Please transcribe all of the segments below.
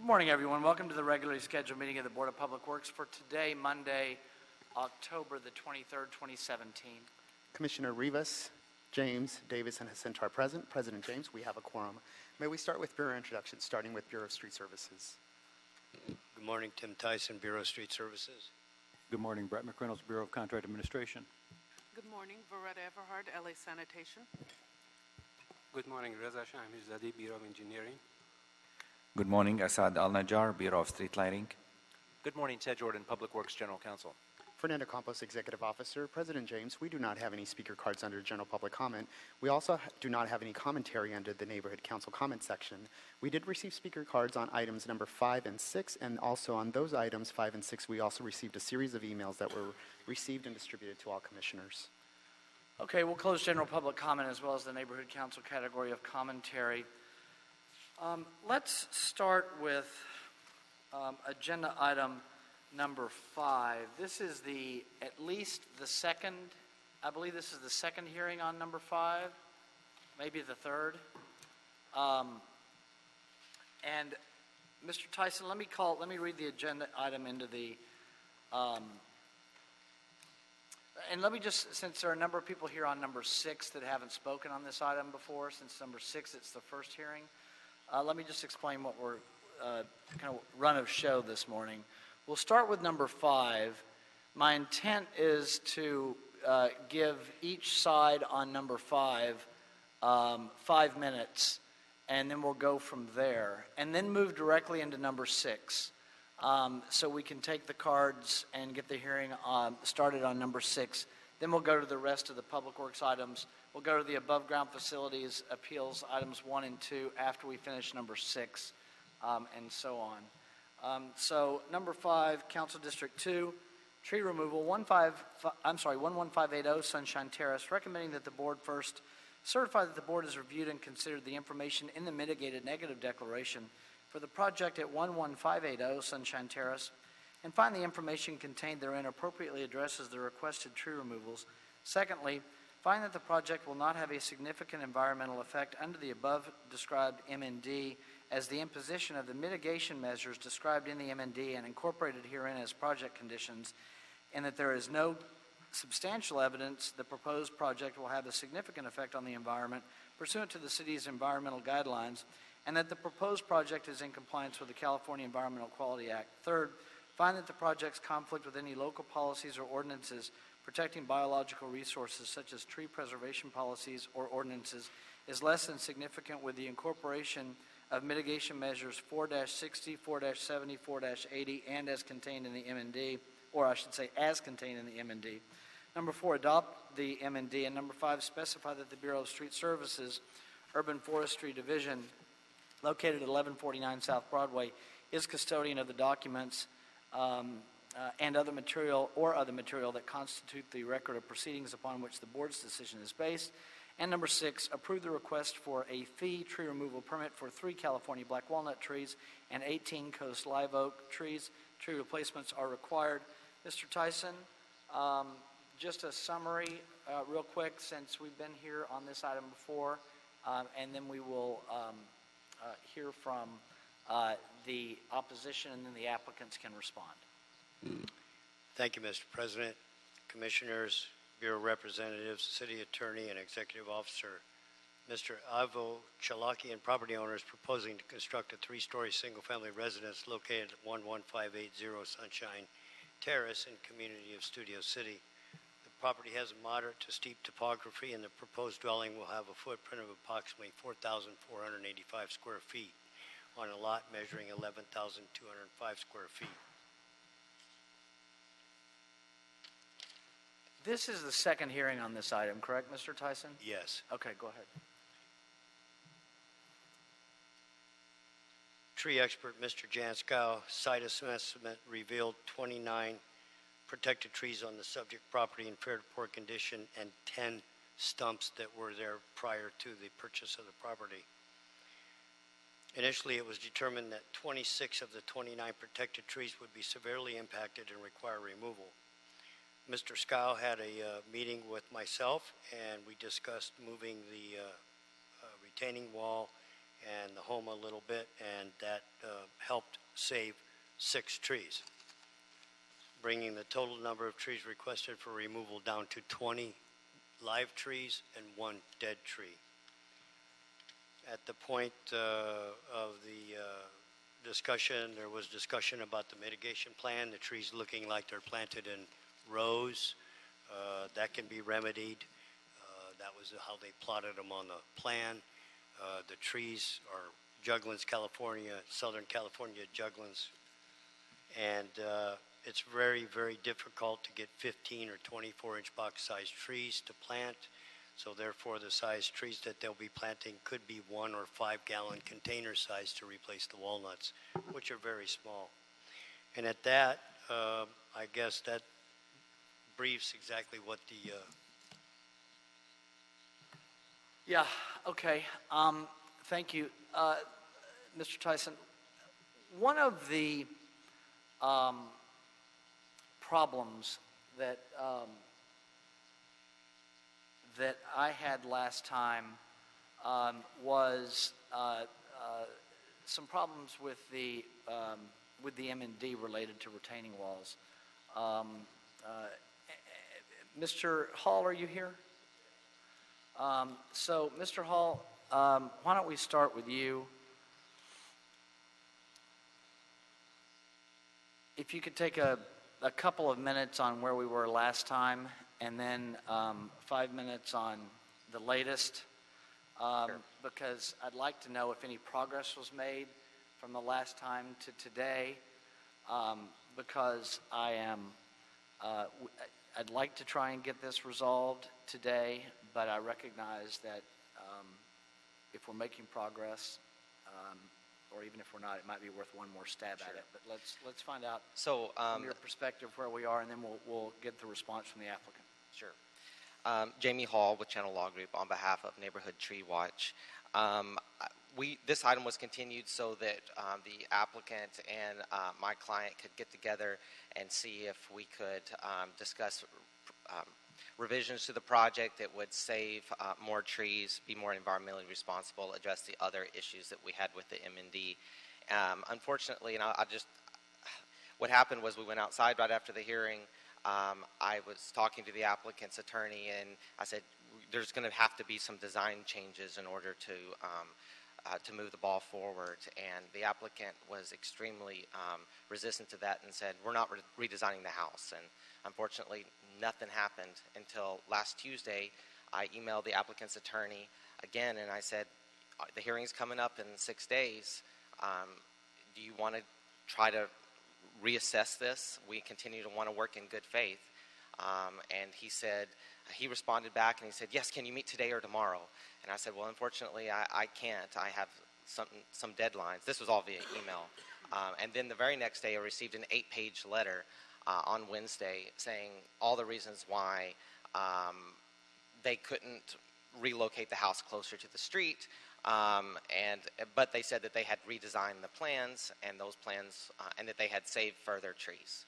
Good morning, everyone. Welcome to the regularly scheduled meeting of the Board of Public Works for today, Monday, October the 23rd, 2017. Commissioner Rivas, James, Davis, and Jacinto are present. President James, we have a quorum. May we start with Bureau introductions, starting with Bureau of Street Services. Good morning, Tim Tyson, Bureau of Street Services. Good morning, Brett McReynolds, Bureau of Contract Administration. Good morning, Veretta Everhard, LA Sanitation. Good morning, Reza Shahmizadeh, Bureau of Engineering. Good morning, Asad Al-Najjar, Bureau of Street Lighting. Good morning, Ted Jordan, Public Works General Counsel. Fernando Campos, Executive Officer. President James, we do not have any speaker cards under general public comment. We also do not have any commentary under the Neighborhood Council comment section. We did receive speaker cards on items number 5 and 6, and also on those items 5 and 6, we also received a series of emails that were received and distributed to all commissioners. Okay, we'll close general public comment as well as the Neighborhood Council category of commentary. Let's start with agenda item number 5. This is at least the second, I believe this is the second hearing on number 5, maybe the third. And Mr. Tyson, let me read the agenda item into the, and let me just, since there are a number of people here on number 6 that haven't spoken on this item before, since number 6, it's the first hearing, let me just explain what we're kind of run of show this morning. We'll start with number 5. My intent is to give each side on number 5 5 minutes, and then we'll go from there, and then move directly into number 6. So we can take the cards and get the hearing started on number 6. Then we'll go to the rest of the Public Works items. We'll go to the above ground facilities appeals items 1 and 2 after we finish number 6, and so on. So number 5, Council District 2, tree removal 11580 Sunshine Terrace, recommending that the board first certify that the board has reviewed and considered the information in the mitigated negative declaration for the project at 11580 Sunshine Terrace, and find the information contained therein appropriately addresses the requested tree removals. Secondly, find that the project will not have a significant environmental effect under the above described MND as the imposition of the mitigation measures described in the MND and incorporated herein as project conditions, and that there is no substantial evidence the proposed project will have a significant effect on the environment pursuant to the city's environmental guidelines, and that the proposed project is in compliance with the California Environmental Quality Act. Third, find that the project's conflict with any local policies or ordinances protecting biological resources such as tree preservation policies or ordinances is less than significant with the incorporation of mitigation measures 4-60, 4-70, 4-80, and as contained in the MND, or I should say as contained in the MND. Number 4, adopt the MND. And number 5, specify that the Bureau of Street Services Urban Forestry Division, located at 1149 South Broadway, is custodian of the documents and other material that constitute the record of proceedings upon which the board's decision is based. And number 6, approve the request for a fee tree removal permit for 3 California black walnut trees and 18 coast live oak trees. Tree replacements are required. Mr. Tyson, just a summary real quick, since we've been here on this item before, and then we will hear from the opposition, and then the applicants can respond. Thank you, Mr. President, Commissioners, Bureau Representatives, City Attorney, and Executive Officer. Mr. Ivo Chalaki and property owners proposing to construct a 3-story single-family residence located at 11580 Sunshine Terrace in community of Studio City. The property has a moderate to steep topography, and the proposed dwelling will have a footprint of approximately 4,485 square feet on a lot measuring 11,205 square feet. This is the second hearing on this item, correct, Mr. Tyson? Yes. Okay, go ahead. Tree expert Mr. Janskow, site assessment revealed 29 protected trees on the subject property in fair to poor condition and 10 stumps that were there prior to the purchase of the property. Initially, it was determined that 26 of the 29 protected trees would be severely impacted and require removal. Mr. Scow had a meeting with myself, and we discussed moving the retaining wall and the home a little bit, and that helped save 6 trees, bringing the total number of trees requested for removal down to 20 live trees and 1 dead tree. At the point of the discussion, there was discussion about the mitigation plan, the trees looking like they're planted in rows. That can be remedied. That was how they plotted them on the plan. The trees are Juglans, California, Southern California Juglans. And it's very, very difficult to get 15 or 24-inch box-sized trees to plant. So therefore, the size trees that they'll be planting could be 1 or 5-gallon container size to replace the walnuts, which are very small. And at that, I guess that briefs exactly what the Yeah, okay. Thank you. Mr. Tyson, one of the problems that that I had last time was some problems with the M&D related to retaining walls. Mr. Hall, are you here? So, Mr. Hall, why don't we start with you? If you could take a couple of minutes on where we were last time, and then 5 minutes on the latest, because I'd like to know if any progress was made from the last time to today, because I'd like to try and get this resolved today, but I recognize that if we're making progress, or even if we're not, it might be worth one more stab at it. But let's find out from your perspective where we are, and then we'll get the response from the applicant. Sure. Jamie Hall with Channel Law Group on behalf of Neighborhood Tree Watch. This item was continued so that the applicant and my client could get together and see if we could discuss revisions to the project that would save more trees, be more environmentally responsible, address the other issues that we had with the M&D. Unfortunately, what happened was we went outside right after the hearing. I was talking to the applicant's attorney, and I said, there's going to have to be some design changes in order to move the ball forward. And the applicant was extremely resistant to that and said, we're not redesigning the house. And unfortunately, nothing happened until last Tuesday. I emailed the applicant's attorney again, and I said, the hearing's coming up in 6 days. Do you want to try to reassess this? We continue to want to work in good faith. And he responded back and he said, yes, can you meet today or tomorrow? And I said, well, unfortunately, I can't. I have some deadlines. This was all via email. And then the very next day, I received an 8-page letter on Wednesday saying all the reasons why they couldn't relocate the house closer to the street. But they said that they had redesigned the plans, and those plans, and that they had saved further trees.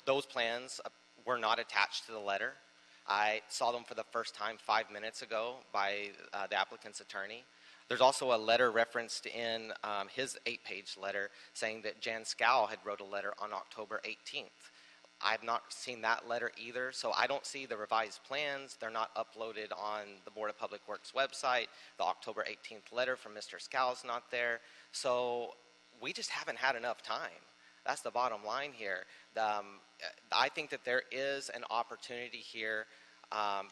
Those plans were not attached to the letter. I saw them for the first time 5 minutes ago by the applicant's attorney. There's also a letter referenced in his 8-page letter saying that Jan Scow had wrote a letter on October 18th. I've not seen that letter either, so I don't see the revised plans. They're not uploaded on the Board of Public Works website. The October 18th letter from Mr. Scow's not there. So we just haven't had enough time. That's the bottom line here. I think that there is an opportunity here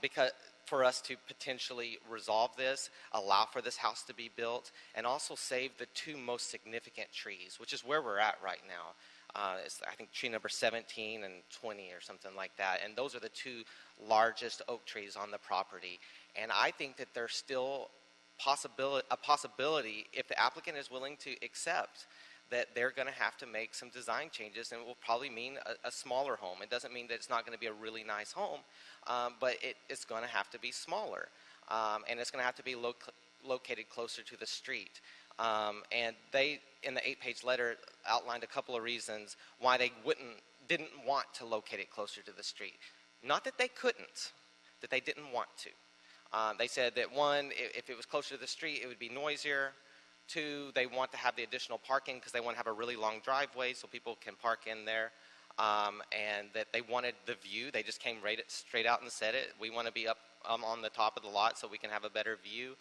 because for us to potentially resolve this, allow for this house to be built, and also save the 2 most significant trees, which is where we're at right now. It's, I think, tree number 17 and 20 or something like that. And those are the 2 largest oak trees on the property. And I think that there's still a possibility, if the applicant is willing to accept, that they're going to have to make some design changes, and it will probably mean a smaller home. It doesn't mean that it's not going to be a really nice home, but it's going to have to be smaller. And it's going to have to be located closer to the street. And they, in the 8-page letter, outlined a couple of reasons why they didn't want to locate it closer to the street. Not that they couldn't, that they didn't want to. They said that one, if it was closer to the street, it would be noisier. Two, they want to have the additional parking because they want to have a really long driveway so people can park in there. And that they wanted the view. They just came straight out and said it. We want to be up on the top of the lot so we can have a better view.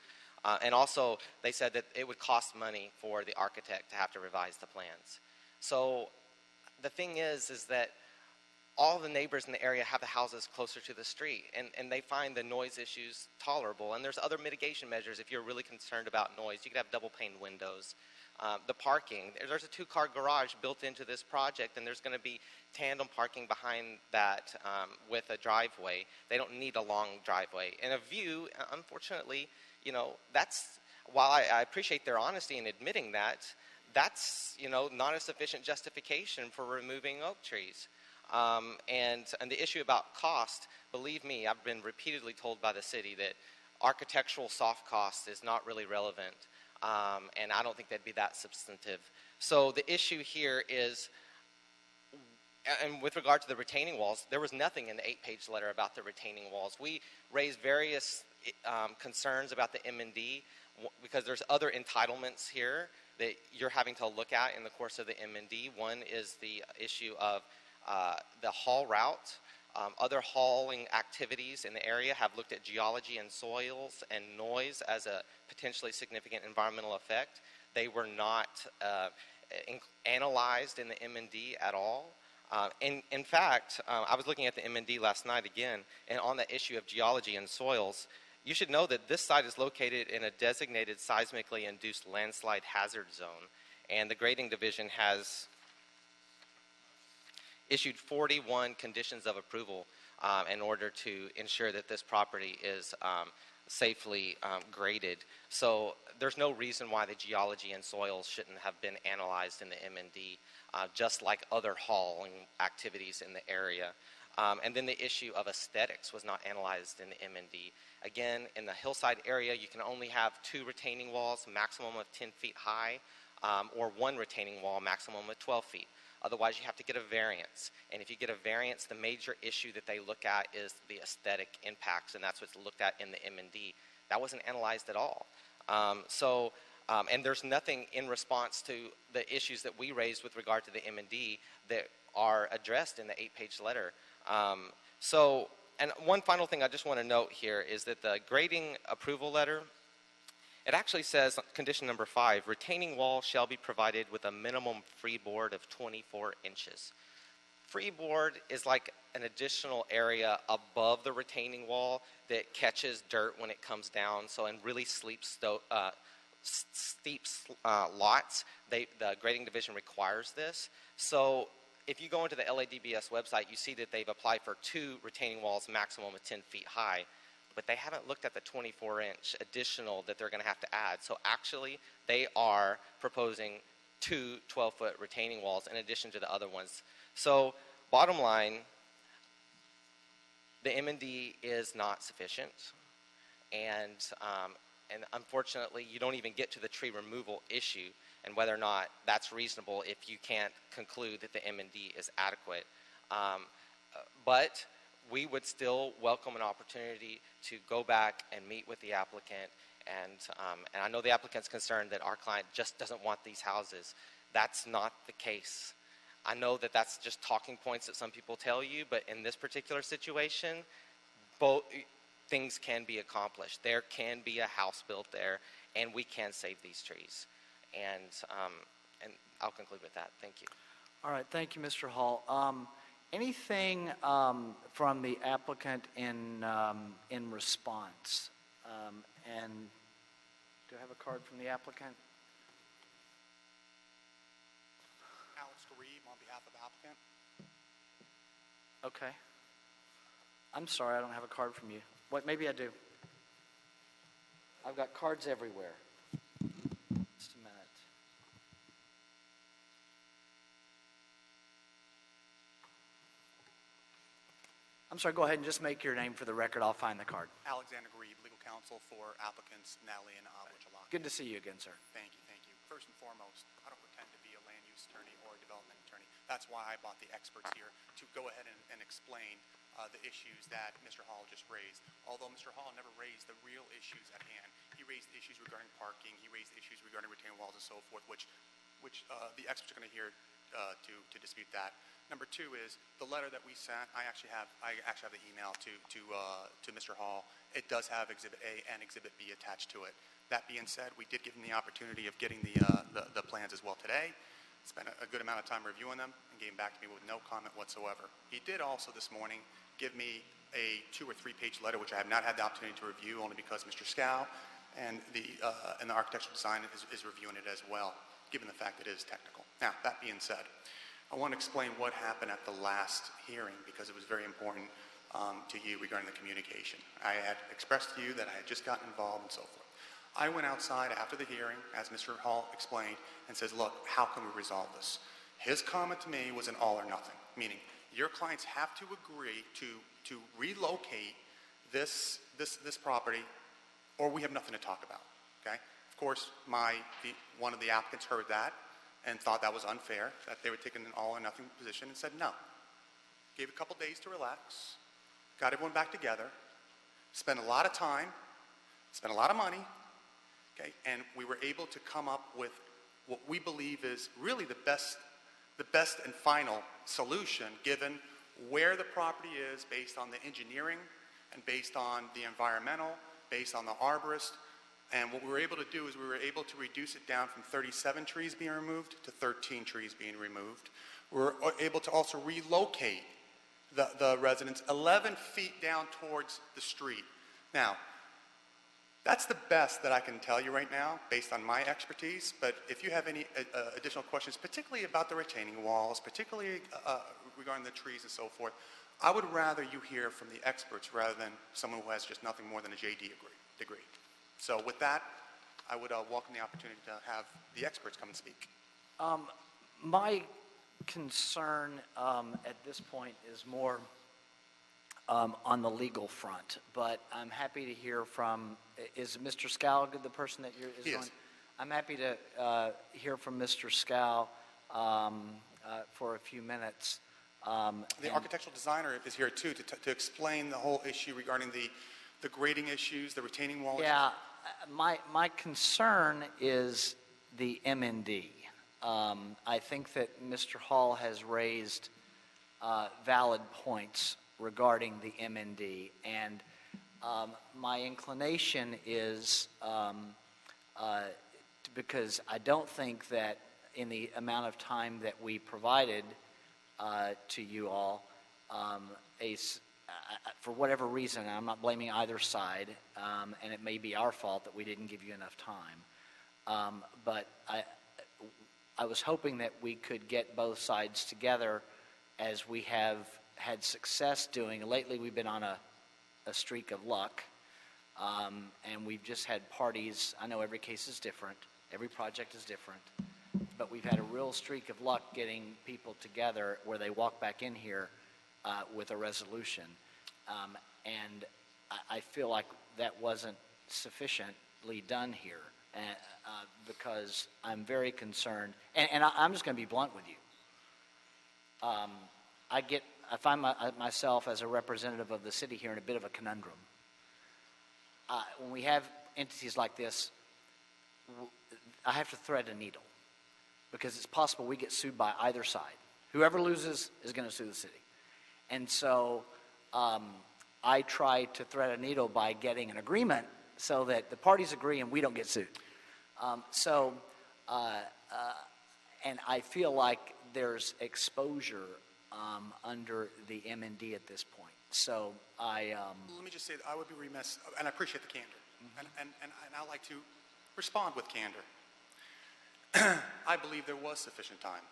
And also, they said that it would cost money for the architect to have to revise the plans. So the thing is that all the neighbors in the area have the houses closer to the street, and they find the noise issues tolerable. And there's other mitigation measures if you're really concerned about noise. You could have double-pane windows. The parking, there's a two-car garage built into this project, and there's going to be tandem parking behind that with a driveway. They don't need a long driveway. And a view, unfortunately, that's, while I appreciate their honesty in admitting that, that's, not a sufficient justification for removing oak trees. And the issue about cost, believe me, I've been repeatedly told by the city that architectural soft cost is not really relevant. And I don't think they'd be that substantive. So the issue here is, and with regard to the retaining walls, there was nothing in the 8-page letter about the retaining walls. We raised various concerns about the M&D because there's other entitlements here that you're having to look at in the course of the M&D. One is the issue of the haul route. Other hauling activities in the area have looked at geology and soils and noise as a potentially significant environmental effect. They were not analyzed in the M&D at all. In fact, I was looking at the M&D last night again, and on the issue of geology and soils, you should know that this site is located in a designated seismically induced landslide hazard zone, and the grading division has issued 41 conditions of approval in order to ensure that this property is safely graded. So there's no reason why the geology and soils shouldn't have been analyzed in the M&D, just like other hauling activities in the area. And then the issue of aesthetics was not analyzed in the M&D. Again, in the hillside area, you can only have 2 retaining walls, maximum of 10 feet high, or 1 retaining wall, maximum of 12 feet. Otherwise, you have to get a variance. And if you get a variance, the major issue that they look at is the aesthetic impacts, and that's what's looked at in the M&D. That wasn't analyzed at all. And there's nothing in response to the issues that we raised with regard to the M&D that are addressed in the 8-page letter. And one final thing I just want to note here is that the grading approval letter, it actually says, condition number 5, retaining wall shall be provided with a minimum freeboard of 24 inches. Freeboard is like an additional area above the retaining wall that catches dirt when it comes down. So in really steep lots, the grading division requires this. So if you go into the LADBS website, you see that they've applied for 2 retaining walls, maximum of 10 feet high. But they haven't looked at the 24-inch additional that they're going to have to add. So actually, they are proposing 2 12-foot retaining walls in addition to the other ones. So bottom line, the M&D is not sufficient. And unfortunately, you don't even get to the tree removal issue and whether or not that's reasonable if you can't conclude that the M&D is adequate. But we would still welcome an opportunity to go back and meet with the applicant. And I know the applicant's concerned that our client just doesn't want these houses. That's not the case. I know that that's just talking points that some people tell you, but in this particular situation, both things can be accomplished. There can be a house built there, and we can save these trees. And I'll conclude with that. Thank you. All right, thank you, Mr. Hall. Anything from the applicant in response? And do I have a card from the applicant? Alex Garib on behalf of applicant. Okay. I'm sorry, I don't have a card from you. What? Maybe I do. I've got cards everywhere. Just a minute. I'm sorry, go ahead and just make your name for the record. I'll find the card. Alexander Garib, legal counsel for applicants Natalie and Wichalaki. Good to see you again, sir. Thank you, thank you. First and foremost, I don't pretend to be a land use attorney or a development attorney. That's why I brought the experts here to go ahead and explain the issues that Mr. Hall just raised. Although Mr. Hall never raised the real issues at hand. He raised issues regarding parking. He raised issues regarding retaining walls and so forth, which the experts are going to hear to dispute that. Number two is the letter that we sent. I actually have the email to Mr. Hall. It does have Exhibit A and Exhibit B attached to it. That being said, we did give him the opportunity of getting the plans as well today. Spent a good amount of time reviewing them and came back to me with no comment whatsoever. He did also this morning give me a 2 or 3 page letter, which I have not had the opportunity to review, only because Mr. Scow and the architectural design is reviewing it as well, given the fact that it is technical. Now, that being said, I want to explain what happened at the last hearing, because it was very important to you regarding the communication. I had expressed to you that I had just gotten involved and so forth. I went outside after the hearing, as Mr. Hall explained, and says, look, how can we resolve this? His comment to me was an all or nothing, meaning your clients have to agree to relocate this property, or we have nothing to talk about, okay? Of course, one of the applicants heard that and thought that was unfair, that they were taking an all or nothing position, and said no. Gave a couple days to relax, got everyone back together, spent a lot of time, spent a lot of money, okay, and we were able to come up with what we believe is really the best and final solution, given where the property is, based on the engineering and based on the environmental, based on the arborist. And what we were able to do is we were able to reduce it down from 37 trees being removed to 13 trees being removed. We were able to also relocate the residents 11 feet down towards the street. Now, that's the best that I can tell you right now, based on my expertise. But if you have any additional questions, particularly about the retaining walls, particularly regarding the trees and so forth, I would rather you hear from the experts rather than someone who has just nothing more than a JD degree. So with that, I would welcome the opportunity to have the experts come and speak. My concern at this point is more on the legal front, but I'm happy to hear from, is Mr. Scow the person that you're? He is. I'm happy to hear from Mr. Scow for a few minutes. The architectural designer is here too to explain the whole issue regarding the grading issues, the retaining wall. Yeah, my concern is the MND. I think that Mr. Hall has raised valid points regarding the MND, and my inclination is because I don't think that in the amount of time that we provided to you all, for whatever reason, and I'm not blaming either side, and it may be our fault that we didn't give you enough time, but I was hoping that we could get both sides together, as we have had success doing. Lately, we've been on a streak of luck, and we've just had parties. I know every case is different, every project is different, but we've had a real streak of luck getting people together where they walk back in here with a resolution. And I feel like that wasn't sufficiently done here, because I'm very concerned, and I'm just going to be blunt with you. I find myself as a representative of the city here in a bit of a conundrum. When we have entities like this, I have to thread a needle, because it's possible we get sued by either side. Whoever loses is going to sue the city. And so I try to thread a needle by getting an agreement so that the parties agree and we don't get sued. And I feel like there's exposure under the M&D at this point. So Let me just say that I would be remiss, and I appreciate the candor, and I like to respond with candor. I believe there was sufficient time.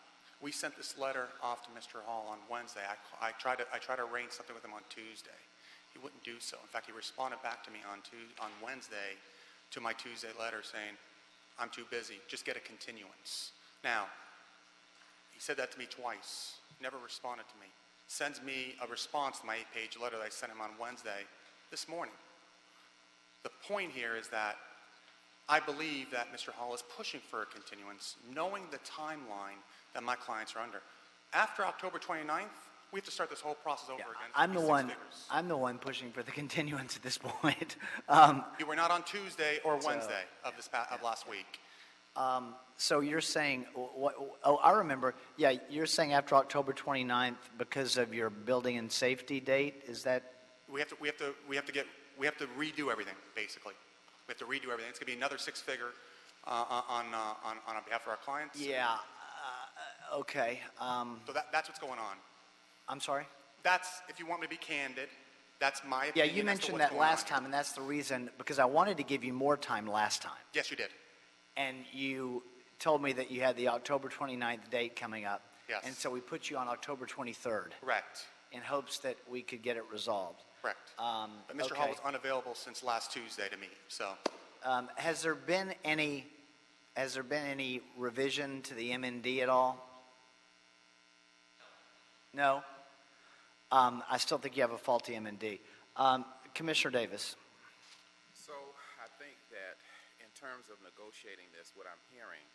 We sent this letter off to Mr. Hall on Wednesday. I tried to arrange something with him on Tuesday. He wouldn't do so. In fact, he responded back to me on Wednesday to my Tuesday letter saying, I'm too busy, just get a continuance. Now, he said that to me twice, never responded to me. Sends me a response to my 8-page letter that I sent him on Wednesday this morning. The point here is that I believe that Mr. Hall is pushing for a continuance, knowing the timeline that my clients are under. After October 29th, We have to start this whole process over Yeah, again. It's I'm gonna the be one, six figures. I'm the one pushing for the continuance at this point. You were not on Tuesday or Wednesday of last week. So you're saying, oh, I remember, yeah, you're saying after October 29th because of your building and safety date, is that? We have to redo everything, basically. We have to redo everything. It's gonna be another six-figure on behalf of our clients. Yeah, okay. So that's what's going on. I'm sorry? That's, if you want me to be candid, that's my Yeah, opinion. you as to mentioned what's that going last on time, here. and that's the reason, because I wanted to give you more time last time. Yes, you did. And you told me that you had the October 29th date coming up. Yes. And so we put you on October 23rd Correct. in hopes that we could get it resolved. Correct. But Mr. Hall okay. was unavailable since last Tuesday to me, so. Has there been any revision to the MND at all? No? I still think you have a faulty MND. Commissioner Davis. So I think that in terms of negotiating this, what I'm hearing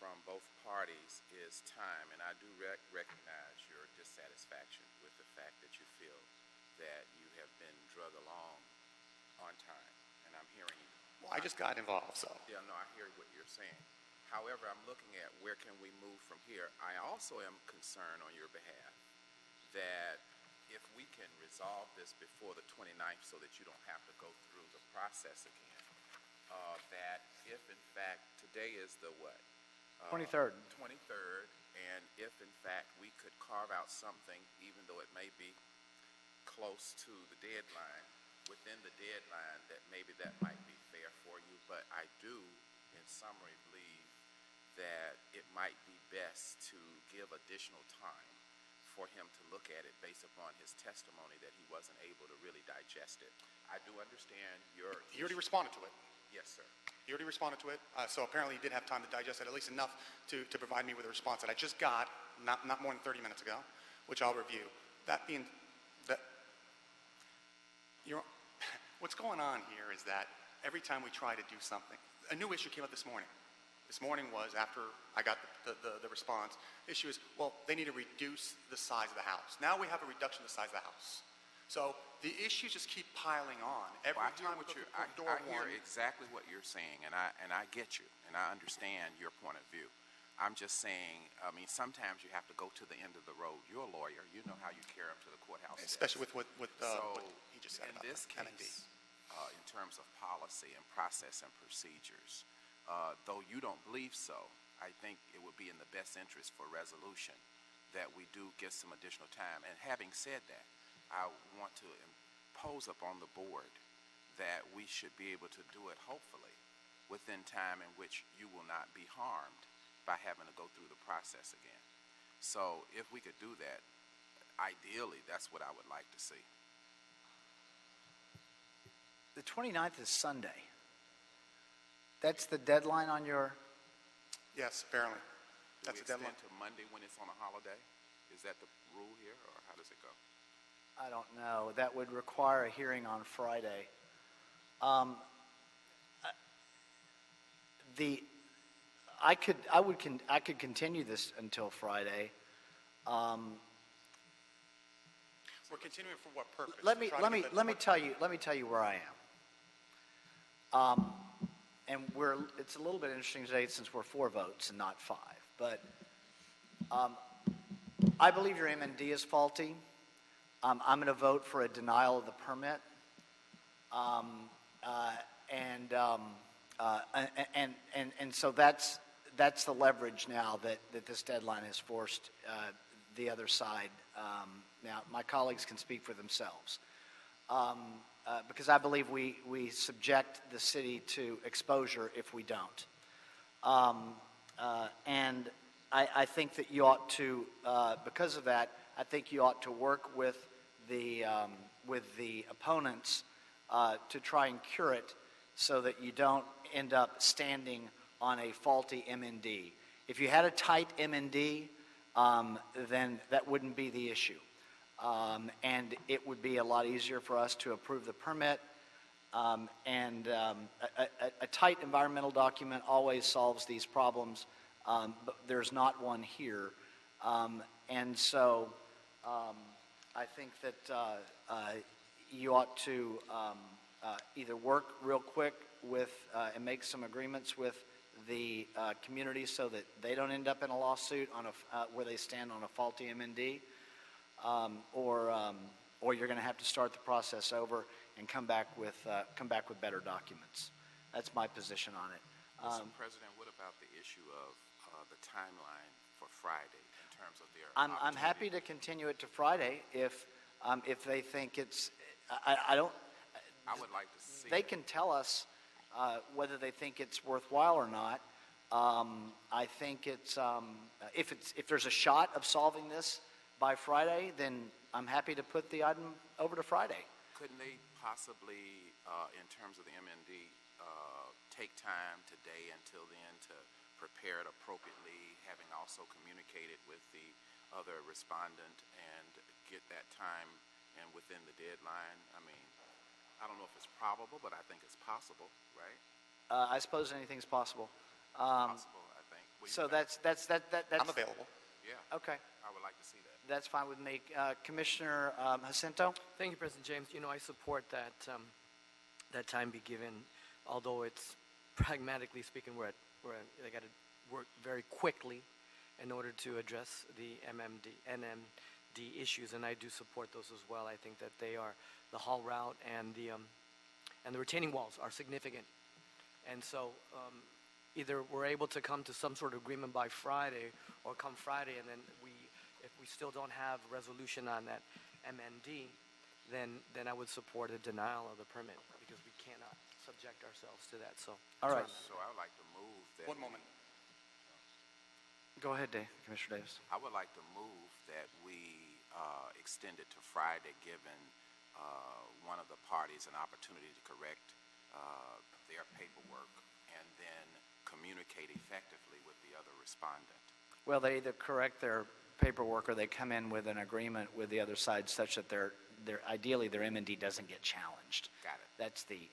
from both parties is time, and I do recognize your dissatisfaction with the fact that you feel that you have been drug along on time, and I'm hearing you. Well, I just got involved, so. Yeah, no, I hear what you're saying. However, I'm looking at where can we move from here. I also am concerned on your behalf that if we can resolve this before the 29th so that you don't have to go through the process again, that if in fact today is the what? 23rd. 23rd, and if in fact we could carve out something, even though it may be close to the deadline, within the deadline, that maybe that might be fair for you. But I do, in summary, believe that it might be best to give additional time for him to look at it based upon his testimony that he wasn't able to really digest it. I do understand your He already responded to it. Yes, sir. He already responded to it, so apparently he did have time to digest it, at least enough to provide me with a response that I just got, not more than 30 minutes ago, which I'll review. That being, what's going on here is that every time we try to do something, a new issue came up this morning. This morning was after I got the response. The issue is, well, they need to reduce the size of the house. Now we have a reduction of the size of the house. So the issues just keep piling on. Every Well, I hear time what we you're, go through door I hear one. exactly what you're saying, and I get you, and I understand your point of view. I'm just saying, I mean, sometimes you have to go to the end of the road. You're a lawyer. You know how you carry them to the courthouse. Especially with what So, he just said in about this M&D. case, in terms of policy and process and procedures, though you don't believe so, I think it would be in the best interest for resolution that we do get some additional time. And having said that, I want to impose upon the board that we should be able to do it, hopefully, within time in which you will not be harmed by having to go through the process again. So if we could do that, ideally, that's what I would like to see. The 29th is Sunday. That's the deadline on your, Yes, apparently. Do That's we the deadline. extend to Monday when it's on a holiday? Is that the rule here, or how does it go? I don't know, that would require a hearing on Friday. I could continue this until Friday. We're continuing for what purpose? Let To me try to get the- let me tell you where I am. And it's a little bit interesting today since we're 4 votes and not 5. But I believe your MND is faulty. I'm going to vote for a denial of the permit. And so that's the leverage now that this deadline has forced the other side. Now, my colleagues can speak for themselves. Because I believe we subject the city to exposure if we don't. And I think that you ought to, because of that, I think you ought to work with the opponents to try and cure it so that you don't end up standing on a faulty MND. If you had a tight MND, then that wouldn't be the issue. And it would be a lot easier for us to approve the permit. A tight environmental document always solves these problems, but there's not one here. And so I think that you ought to either work real quick with and make some agreements with the community so that they don't end up in a lawsuit on where they stand on a faulty MND, or you're going to have to start the process over and come back with better documents. That's my position on it. Mr. President, what about the issue of the timeline for Friday in terms of their I'm happy to continue it to Friday if they think it's. I don't. I would like to see. They can tell us whether they think it's worthwhile or not. I think it's if there's a shot of solving this by Friday, then I'm happy to put the item over to Friday. Couldn't they possibly, in terms of the MND, take time today until then to prepare it appropriately, having also communicated with the other respondent and get that time and within the deadline? I mean, I don't know if it's probable, but I think it's possible, right? I suppose anything's possible. Possible, I think. So that's. I'm available. Yeah. Okay. I would like to see that. That's fine with me. Commissioner Jacinto? Thank you, President James. You know, I support that that time be given, although it's pragmatically speaking, they got to work very quickly in order to address the NMD issues, and I do support those as well. I think that they are the haul route and the retaining walls are significant, and so either we're able to come to some sort of agreement by Friday, or come Friday, and then if we still don't have resolution on that MND, then I would support a denial of the permit because we cannot subject ourselves to that. So, all right. So I would like to move that. One moment. Go ahead, Commissioner Davis. I would like to move that we extend it to Friday, given one of the parties an opportunity to correct their paperwork and then communicate effectively with the other respondent. Well, they either correct their paperwork or they come in with an agreement with the other side such that ideally their MND doesn't get challenged. Got it. That's the.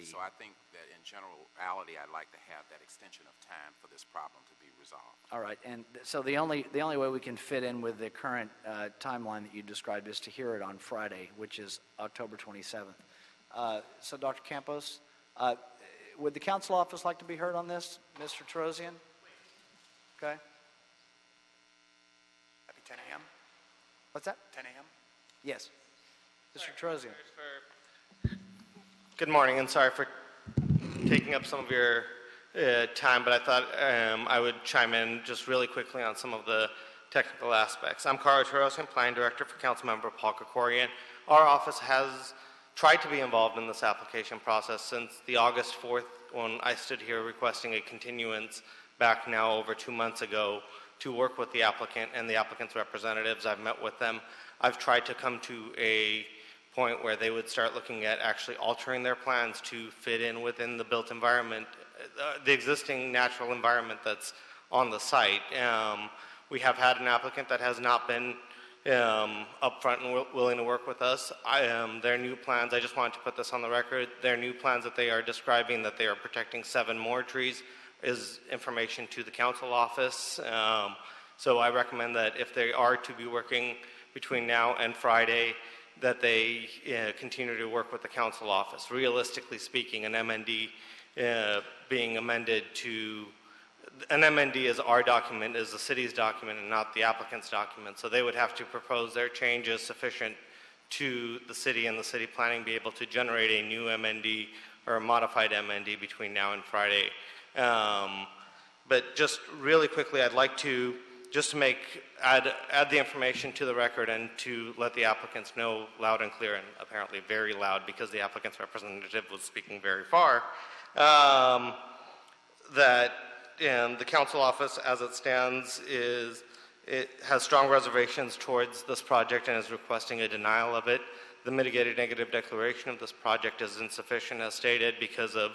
So I think that in generality, I'd like to have that extension of time for this problem to be resolved. All right, and so the only way we can fit in with the current timeline that you described is to hear it on Friday, which is October 27th. So, Dr. Campos, would the council office like to be heard on this, Mr. Terosian? Okay. That'd be 10 a.m. What's that? 10 a.m. Yes. Mr. Terosian. Good morning, and sorry for taking up some of your time, but I thought I would chime in just really quickly on some of the technical aspects. I'm Carl Terosian, Planning Director for Councilmember Paul Krikorian. Our office has tried to be involved in this application process since the August 4th when I stood here requesting a continuance back now over 2 months ago to work with the applicant and the applicant's representatives. I've met with them. I've tried to come to a point where they would start looking at actually altering their plans to fit in within the built environment, the existing natural environment that's on the site. We have had an applicant that has not been upfront and willing to work with us. Their new plans, I just wanted to put this on the record, their new plans that they are describing that they are protecting 7 more trees is information to the council office. So I recommend that if they are to be working between now and Friday, that they continue to work with the council office. Realistically speaking, an MND being amended to, an MND is our document, is the city's document and not the applicant's document. So they would have to propose their changes sufficient to the city and the city planning be able to generate a new MND or a modified MND between now and Friday. But just really quickly, I'd like to just to add the information to the record and to let the applicants know loud and clear, and apparently very loud because the applicant's representative was speaking very far, that the council office as it stands it has strong reservations towards this project and is requesting a denial of it. The mitigated negative declaration of this project is insufficient as stated because of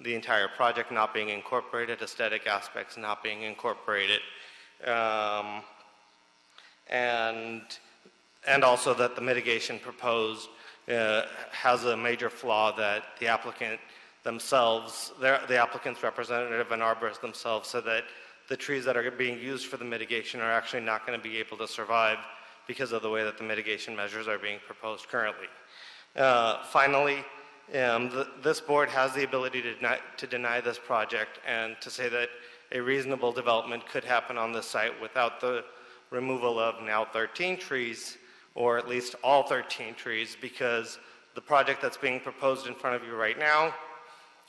the entire project not being incorporated, aesthetic aspects not being incorporated. And also that the mitigation proposed has a major flaw that the applicant themselves, the applicant's representative and arborists themselves said that the trees that are being used for the mitigation are actually not going to be able to survive because of the way that the mitigation measures are being proposed currently. Finally, this board has the ability to deny this project and to say that a reasonable development could happen on this site without the removal of now 13 trees, or at least all 13 trees, because the project that's being proposed in front of you right now,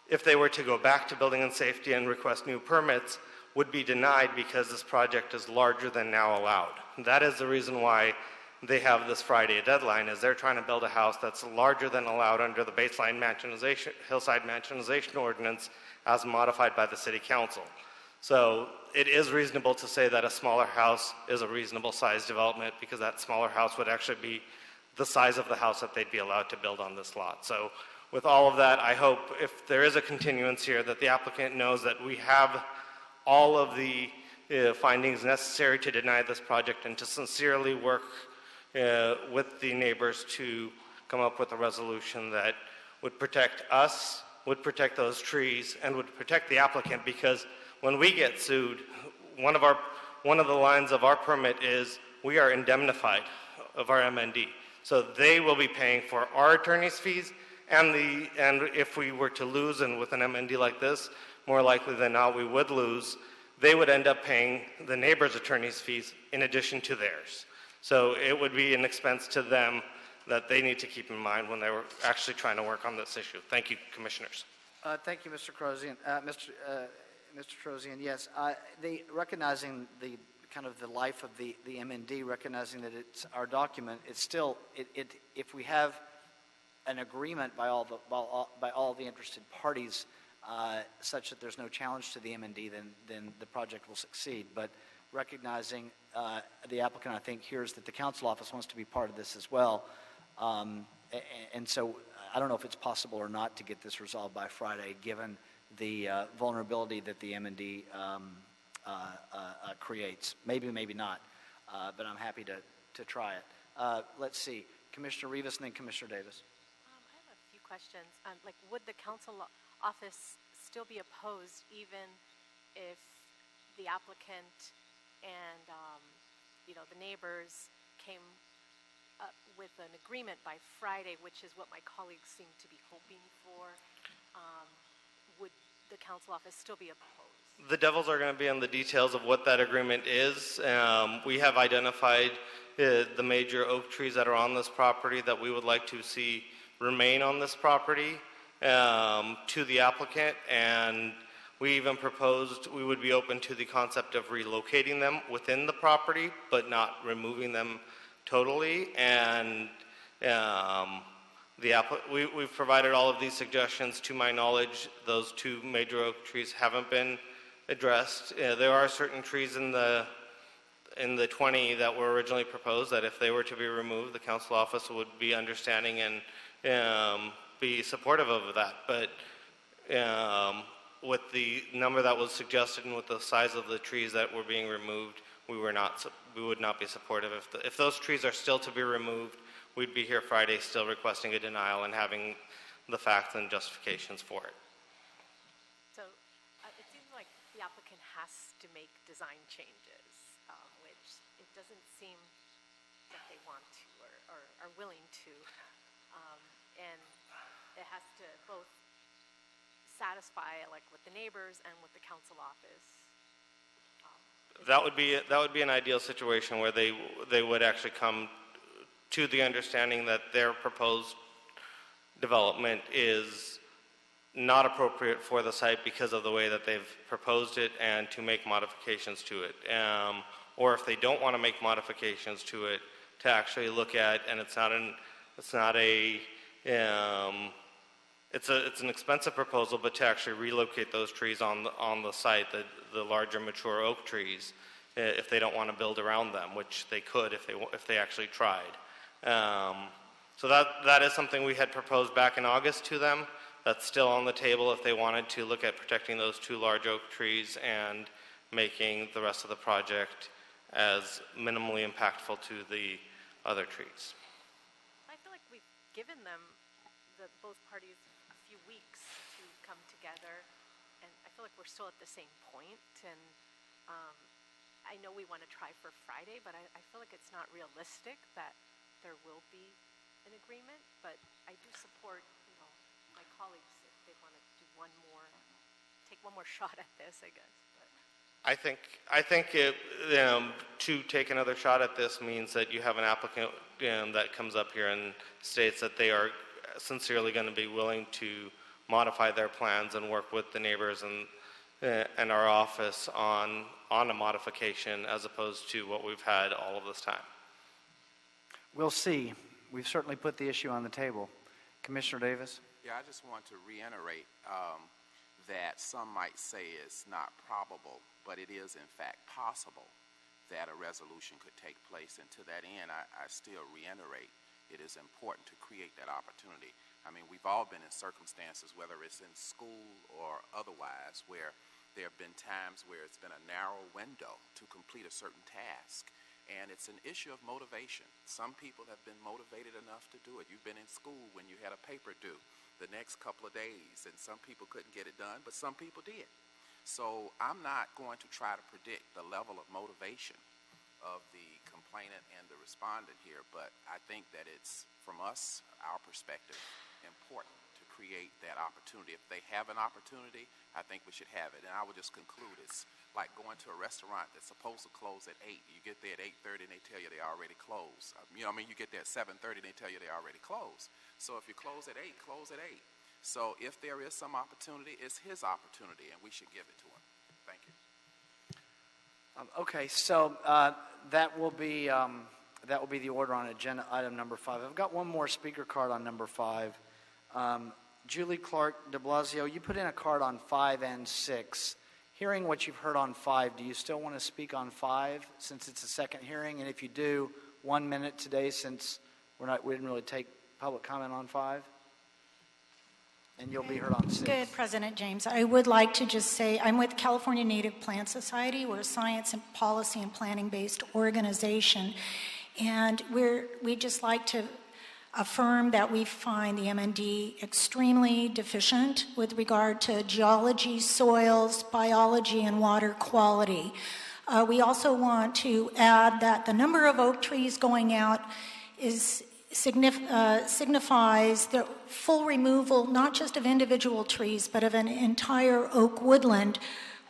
if they were to go back to building and safety and request new permits, would be denied because this project is larger than now allowed. That is the reason why they have this Friday deadline, is they're trying to build a house that's larger than allowed under the baseline hillside mansionization ordinance as modified by the city council. So it is reasonable to say that a smaller house is a reasonable size development, because that smaller house would actually be the size of the house that they'd be allowed to build on this lot. So with all of that, I hope if there is a continuance here that the applicant knows that we have all of the findings necessary to deny this project and to sincerely work with the neighbors to come up with a resolution that would protect us, would protect those trees, and would protect the applicant, because when we get sued, one of the lines of our permit is we are indemnified of our MND. So they will be paying for our attorney's fees, and if we were to lose, and with an MND like this, more likely than not we would lose, they would end up paying the neighbor's attorney's fees in addition to theirs. So it would be an expense to them that they need to keep in mind when they were actually trying to work on this issue. Thank you, commissioners. Thank you, Mr. Crozian. Mr. Trozian, yes, recognizing the kind of the life of the MND, recognizing that it's our document, it's still, if we have an agreement by all the interested parties such that there's no challenge to the MND, then the project will succeed. But recognizing the applicant, I think, hears that the council office wants to be part of this as well. And so I don't know if it's possible or not to get this resolved by Friday, given the vulnerability that the MND creates. Maybe, maybe not, but I'm happy to try it. Let's see, Commissioner Rivas and then Commissioner Davis. I have a few questions. Like, would the council office still be opposed even if the applicant and the neighbors came up with an agreement by Friday, which is what my colleagues seem to be hoping for? Would the council office still be opposed? The devils are going to be in the details of what that agreement is. We have identified the major oak trees that are on this property that we would like to see remain on this property to the applicant, and we even proposed we would be open to the concept of relocating them within the property, but not removing them totally. And we've provided all of these suggestions. To my knowledge, those two major oak trees haven't been addressed. There are certain trees in the 20 that were originally proposed that if they were to be removed, the council office would be understanding and be supportive of that. But with the number that was suggested and with the size of the trees that were being removed, we would not be supportive. If those trees are still to be removed, we'd be here Friday still requesting a denial and having the facts and justifications for it. So it seems like the applicant has to make design changes, which it doesn't seem that they want to or are willing to. And it has to both satisfy, like, with the neighbors and with the council office. That would be an ideal situation where they would actually come to the understanding that their proposed development is not appropriate for the site because of the way that they've proposed it, and to make modifications to it. Or if they don't want to make modifications to it, to actually look at, and it's an expensive proposal, but to actually relocate those trees on the site, the larger mature oak trees, if they don't want to build around them, which they could if they actually tried. So that is something we had proposed back in August to them. That's still on the table if they wanted to look at protecting those two large oak trees and making the rest of the project as minimally impactful to the other trees. I feel like we've given them, both parties, a few weeks to come together, and I feel like we're still at the same point. And I know we want to try for Friday, but I feel like it's not realistic that there will be an agreement, but I do support, my colleagues if they want to do take one more shot at this, I guess. But. I think to take another shot at this means that you have an applicant that comes up here and states that they are sincerely going to be willing to modify their plans and work with the neighbors and our office on a modification as opposed to what we've had all of this time. We'll see. We've certainly put the issue on the table. Commissioner Davis? Yeah, I just want to reiterate that some might say it's not probable, but it is in fact possible that a resolution could take place. And to that end, I still reiterate it is important to create that opportunity. I mean, we've all been in circumstances, whether it's in school or otherwise, where there have been times where it's been a narrow window to complete a certain task. And it's an issue of motivation. Some people have been motivated enough to do it. You've been in school when you had a paper due the next couple of days, and some people couldn't get it done, but some people did. So I'm not going to try to predict the level of motivation of the complainant and the respondent here, but I think that it's, from us, our perspective, important to create that opportunity. If they have an opportunity, I think we should have it. And I would just conclude, it's like going to a restaurant that's supposed to close at 8. You get there at 8:30 and they tell you they already closed. You get there at 7:30 and they tell you they already closed. So if you close at 8, close at 8. So if there is some opportunity, it's his opportunity, and we should give it to him. Thank you. Okay, so that will be the order on agenda item number 5. I've got one more speaker card on number 5. Julie Clark de Blasio, you put in a card on 5 and 6. Hearing what you've heard on 5, do you still want to speak on 5 since it's a second hearing? And if you do, 1 minute today since we didn't really take public comment on 5? And you'll be heard on 6. Good, President James. I would like to just say I'm with California Native Plant Society. We're a science and policy and planning-based organization. And we just like to affirm that we find the MND extremely deficient with regard to geology, soils, biology, and water quality. We also want to add that the number of oak trees going out signifies the full removal, not just of individual trees, but of an entire oak woodland,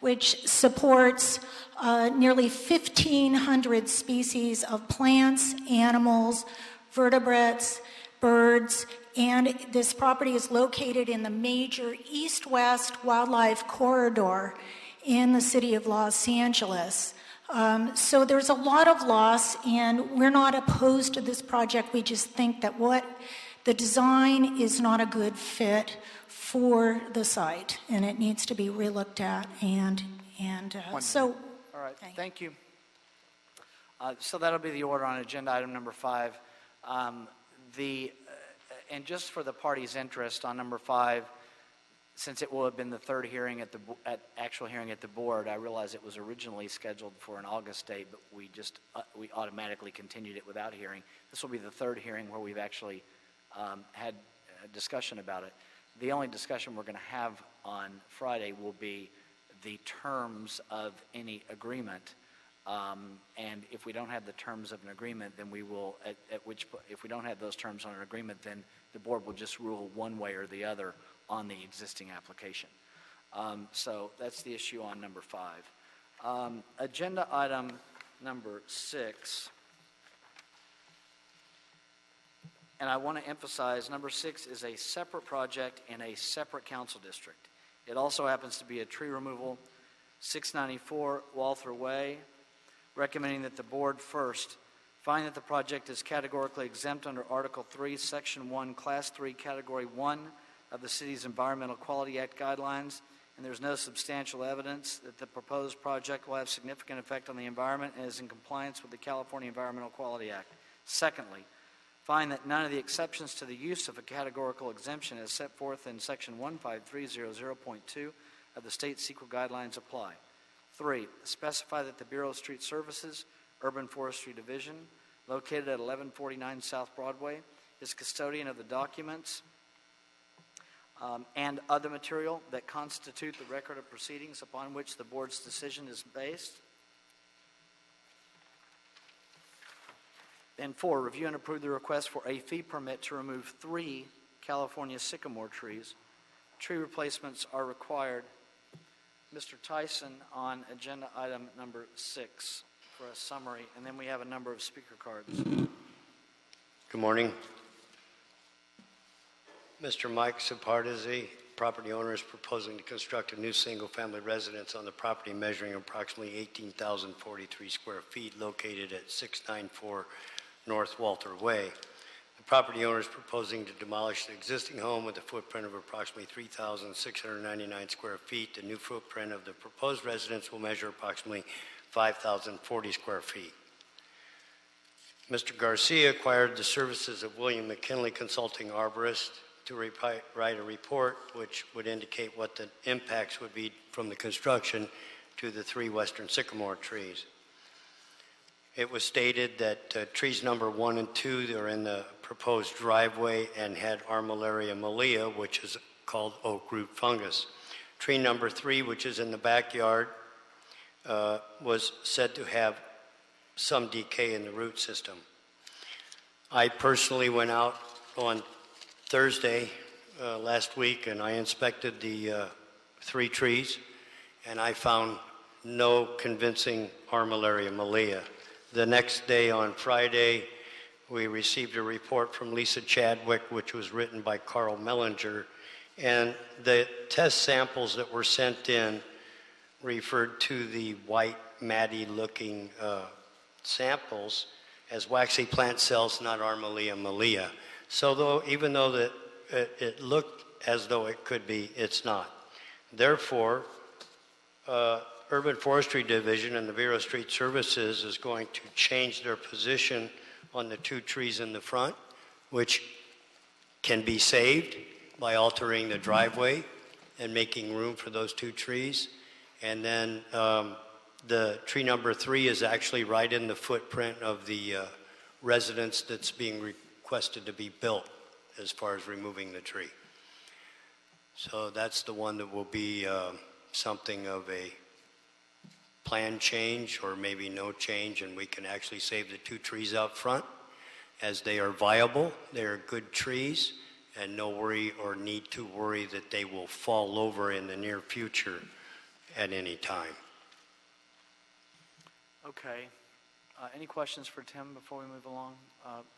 which supports nearly 1,500 species of plants, animals, vertebrates, birds, and this property is located in the major east-west wildlife corridor in the city of Los Angeles. So there's a lot of loss, and we're not opposed to this project. We just think that the design is not a good fit for the site, and it needs to be relooked at. All right, thank you. So that'll be the order on agenda item number 5. And just for the party's interest on number 5, since it will have been the third hearing actual hearing at the board, I realize it was originally scheduled for an August date, but we automatically continued it without hearing. This will be the third hearing where we've actually had a discussion about it. The only discussion we're going to have on Friday will be the terms of any agreement. And if we don't have the terms of an agreement, then we will, if we don't have those terms on an agreement, then the board will just rule one way or the other on the existing application. So that's the issue on number 5. Agenda item number 6. And I want to emphasize number 6 is a separate project in a separate council district. It also happens to be a tree removal, 694 Walther Way, recommending that the board first find that the project is categorically exempt under Article 3, Section 1, Class 3, Category 1 of the city's Environmental Quality Act guidelines, and there's no substantial evidence that the proposed project will have significant effect on the environment and is in compliance with the California Environmental Quality Act. Secondly, find that none of the exceptions to the use of a categorical exemption as set forth in Section 15300.2 of the state CEQA guidelines apply. 3, specify that the Bureau of Street Services, Urban Forestry Division, located at 1149 South Broadway, is custodian of the documents and other material that constitute the record of proceedings upon which the board's decision is based. And 4, review and approve the request for a fee permit to remove 3 California sycamore trees. Tree replacements are required. Mr. Tyson on agenda item number 6 for a summary, and then we have a number of speaker cards. Good morning. Mr. Mike Sapardizzi, property owner, is proposing to construct a new single-family residence on the property measuring approximately 18,043 square feet located at 694 North Walter Way. The property owner is proposing to demolish the existing home with a footprint of approximately 3,699 square feet. The new footprint of the proposed residence will measure approximately 5,040 square feet. Mr. Garcia acquired the services of William McKinley Consulting Arborist to write a report which would indicate what the impacts would be from the construction to the 3 western sycamore trees. It was stated that trees number 1 and 2 are in the proposed driveway and had Armillaria malea, which is called oak root fungus. Tree number 3, which is in the backyard, was said to have some decay in the root system. I personally went out on Thursday last week and I inspected the 3 trees and I found no convincing Armillaria malea. The next day on Friday, we received a report from Lisa Chadwick, which was written by Carl Mellinger, and the test samples that were sent in referred to the white, matty-looking samples as waxy plant cells, not Armillaria malea. So even though it looked as though it could be, it's not. Therefore, Urban Forestry Division and the Bureau of Street Services is going to change their position on the 2 trees in the front, which can be saved by altering the driveway and making room for those 2 trees. And then the tree number 3 is actually right in the footprint of the residence that's being requested to be built as far as removing the tree. So that's the one that will be something of a plan change or maybe no change, and we can actually save the 2 trees out front as they are viable. They are good trees and no worry or need to worry that they will fall over in the near future at any time. Okay. Any questions for Tim before we move along?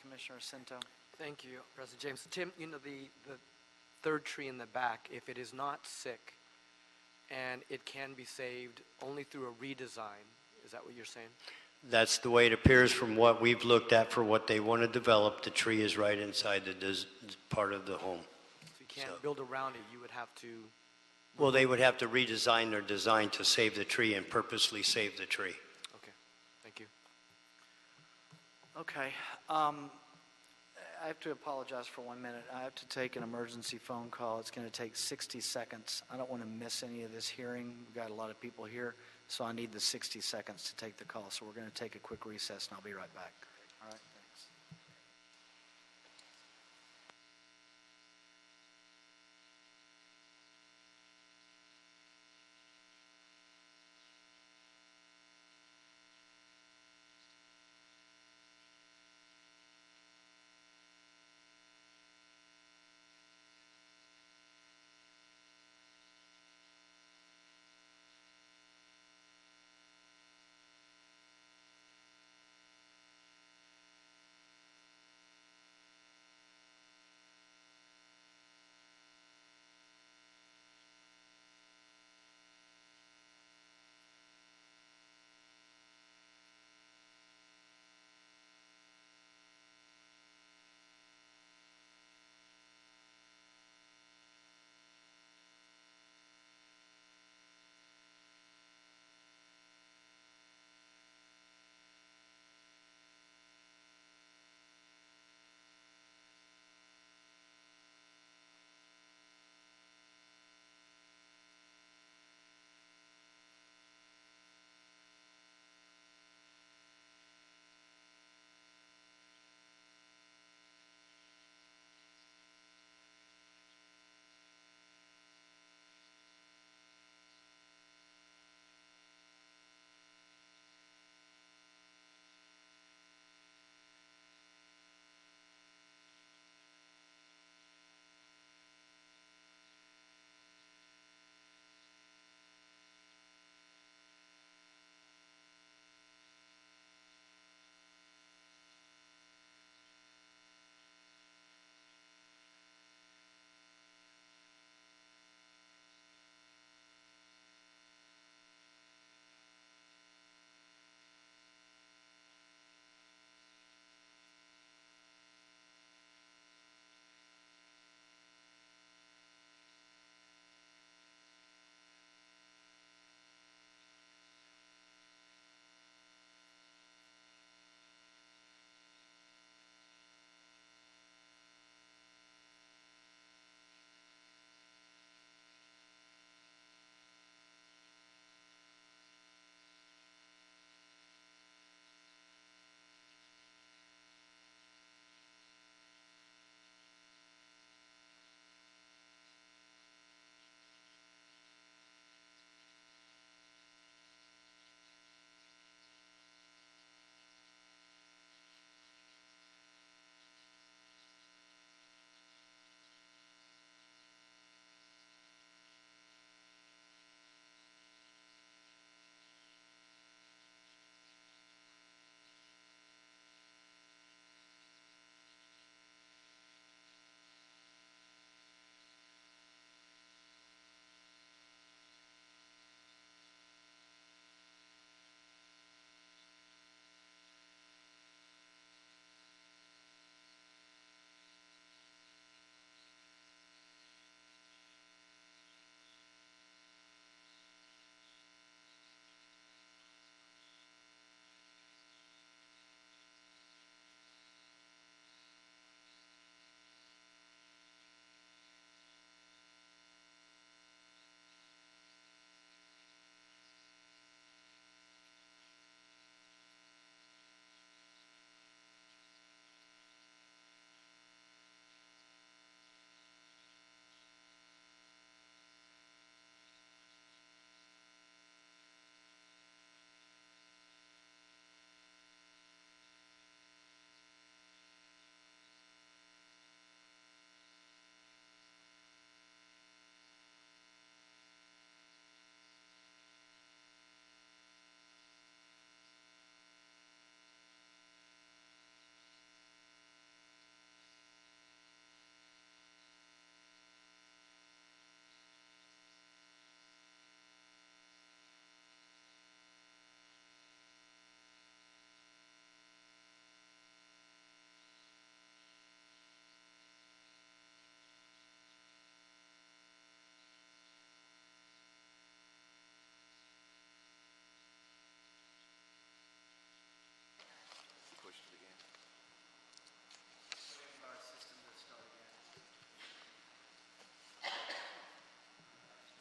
Commissioner Cinto? Thank you, President James. Tim, you know, the 3rd tree in the back, if it is not sick and it can be saved only through a redesign, is that what you're saying? That's the way it appears from what we've looked at for what they want to develop. The tree is right inside the part of the home. So you can't build around it, you would have to... Well, they would have to redesign their design to save the tree and purposely save the tree. Okay, thank you. Okay. I have to apologize for 1 minute. I have to take an emergency phone call. It's going to take 60 seconds. I don't want to miss any of this hearing. We've got a lot of people here, so I need the 60 seconds to take the call. So we're going to take a quick recess, and I'll be right back. All right, thanks.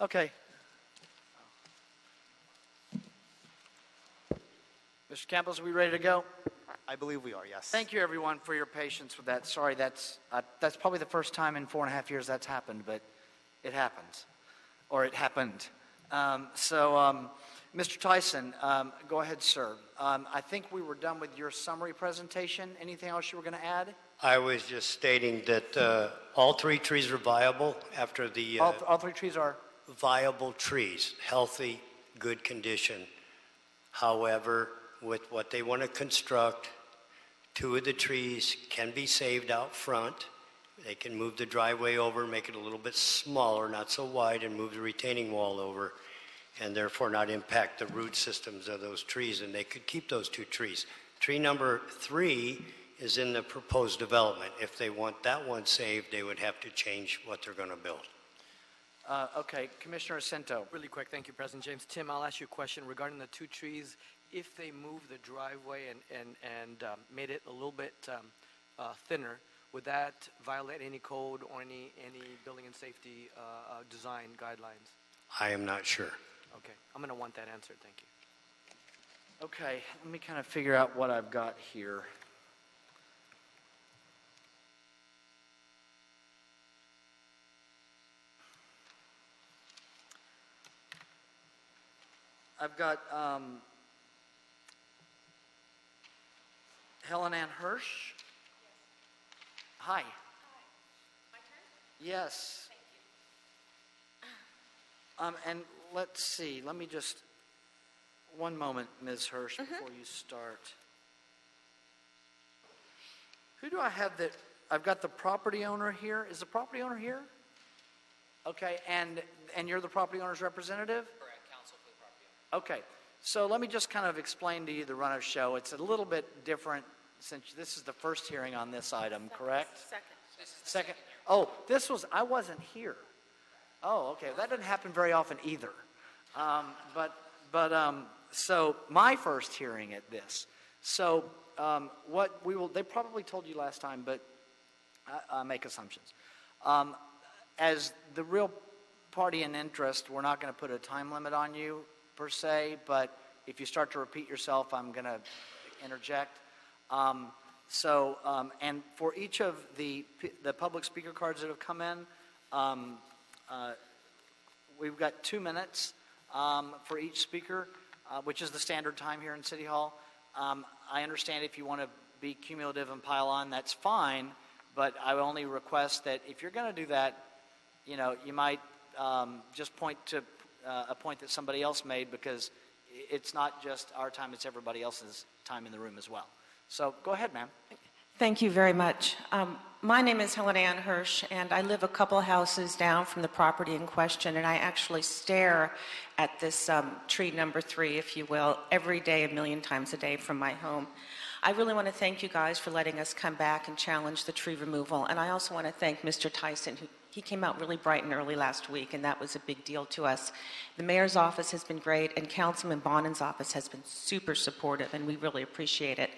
Okay. Mr. Campbell, are we ready to go? I believe we are, yes. Thank you, everyone, for your patience with that. Sorry, that's probably the first time in 4.5 years that's happened, but it happens, or it happened. Mr. Tyson, go ahead, sir. I think we were done with your summary presentation. Anything else you were going to add? I was just stating that all three trees are viable after the... all three trees are? Viable trees, healthy, good condition. However, with what they want to construct, 2 of the trees can be saved out front. They can move the driveway over, make it a little bit smaller, not so wide, and move the retaining wall over, and therefore not impact the root systems of those trees, and they could keep those 2 trees. Tree number 3 is in the proposed development. If they want that one saved, they would have to change what they're going to build. Okay, Commissioner Ascento. Really quick, thank you, President James. Tim, I'll ask you a question regarding the 2 trees. If they move the driveway and made it a little bit thinner, would that violate any code or any building and safety design guidelines? I am not sure. Okay, I'm going to want that answered. Thank you. Okay, let me kind of figure out what I've got here. I've got Helen Ann Hirsch. Hi. My turn? Yes. Thank you. And let's see, let me just, one moment, Ms. Hirsch, before you start. Who do I have that, I've got the property owner here. Is the property owner here? Okay, and you're the property owner's representative? Correct, counsel for the property owner. Okay, so let me just kind of explain to you the run of show. It's a little bit different since this is the first hearing on this item, correct? Second. This is the Second. hearing. Oh, I wasn't here. Oh, okay, that doesn't happen very often either. So my first hearing at this. So they probably told you last time, but I make assumptions. As the real party in interest, we're not going to put a time limit on you per se, but if you start to repeat yourself, I'm going to interject. And for each of the public speaker cards that have come in, we've got 2 minutes for each speaker, which is the standard time here in City Hall. I understand if you want to be cumulative and pile on, that's fine, but I only request that if you're going to do that, you might just point to a point that somebody else made, because it's not just our time, it's everybody else's time in the room as well. So go ahead, ma'am. Thank you very much. My name is Helen Ann Hirsch, and I live a couple houses down from the property in question, and I actually stare at this tree number 3, if you will, every day, 1,000,000 times a day from my home. I really want to thank you guys for letting us come back and challenge the tree removal, and I also want to thank Mr. Tyson, he came out really bright and early last week, and that was a big deal to us. The mayor's office has been great, and Councilman Bonin's office has been super supportive, and we really appreciate it.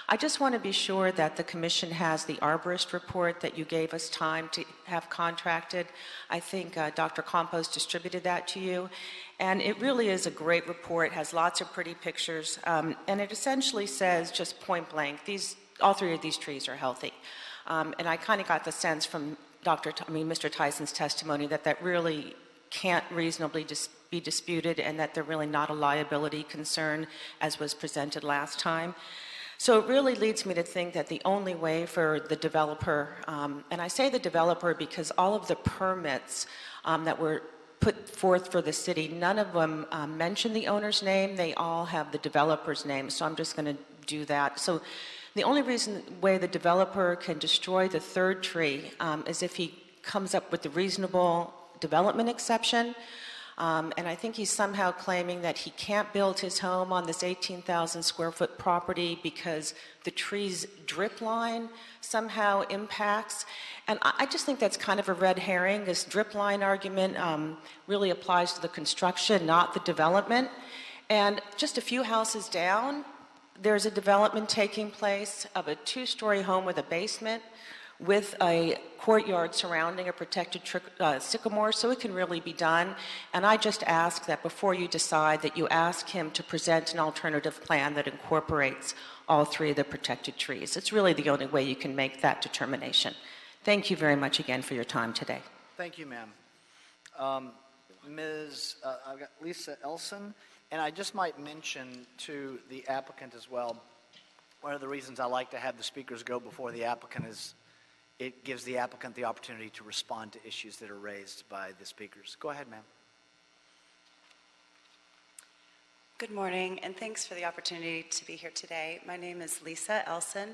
I just want to be sure that the commission has the arborist report that you gave us time to have contracted. I think Dr. Campos distributed that to you, and it really is a great report. It has lots of pretty pictures, and it essentially says, just point blank, all 3 of these trees are healthy. And I kind of got the sense from Mr. Tyson's testimony that really can't reasonably be disputed, and that they're really not a liability concern as was presented last time. So it really leads me to think that the only way for the developer, and I say the developer because all of the permits that were put forth for the city, none of them mention the owner's name. They all have the developer's name, so I'm just going to do that. So the only way the developer can destroy the 3rd tree is if he comes up with a reasonable development exception. And I think he's somehow claiming that he can't build his home on this 18,000 square foot property because the tree's drip line somehow impacts. And I just think that's kind of a red herring. This drip line argument really applies to the construction, not the development. And just a few houses down, there's a development taking place of a 2-story home with a basement, with a courtyard surrounding a protected sycamore, so it can really be done. And I just ask that before you decide that you ask him to present an alternative plan that incorporates all three of the protected trees. It's really the only way you can make that determination. Thank you very much again for your time today. Thank you, ma'am. I've got Lisa Elson, and I just might mention to the applicant as well, one of the reasons I like to have the speakers go before the applicant is it gives the applicant the opportunity to respond to issues that are raised by the speakers. Go ahead, ma'am. Good morning, and thanks for the opportunity to be here today. My name is Lisa Elson,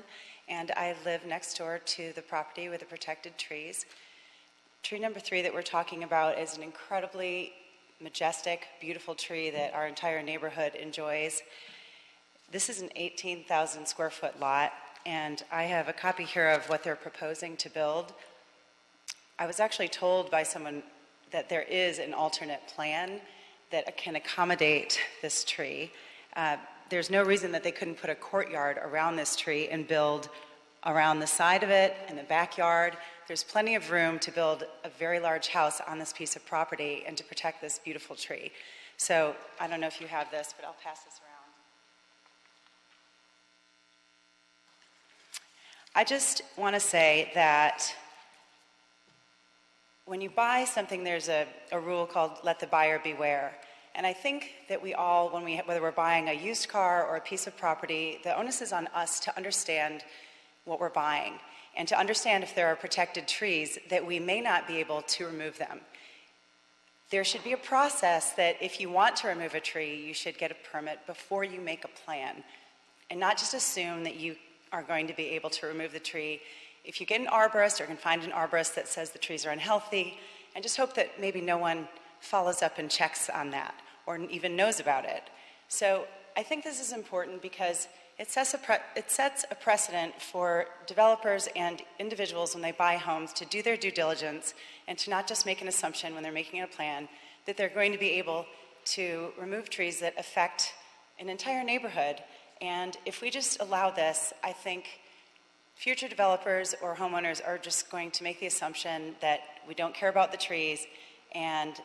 and I live next door to the property with the protected trees. Tree number 3 that we're talking about is an incredibly majestic, beautiful tree that our entire neighborhood enjoys. This is an 18,000 square foot lot, and I have a copy here of what they're proposing to build. I was actually told by someone that there is an alternate plan that can accommodate this tree. There's no reason that they couldn't put a courtyard around this tree and build around the side of it, in the backyard. There's plenty of room to build a very large house on this piece of property and to protect this beautiful tree. So I don't know if you have this, but I'll pass this around. I just want to say that when you buy something, there's a rule called let the buyer beware. And I think that we all, whether we're buying a used car or a piece of property, the onus is on us to understand what we're buying and to understand if there are protected trees that we may not be able to remove them. There should be a process that if you want to remove a tree, you should get a permit before you make a plan and not just assume that you are going to be able to remove the tree. If you get an arborist or can find an arborist that says the trees are unhealthy, and just hope that maybe no one follows up and checks on that or even knows about it. So I think this is important because it sets a precedent for developers and individuals when they buy homes to do their due diligence and to not just make an assumption when they're making a plan that they're going to be able to remove trees that affect an entire neighborhood. And if we just allow this, I think future developers or homeowners are just going to make the assumption that we don't care about the trees, and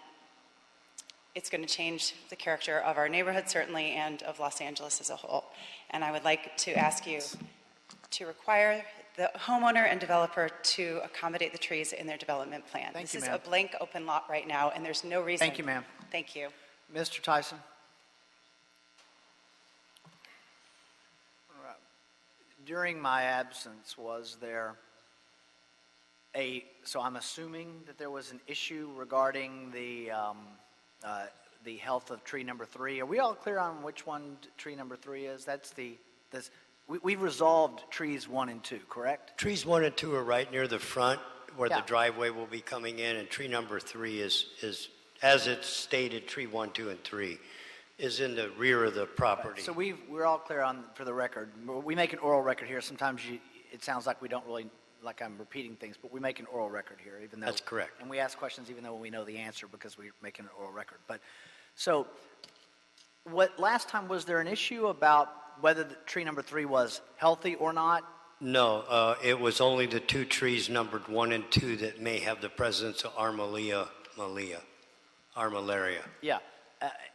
it's going to change the character of our neighborhood, certainly, and of Los Angeles as a whole. And I would like to ask you to require the homeowner and developer to accommodate the trees in their development plan. Thank you, this ma'am. is a blank open lot right now, and there's no reason. Thank you, ma'am. Thank you. Mr. Tyson? During my absence, was there so I'm assuming that there was an issue regarding the health of tree number 3. Are we all clear on which one tree number 3 is? We've resolved trees 1 and 2, correct? Trees 1 and 2 are right near the front where Yeah. the driveway will be coming in, and tree number 3 is, as it's stated, tree 1, 2, and 3 is in the rear of the property. So we're all clear on, for the record. We make an oral record here. Sometimes it sounds like we don't really, like I'm repeating things, but we make an oral record here, even though. That's correct. And we ask questions even though we know the answer because we're making an oral record. But, so, last time, was there an issue about whether the tree number 3 was healthy or not? No, it was only the 2 trees numbered 1 and 2 that may have the presence of armillaria. Yeah.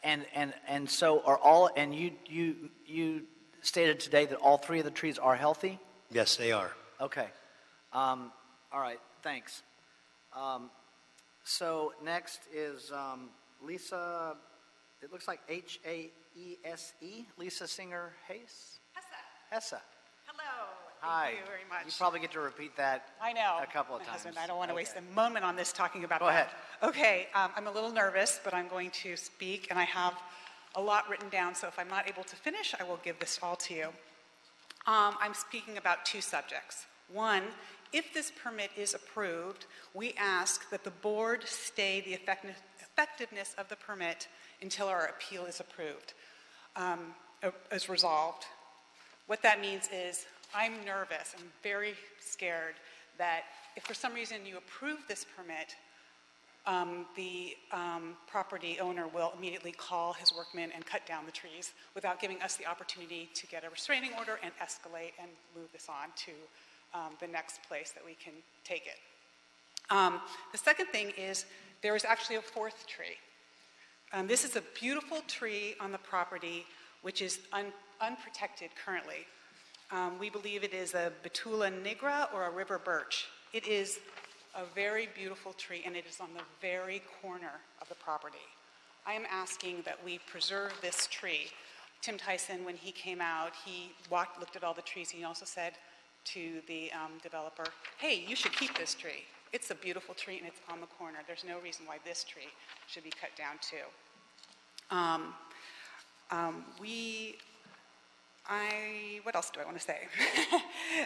And so are all, and you stated today that all 3 of the trees are healthy? Yes, they are. Okay. All right, thanks. So next is Lisa, it looks like H-A-E-S-E, Lisa Singer-Hayes? Hesse. Hello. Hi. Thank you very much. You probably get to repeat that I know. a couple of My times. husband, I don't want to waste a moment on this talking about Go that. ahead. Okay, I'm a little nervous, but I'm going to speak, and I have a lot written down, so if I'm not able to finish, I will give this all to you. I'm speaking about 2 subjects. One, if this permit is approved, we ask that the board stay the effectiveness of the permit until our appeal is approved, is resolved. What that means is I'm nervous, I'm very scared that if for some reason you approve this permit, the property owner will immediately call his workmen and cut down the trees without giving us the opportunity to get a restraining order and escalate and move this on to the next place that we can take it. The second thing is there is actually a fourth tree. This is a beautiful tree on the property which is unprotected currently. We believe it is a Betula nigra or a river birch. It is a very beautiful tree, and it is on the very corner of the property. I am asking that we preserve this tree. Tim Tyson, when he came out, he looked at all the trees, and he also said to the developer, hey, you should keep this tree. It's a beautiful tree, and it's on the corner. There's no reason why this tree should be cut down too. What else do I want to say?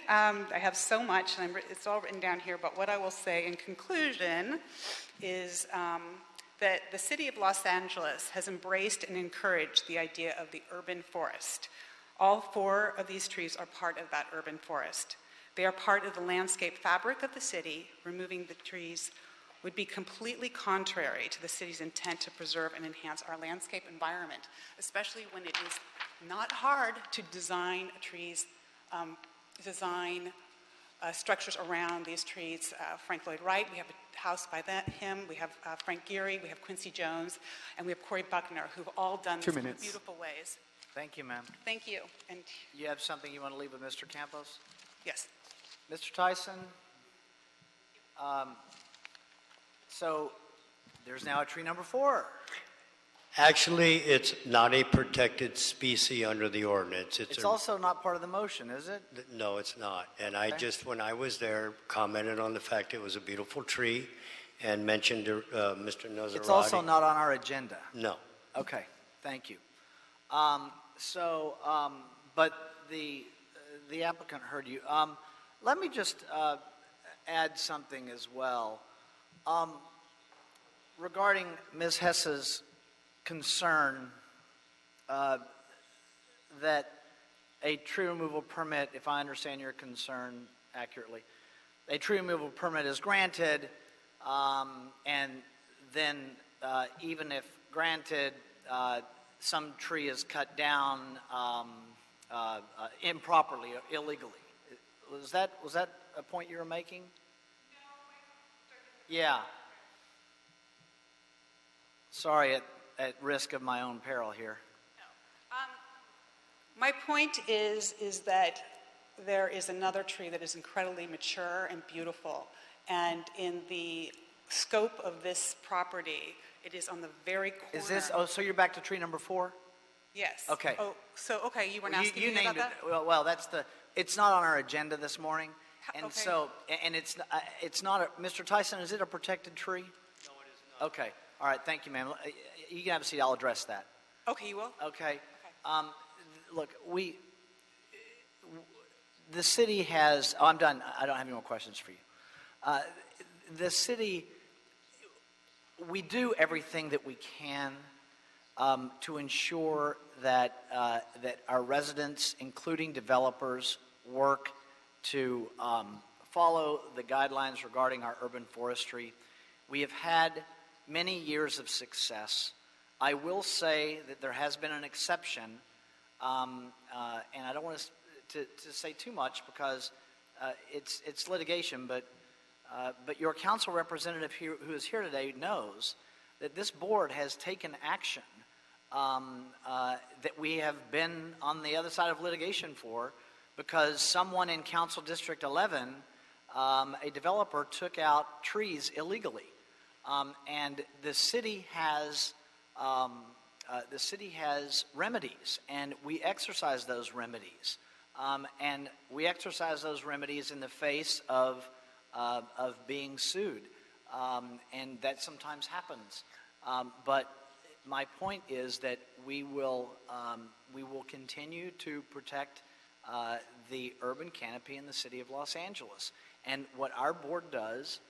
I have so much, and it's all written down here, but what I will say in conclusion is that the city of Los Angeles has embraced and encouraged the idea of the urban forest. All 4 of these trees are part of that urban forest. They are part of the landscape fabric of the city. Removing the trees would be completely contrary to the city's intent to preserve and enhance our landscape environment, especially when it is not hard to design trees, structures around these trees. Frank Lloyd Wright, we have a house by him, we have Frank Gehry, we have Quincy Jones, and we have Cory Buckner, who've all done this in beautiful ways. Thank you, ma'am. Thank you. And You have something you want to leave with Mr. Campos? yes. Mr. Tyson, so there's now a tree number 4. Actually, it's not a protected species under the ordinance. It's also not part of the motion, is it? No, it's not. And I just, when I was there, commented on the fact it was a beautiful tree and mentioned Mr. Nazarati. It's also not on our agenda. No. Okay, thank you. But the applicant heard you. Let me just add something as well. Regarding Ms. Hess's concern that a tree removal permit, if I understand your concern accurately, a tree removal permit is granted, and then even if granted, some tree is cut down improperly or illegally. Was that a point you were making? Yeah. Sorry, at risk of my own peril here. My point is that there is another tree that is incredibly mature and beautiful, and in the scope of this property, it is on the very corner. Is this, so you're back to tree number 4? Yes. Okay. Oh, so, okay, you weren't asking you me named about it. that? Well, it's not on our agenda this morning. And okay. so, and it's not, Mr. Tyson, is it a protected tree? No, it is not. Okay. All right, thank you, ma'am. You can have a seat, I'll address that. Okay, you will? Okay. Look, the city has, I'm done. I don't have any more questions for you. The city, we do everything that we can to ensure that our residents, including developers, work to follow the guidelines regarding our urban forestry. We have had many years of success. I will say that there has been an exception, and I don't want to say too much because it's litigation, but your council representative here, who is here today, knows that this board has taken action that we have been on the other side of litigation for, because someone in Council District 11, a developer, took out trees illegally, and the city has remedies, and we exercise those remedies, and we exercise those remedies in the face of being sued, and that sometimes happens. But my point is that we will continue to protect the urban canopy in the city of Los Angeles. And what our board does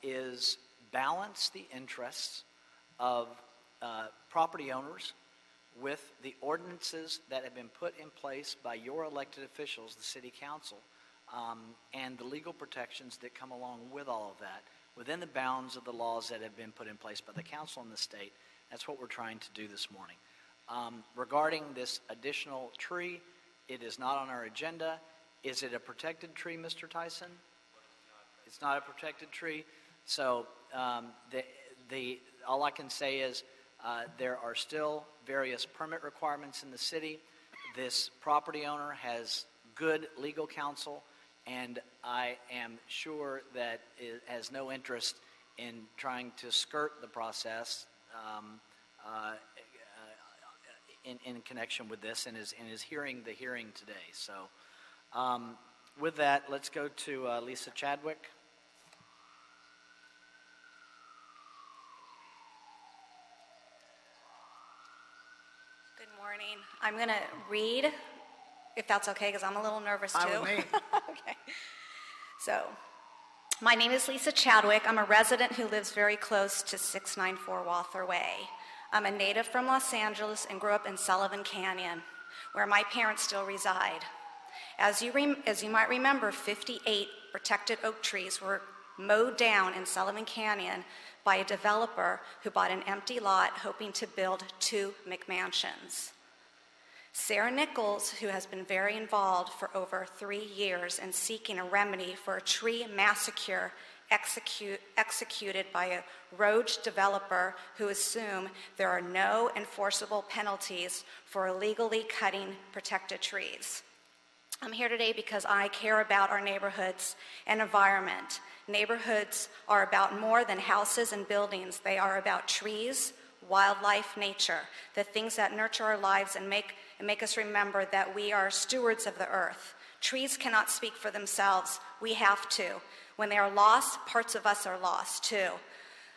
is balance the interests of property owners with the ordinances that have been put in place by your elected officials, the city council, and the legal protections that come along with all of that within the bounds of the laws that have been put in place by the council and the state. That's what we're trying to do this morning. Regarding this additional tree, it is not on our agenda. Is it a protected tree, Mr. Tyson? It's not a protected tree. So all I can say is there are still various permit requirements in the city. This property owner has good legal counsel, and I am sure that it has no interest in trying to skirt the process in connection with this, and is hearing the hearing today. So with that, let's go to Lisa Chadwick. Good morning. I'm going to read, if that's okay, because I'm a little nervous too. Fine with me. Okay. So, my name is Lisa Chadwick. I'm a resident who lives very close to 694 Walther Way. I'm a native from Los Angeles and grew up in Sullivan Canyon, where my parents still reside. As you might remember, 58 protected oak trees were mowed down in Sullivan Canyon by a developer who bought an empty lot hoping to build 2 McMansions. Sarah Nichols, who has been very involved for over 3 years in seeking a remedy for a tree massacre executed by a rogue developer who assume there are no enforceable penalties for illegally cutting protected trees. I'm here today because I care about our neighborhoods and environment. Neighborhoods are about more than houses and buildings. They are about trees, wildlife, nature, the things that nurture our lives and make us remember that we are stewards of the earth. Trees cannot speak for themselves. We have to. When they are lost, parts of us are lost too.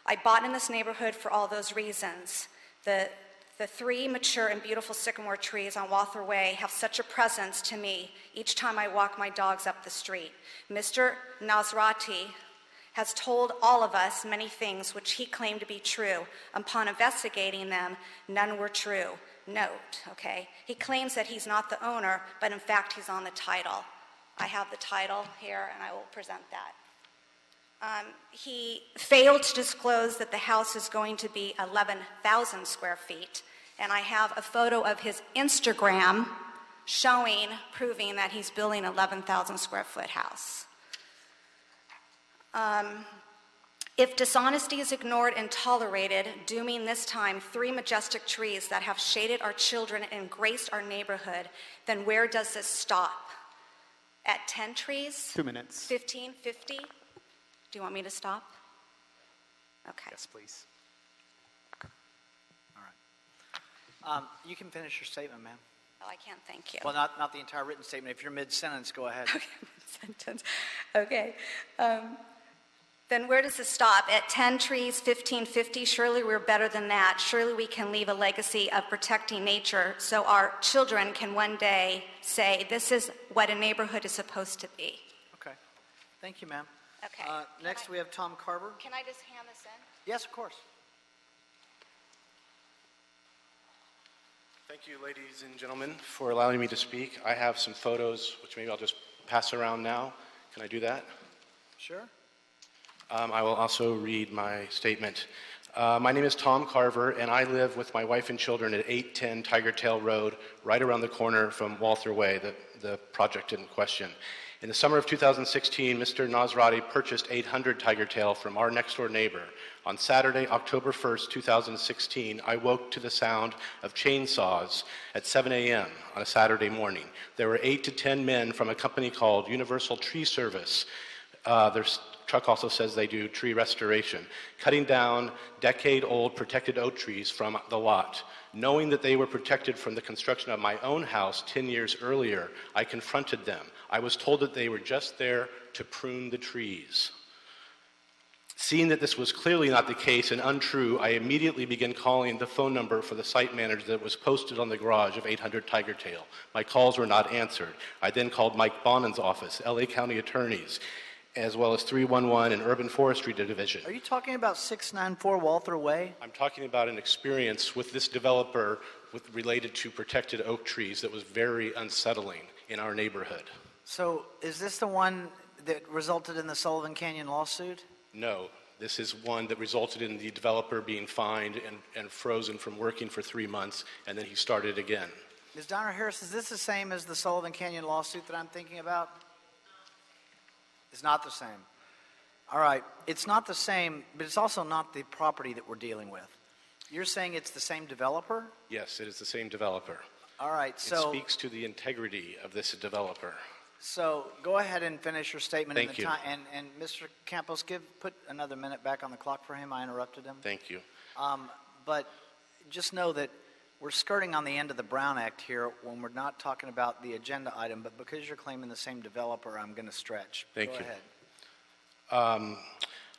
I bought in this neighborhood for all those reasons. The 3 mature and beautiful sycamore trees on Walther Way have such a presence to me each time I walk my dogs up the street. Mr. Nasrati has told all of us many things which he claimed to be true. Upon investigating them, none were true. Note, okay? He claims that he's not the owner, but in fact he's on the title. I have the title here and I will present that. He failed to disclose that the house is going to be 11,000 square feet. And I have a photo of his Instagram proving that he's building an 11,000 square foot house. If dishonesty is ignored and tolerated, dooming this time 3 majestic trees that have shaded our children and graced our neighborhood, then where does this stop? At 10 trees? 2 minutes. 15, 50? Do you want me to stop? Okay. Yes, please. You can finish your statement, ma'am. Oh, I can't, thank you. Well, not the entire written statement. If you're mid-sentence, go ahead. Okay, mid-sentence. Okay. Then where does this stop? At 10 trees, 15, 50? Surely we're better than that. Surely we can leave a legacy of protecting nature so our children can one day say, this is what a neighborhood is supposed to be. Okay. Thank you, ma'am. Okay. Next, we have Tom Carver. Can I just hand this in? Yes, of course. Thank you, ladies and gentlemen, for allowing me to speak. I have some photos, which maybe I'll just pass around now. Can I do that? Sure. I will also read my statement. My name is Tom Carver, and I live with my wife and children at 810 Tiger Tail Road, right around the corner from Walther Way, the project in question. In the summer of 2016, Mr. Nasrati purchased 800 Tiger Tail from our next-door neighbor. On Saturday, October 1st, 2016, I woke to the sound of chainsaws at 7 a.m. on a Saturday morning. There were 8 to 10 men from a company called Universal Tree Service. Their truck also says they do tree restoration, cutting down decade-old protected oak trees from the lot. Knowing that they were protected from the construction of my own house 10 years earlier, I confronted them. I was told that they were just there to prune the trees. Seeing that this was clearly not the case and untrue, I immediately began calling the phone number for the site manager that was posted on the garage of 800 Tiger Tail. My calls were not answered. I then called Mike Bonin's office, LA County attorneys, as well as 311 and Urban Forestry Division. Are you talking about 694 Walther Way? I'm talking about an experience with this developer related to protected oak trees that was very unsettling in our neighborhood. So is this the one that resulted in the Sullivan Canyon lawsuit? No, this is one that resulted in the developer being fined and frozen from working for 3 months, and then he started again. Ms. Donner Harris, is this the same as the Sullivan Canyon lawsuit that I'm thinking about? It's not the same. All right, it's not the same, but it's also not the property that we're dealing with. You're saying it's the same developer? Yes, it is the same developer. All right, It so speaks to the integrity of this developer. so go ahead and finish your statement. Thank you. And Mr. Campos, put another minute back on the clock for him. I interrupted him. Thank you. But just know that we're skirting on the end of the Brown Act here when we're not talking about the agenda item, but because you're claiming the same developer, I'm going to stretch. Thank Go you. ahead.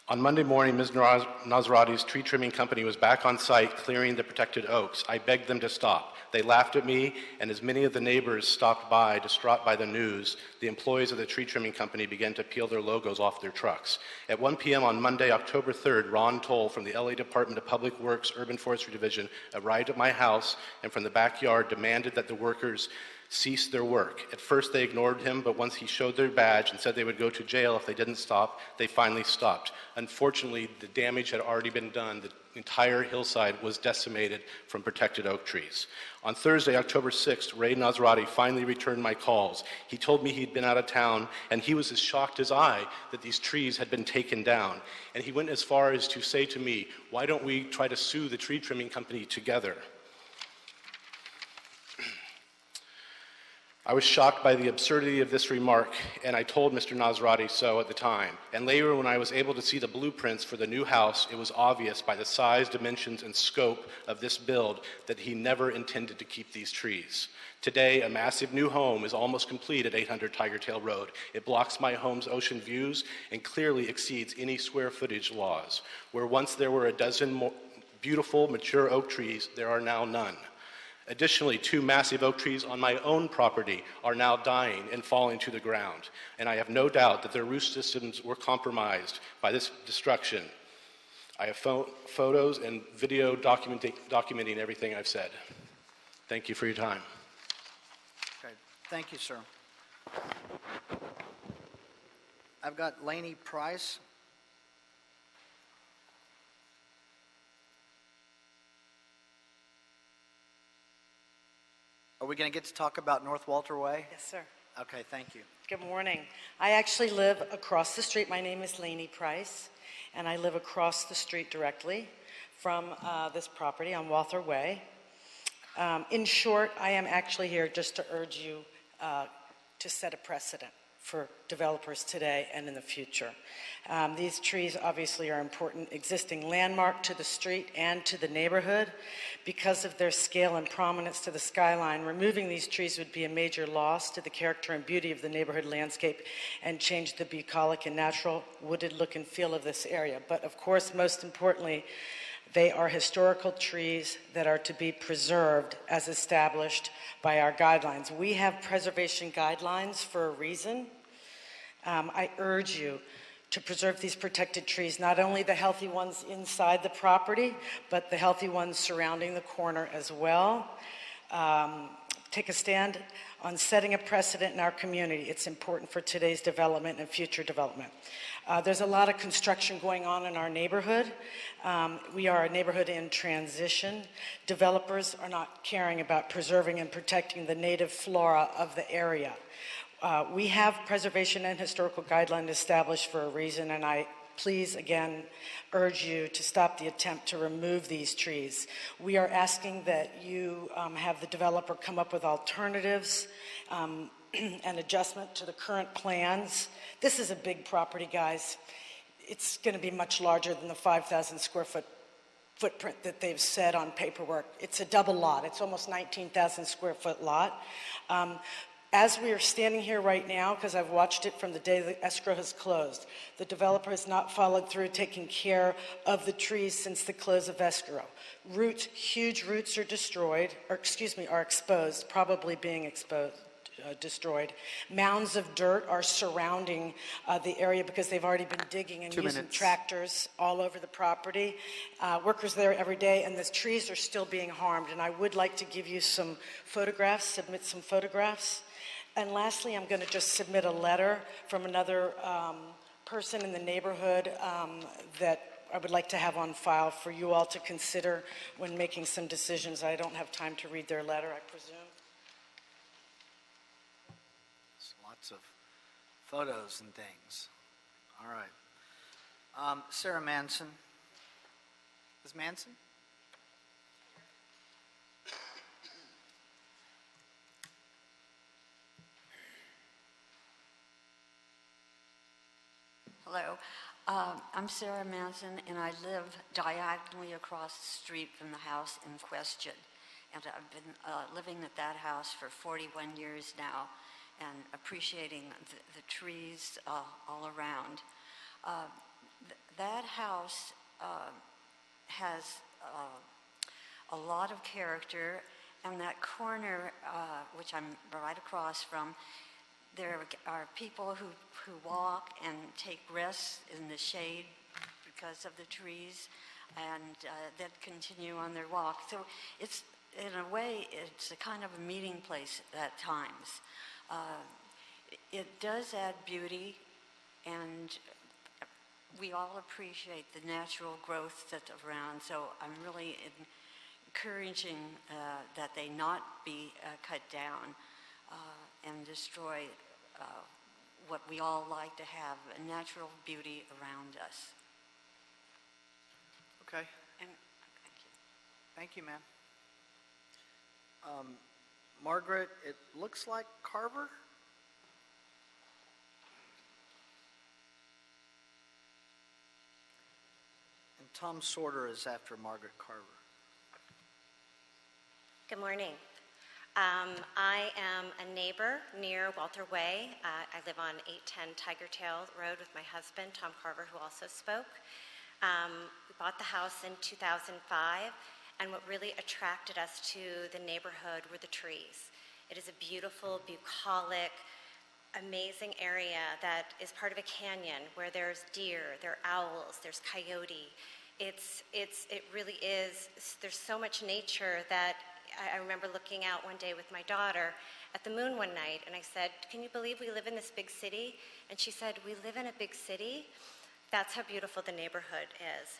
On Monday morning, Ms. Nasrati's tree trimming company was back on site clearing the protected oaks. I begged them to stop. They laughed at me, and as many of the neighbors stopped by, distraught by the news, the employees of the tree trimming company began to peel their logos off their trucks. At 1 p.m. on Monday, October 3rd, Ron Toll from the LA Department of Public Works Urban Forestry Division arrived at my house and from the backyard demanded that the workers cease their work. At first they ignored him, but once he showed their badge and said they would go to jail if they didn't stop, they finally stopped. Unfortunately, the damage had already been done. The entire hillside was decimated from protected oak trees. On Thursday, October 6th, Ray Nasrati finally returned my calls. He told me he'd been out of town, and he was as shocked as I that these trees had been taken down. And he went as far as to say to me, "Why don't we try to sue the tree trimming company together?" I was shocked by the absurdity of this remark, and I told Mr. Nasrati so at the time. And later, when I was able to see the blueprints for the new house, it was obvious by the size, dimensions, and scope of this build that he never intended to keep these trees. Today, a massive new home is almost complete at 800 Tiger Tail Road. It blocks my home's ocean views and clearly exceeds any square footage laws. Where once there were a dozen more beautiful, mature oak trees, there are now none. Additionally, 2 massive oak trees on my own property are now dying and falling to the ground, and I have no doubt that their root systems were compromised by this destruction. I have photos and video documenting everything I've said. Thank you for your time. Okay, thank you, sir. I've got Laney Price. Are we going to get to talk about North Walter Way? Yes, sir. Okay, thank you. Good morning. I actually live across the street. My name is Laney Price, and I live across the street directly from this property on Walther Way. In short, I am actually here just to urge you to set a precedent for developers today and in the future. These trees obviously are important existing landmark to the street and to the neighborhood. Because of their scale and prominence to the skyline, removing these trees would be a major loss to the character and beauty of the neighborhood landscape and change the bucolic and natural wooded look and feel of this area. But of course, most importantly, they are historical trees that are to be preserved as established by our guidelines. We have preservation guidelines for a reason. I urge you to preserve these protected trees, not only the healthy ones inside the property, but the healthy ones surrounding the corner as well. Take a stand on setting a precedent in our community. It's important for today's development and future development. There's a lot of construction going on in our neighborhood. We are a neighborhood in transition. Developers are not caring about preserving and protecting the native flora of the area. We have preservation and historical guidelines established for a reason, and I please again urge you to stop the attempt to remove these trees. We are asking that you have the developer come up with alternatives and adjustment to the current plans. This is a big property, guys. It's going to be much larger than the 5,000 square foot footprint that they've said on paperwork. It's a double lot. It's almost 19,000 square foot lot. As we are standing here right now, because I've watched it from the day the escrow has closed, the developer has not followed through taking care of the trees since the close of escrow. Roots, huge roots are destroyed, or excuse me, are exposed, probably being exposed. Destroyed. Mounds of dirt are surrounding the area because they've already been digging and 2 using minutes. tractors all over the property. Workers there every day, and the trees are still being harmed. And I would like to give you some photographs, submit some photographs. And lastly, I'm going to just submit a letter from another person in the neighborhood that I would like to have on file for you all to consider when making some decisions. I don't have time to read their letter, I presume. photos and things. All right. Sarah Manson. Ms. Manson? Hello. I'm Sarah Manson, and I live diagonally across the street from the house in question. And I've been living at that house for 41 years now and appreciating the trees all around. That house has a lot of character, and that corner, which I'm right across from, there are people who walk and take rests in the shade because of the trees, and then continue on their walk. So it's, in a way, it's a kind of a meeting place at times. It does add beauty, and we all appreciate the natural growth that's around, so I'm really encouraging that they not be cut down and destroy what we all like to have, a natural beauty around us. Okay. And Thank you, ma'am. Margaret, it looks like Carver? And Tom Sorter is after Margaret Carver. Good morning. I am a neighbor near Walter Way. I live on 810 Tiger Tail Road with my husband, Tom Carver, who also spoke. We bought the house in 2005, and what really attracted us to the neighborhood were the trees. It is a beautiful, bucolic, amazing area that is part of a canyon where there's deer, there are owls, there's coyote. It really is, there's so much nature that I remember looking out one day with my daughter at the moon one night, and I said, "Can you believe we live in this big city?" And she said, "We live in a big city? That's how beautiful the neighborhood is."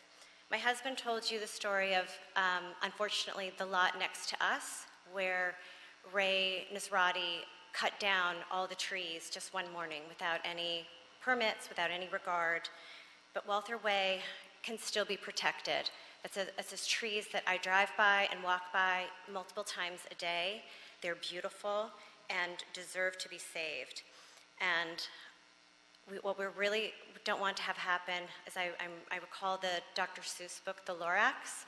My husband told you the story of, unfortunately, the lot next to us, where Ray Nasrati cut down all the trees just one morning without any permits, without any regard. But Walther Way can still be protected. It's trees that I drive by and walk by multiple times a day. They're beautiful and deserve to be saved. And what we really don't want to have happen is I recall the Dr. Seuss book, The Lorax.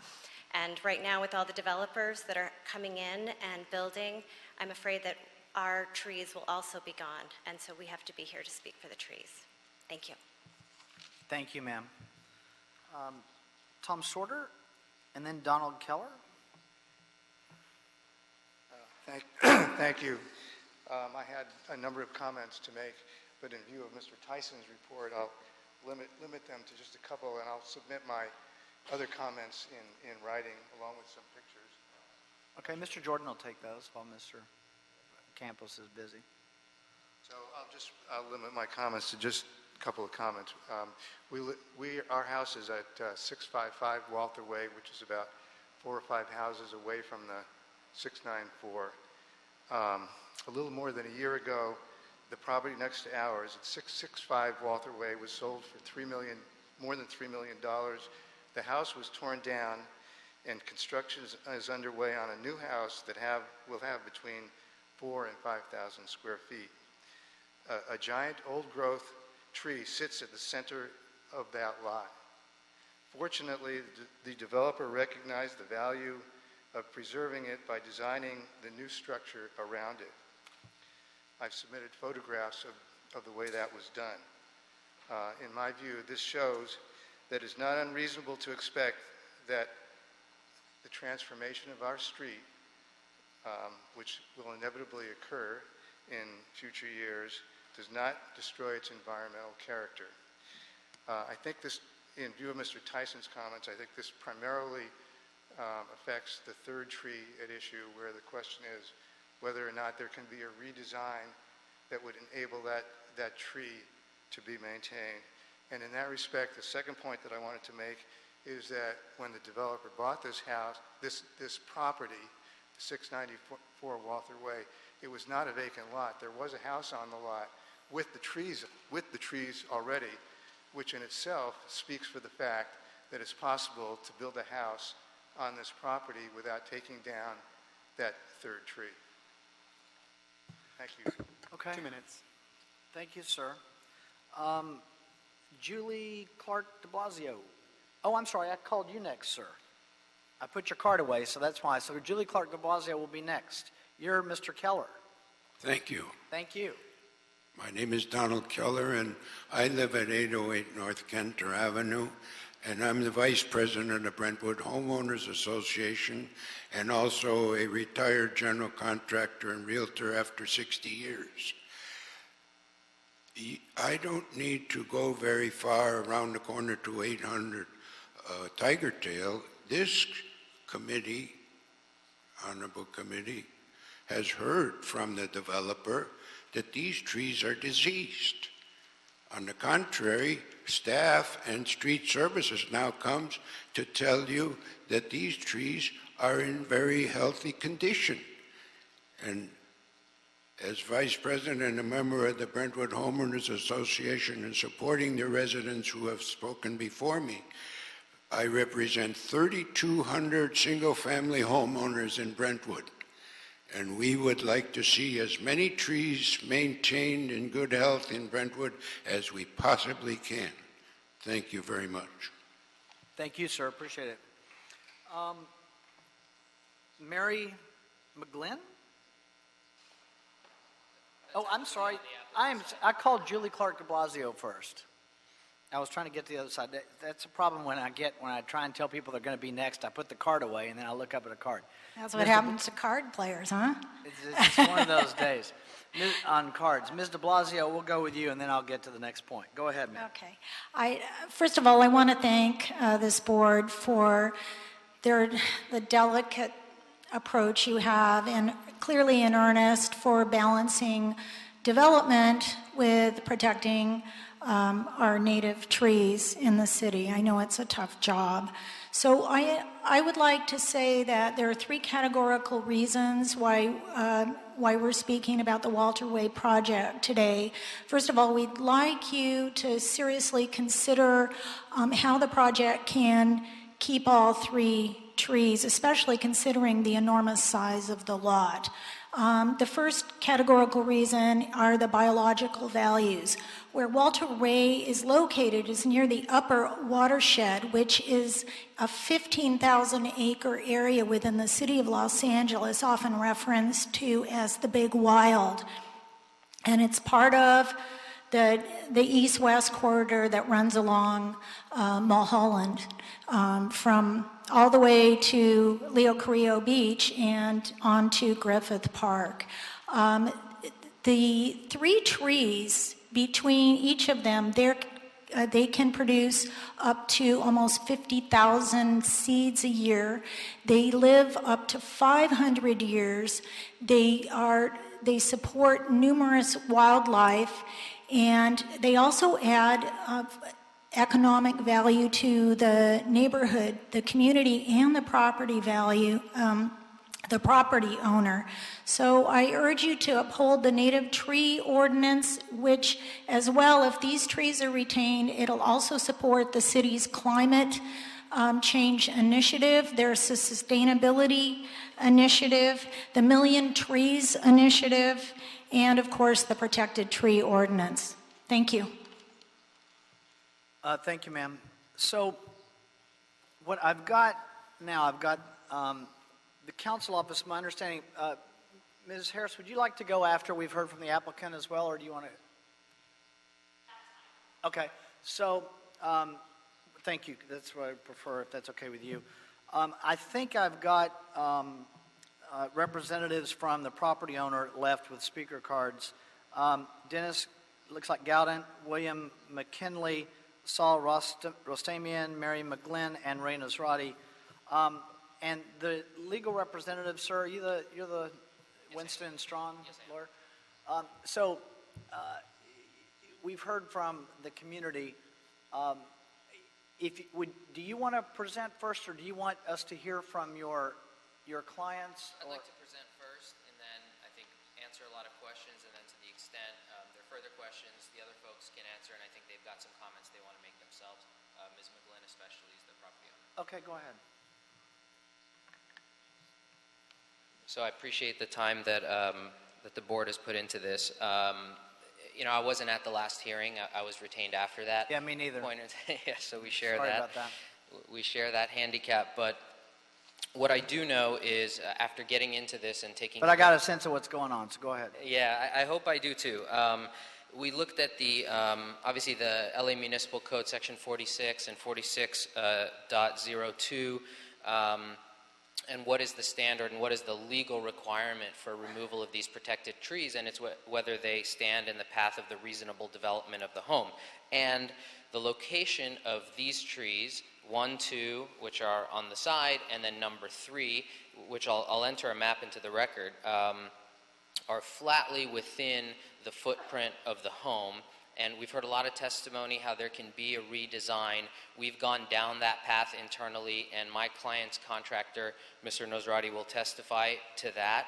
And right now with all the developers that are coming in and building, I'm afraid that our trees will also be gone. And so we have to be here to speak for the trees. Thank you. Thank you, ma'am. Tom Sorter, and then Donald Keller. Thank you. I had a number of comments to make, but in view of Mr. Tyson's report, I'll limit them to just a couple, and I'll submit my other comments in writing along with some pictures. Okay, Mr. Jordan will take those while Mr. Campos is busy. So I'll limit my comments to just a couple of comments. Our house is at 655 Walther Way, which is about 4 or 5 houses away from the 694. A little more than a year ago, the property next to ours at 665 Walther Way was sold for more than $3 million. The house was torn down, and construction is underway on a new house that will have between 4,000 and 5,000 square feet. A giant old-growth tree sits at the center of that lot. Fortunately, the developer recognized the value of preserving it by designing the new structure around it. I've submitted photographs of the way that was done. In my view, this shows that it's not unreasonable to expect that the transformation of our street, which will inevitably occur in future years, does not destroy its environmental character. I think this, in view of Mr. Tyson's comments, I think this primarily affects the third tree at issue, where the question is whether or not there can be a redesign that would enable that tree to be maintained. And in that respect, the second point that I wanted to make is that when the developer bought this house, this property, 694 Walther Way, it was not a vacant lot. There was a house on the lot, with the trees already, which in itself speaks for the fact that it's possible to build a house on this property without taking down that third tree. Thank you. Okay. 2 minutes. Thank you, sir. Julie Clark de Blasio. Oh, I'm sorry, I called you next, sir. I put your card away, so that's why. So Julie Clark de Blasio will be next. You're Mr. Keller. Thank you. Thank you. My name is Donald Keller, and I live at 808 North Kenter Avenue, and I'm the Vice President of the Brentwood Homeowners Association, and also a retired general contractor and realtor after 60 years. I don't need to go very far around the corner to 800 Tiger Tail. This committee, honorable committee, has heard from the developer that these trees are diseased. On the contrary, staff and street services now comes to tell you that these trees are in very healthy condition. And as Vice President and a member of the Brentwood Homeowners Association and supporting the residents who have spoken before me, I represent 3,200 single-family homeowners in Brentwood, and we would like to see as many trees maintained in good health in Brentwood as we possibly can. Thank you very much. Thank you, sir. Appreciate it. Mary McGlynn? Oh, I'm sorry. I called Julie Clark de Blasio first. I was trying to get to the other side. That's a problem when I try and tell people they're going to be next. I put the card away and then I look up at a card. That's what happens to card players, huh? It's one of those days. On cards. Ms. de Blasio, we'll go with you and then I'll get to the next point. Go ahead, ma'am. Okay. First of all, I want to thank this board for the delicate approach you have and clearly in earnest for balancing development with protecting our native trees in the city. I know it's a tough job. So I would like to say that there are three categorical reasons why we're speaking about the Walter Way project today. First of all, we'd like you to seriously consider how the project can keep all three trees, especially considering the enormous size of the lot. The first categorical reason are the biological values. Where Walter Way is located is near the upper watershed, which is a 15,000 acre area within the city of Los Angeles, often referenced to as the Big Wild. And it's part of the east-west corridor that runs along Mulholland from all the way to Leo Carrillo Beach and on to Griffith Park. The three trees between each of them, they can produce up to almost 50,000 seeds a year. They live up to 500 years. They support numerous wildlife, and they also add economic value to the neighborhood, the community, and the property value, the property owner. So I urge you to uphold the native tree ordinance, which as well, if these trees are retained, it'll also support the city's climate change initiative. There's a sustainability initiative, the Million Trees initiative, and of course the protected tree ordinance. Thank you. Thank you, ma'am. So what I've got now, the council office, my understanding, Ms. Harris, would you like to go after we've heard from the applicant as well, or do you want to? Okay, so thank you. That's what I prefer, if that's okay with you. I think I've got representatives from the property owner left with speaker cards. Dennis, looks like Gowden, William McKinley, Saul Rostamian, Mary McGlynn, and Ray Nasrati. And the legal representative, sir, you're the Winston Strawn lawyer? So we've heard from the community. Do you want to present first, or do you want us to hear from your clients? I'd like to present first, and then I think answer a lot of questions, and then to the extent there are further questions the other folks can answer, and I think they've got some comments they want to make themselves. Ms. McGlynn especially is the property owner. Okay, go ahead. So I appreciate the time that the board has put into this. I wasn't at the last hearing. I was retained after that. Yeah, me neither. Yeah, so we share Sorry that. about that. We share that handicap. But what I do know is, after getting into this and taking... But I got a sense of what's going on, so go ahead. Yeah, I hope I do too. We looked at obviously the LA Municipal Code Section 46 and 46.02, and what is the standard and what is the legal requirement for removal of these protected trees, and it's whether they stand in the path of the reasonable development of the home. And the location of these trees, 1, 2, which are on the side, and then number 3, which I'll enter a map into the record, are flatly within the footprint of the home. And we've heard a lot of testimony how there can be a redesign. We've gone down that path internally, and my client's contractor, Mr. Nosrati, will testify to that.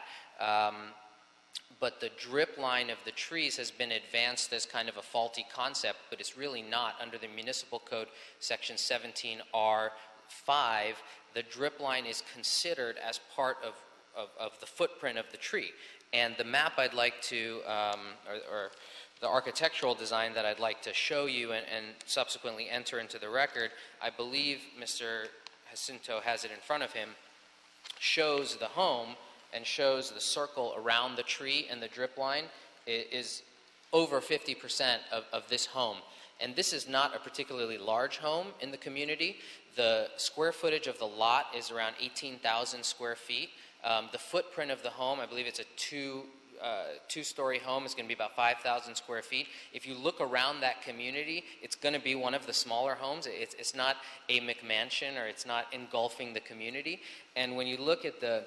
But the drip line of the trees has been advanced as kind of a faulty concept, but it's really not. Under the Municipal Code, Section 17R5, the drip line is considered as part of the footprint of the tree. And the map I'd like to, or the architectural design that I'd like to show you and subsequently enter into the record, I believe Mr. Jacinto has it in front of him, shows the home and shows the circle around the tree, and the drip line is over 50% of this home. And this is not a particularly large home in the community. The square footage of the lot is around 18,000 square feet. The footprint of the home, I believe it's a two-story home, is going to be about 5,000 square feet. If you look around that community, it's going to be one of the smaller homes. It's not a McMansion, or it's not engulfing the community. And when you look at the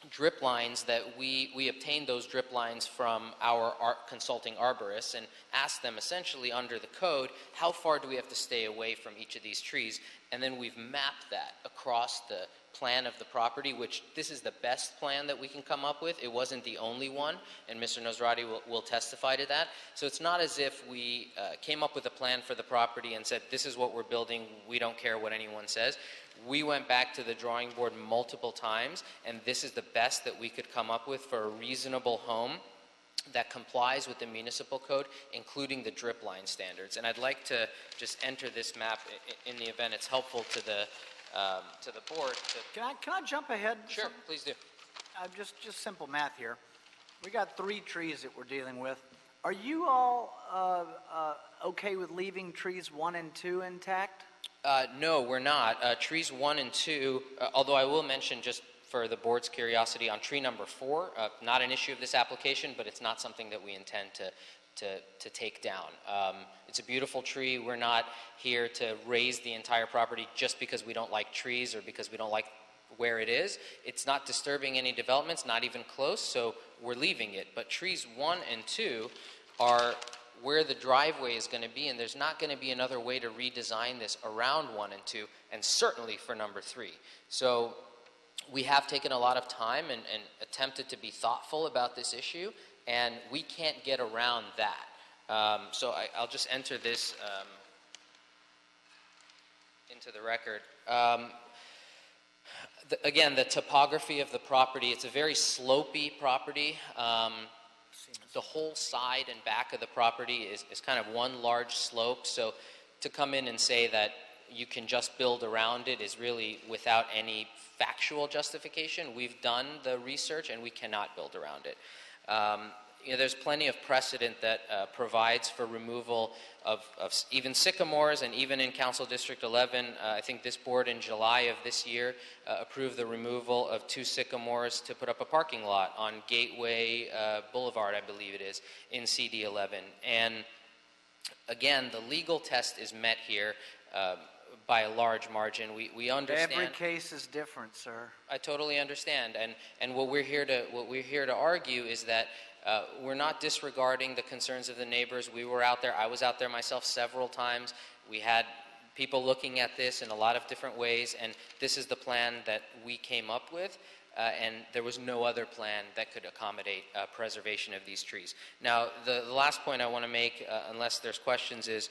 drip lines, that we obtained those drip lines from our consulting arborists and asked them essentially under the code, how far do we have to stay away from each of these trees? And then we've mapped that across the plan of the property, which this is the best plan that we can come up with. It wasn't the only one, and Mr. Nosrati will testify to that. So it's not as if we came up with a plan for the property and said, this is what we're building, we don't care what anyone says. We went back to the drawing board multiple times, and this is the best that we could come up with for a reasonable home that complies with the municipal code, including the drip line standards. And I'd like to just enter this map in the event it's helpful to the board. Can I jump ahead? Sure, please do. Just simple math here. We got 3 trees that we're dealing with. Are you all okay with leaving trees 1 and 2 intact? No, we're not. Trees 1 and 2, although I will mention, just for the board's curiosity, on tree number 4, not an issue of this application, but it's not something that we intend to take down. It's a beautiful tree. We're not here to raise the entire property just because we don't like trees or because we don't like where it is. It's not disturbing any developments, not even close, so we're leaving it. But trees 1 and 2 are where the driveway is going to be, and there's not going to be another way to redesign this around 1 and 2, and certainly for number 3. So we have taken a lot of time and attempted to be thoughtful about this issue, and we can't get around that. So I'll just enter this into the record. Again, the topography of the property, it's a very slopey property. The whole side and back of the property is kind of one large slope, so to come in and say that you can just build around it is really without any factual justification. We've done the research and we cannot build around it. There's plenty of precedent that provides for removal of even sycamores, and even in Council District 11, I think this board in July of this year approved the removal of 2 sycamores to put up a parking lot on Gateway Boulevard, I believe it is, in CD 11. And again, the legal test is met here by a large margin. We understand. Every case is different, sir. I totally understand, and what we're here to argue is that we're not disregarding the concerns of the neighbors. We were out there. I was out there myself several times. We had people looking at this in a lot of different ways, and this is the plan that we came up with. and there was no other plan that could accommodate preservation of these trees. Now, the last point I want to make, unless there's questions, is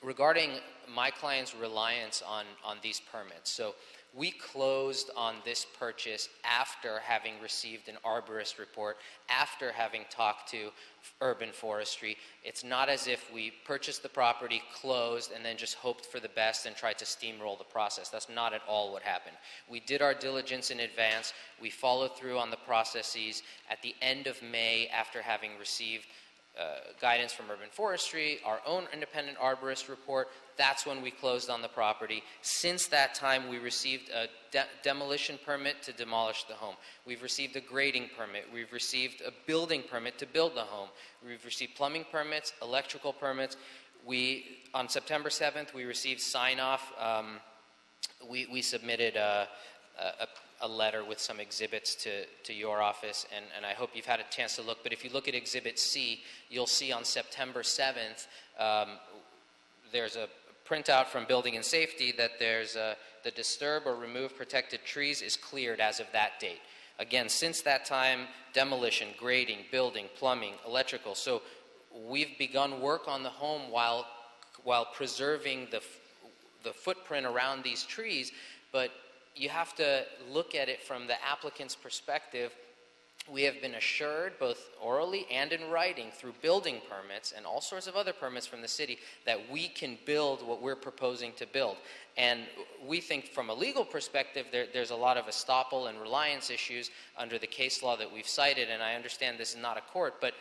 regarding my client's reliance on these permits. So we closed on this purchase after having received an arborist report, after having talked to urban forestry. It's not as if we purchased the property, closed, and then just hoped for the best and tried to steamroll the process. That's not at all what happened. We did our diligence in advance. We followed through on the processes. At the end of May, after having received guidance from urban forestry, our own independent arborist report, that's when we closed on the property. Since that time, we received a demolition permit to demolish the home. We've received a grading permit. We've received a building permit to build the home. We've received plumbing permits, electrical permits. On September 7th, we received sign-off. We submitted a letter with some exhibits to your office, and I hope you've had a chance to look. But if you look at Exhibit C, you'll see on September 7th, there's a printout from Building and Safety that there's the disturb or remove protected trees is cleared as of that date. Again, since that time, demolition, grading, building, plumbing, electrical. So we've begun work on the home while preserving the footprint around these trees, but you have to look at it from the applicant's perspective. We have been assured, both orally and in writing, through building permits and all sorts of other permits from the city, that we can build what we're proposing to build. And we think from a legal perspective, there's a lot of estoppel and reliance issues under the case law that we've cited, and I understand this is not a court, but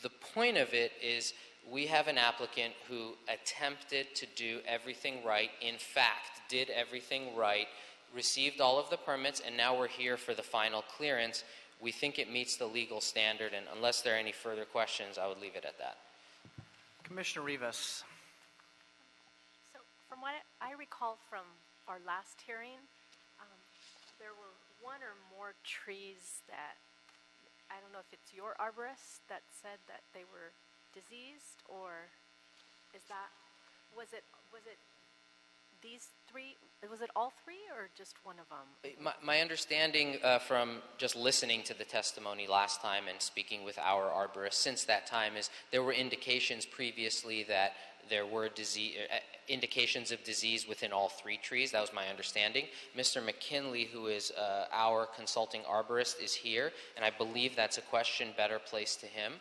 the point of it is we have an applicant who attempted to do everything right, in fact, did everything right, received all of the permits, and now we're here for the final clearance. We think it meets the legal standard, and unless there are any further questions, I would leave it at that. Commissioner Rivas. So from what I recall from our last hearing, there were one or more trees that, I don't know if it's your arborist that said that they were diseased, or was it these three? Was it all three or just one of them? My understanding from just listening to the testimony last time and speaking with our arborist since that time is there were indications previously that there were indications of disease within all three trees. That was my understanding. Mr. McKinley, who is our consulting arborist, is here, and I believe that's a question better placed to him.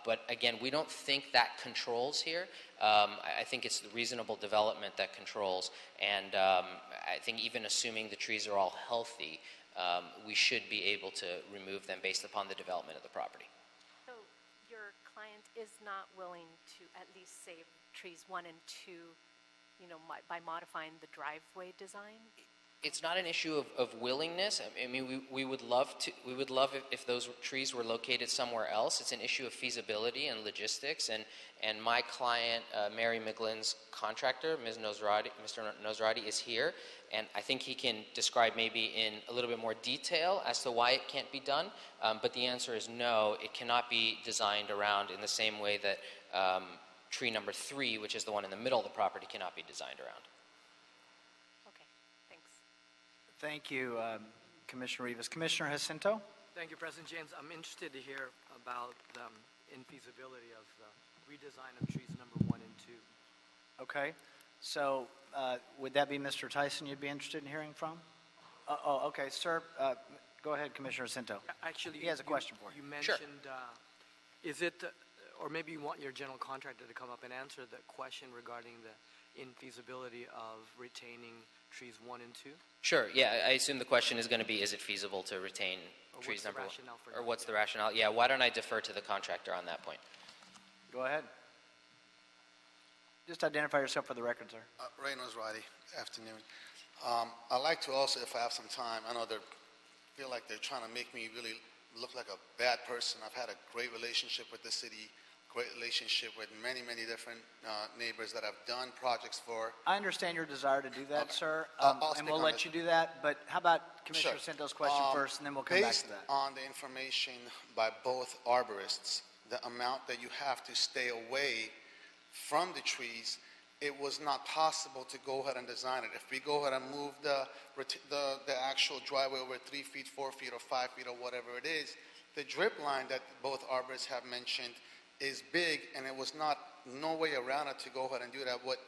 But again, we don't think that controls here. I think it's the reasonable development that controls, and I think even assuming the trees are all healthy, we should be able to remove them based upon the development of the property. So your client is not willing to at least save trees 1 and 2, by modifying the driveway design? It's not an issue of willingness. I mean, we would love if those trees were located somewhere else. It's an issue of feasibility and logistics. And my client, Mary Miglin's contractor, Mr. Nosrati, is here, and I think he can describe maybe in a little bit more detail as to why it can't be done. But the answer is no. It cannot be designed around in the same way that tree number 3, which is the one in the middle of the property, cannot be designed around. Thank you, Commissioner Rivas. Commissioner Jacinto? Thank you, President James. I'm interested to hear about the infeasibility of the redesign of trees number 1 and 2. Okay. So would that be Mr. Tyson you'd be interested in hearing from? Okay. Sir, go ahead, Commissioner Jacinto. Actually, he has a question for you. You mentioned, is it, or maybe you want your general contractor to come up and answer the question regarding the infeasibility of retaining trees 1 and 2? Sure. Yeah, I assume the question is going to be, is it feasible to retain trees number 1? Or what's the rationale? Yeah, why don't I defer to the contractor on that point? Go ahead. Just identify yourself for the record, sir. Ray Nosrati, afternoon. I'd like to also, if I have some time, I know they feel like they're trying to make me really look like a bad person. I've had a great relationship with the city, great relationship with many, many different neighbors that I've done projects for. I understand your desire to do that, sir, and we'll let you do that, but how about Commissioner Jacinto's question first, and then we'll come back to that. Based on the information by both arborists, the amount that you have to stay away from the trees it was not possible to go ahead and design it. If we go ahead and move the actual driveway over 3 feet, 4 feet, or 5 feet, or whatever it is, the drip line that both arborists have mentioned is big, and it was no way around it to go ahead and do that. What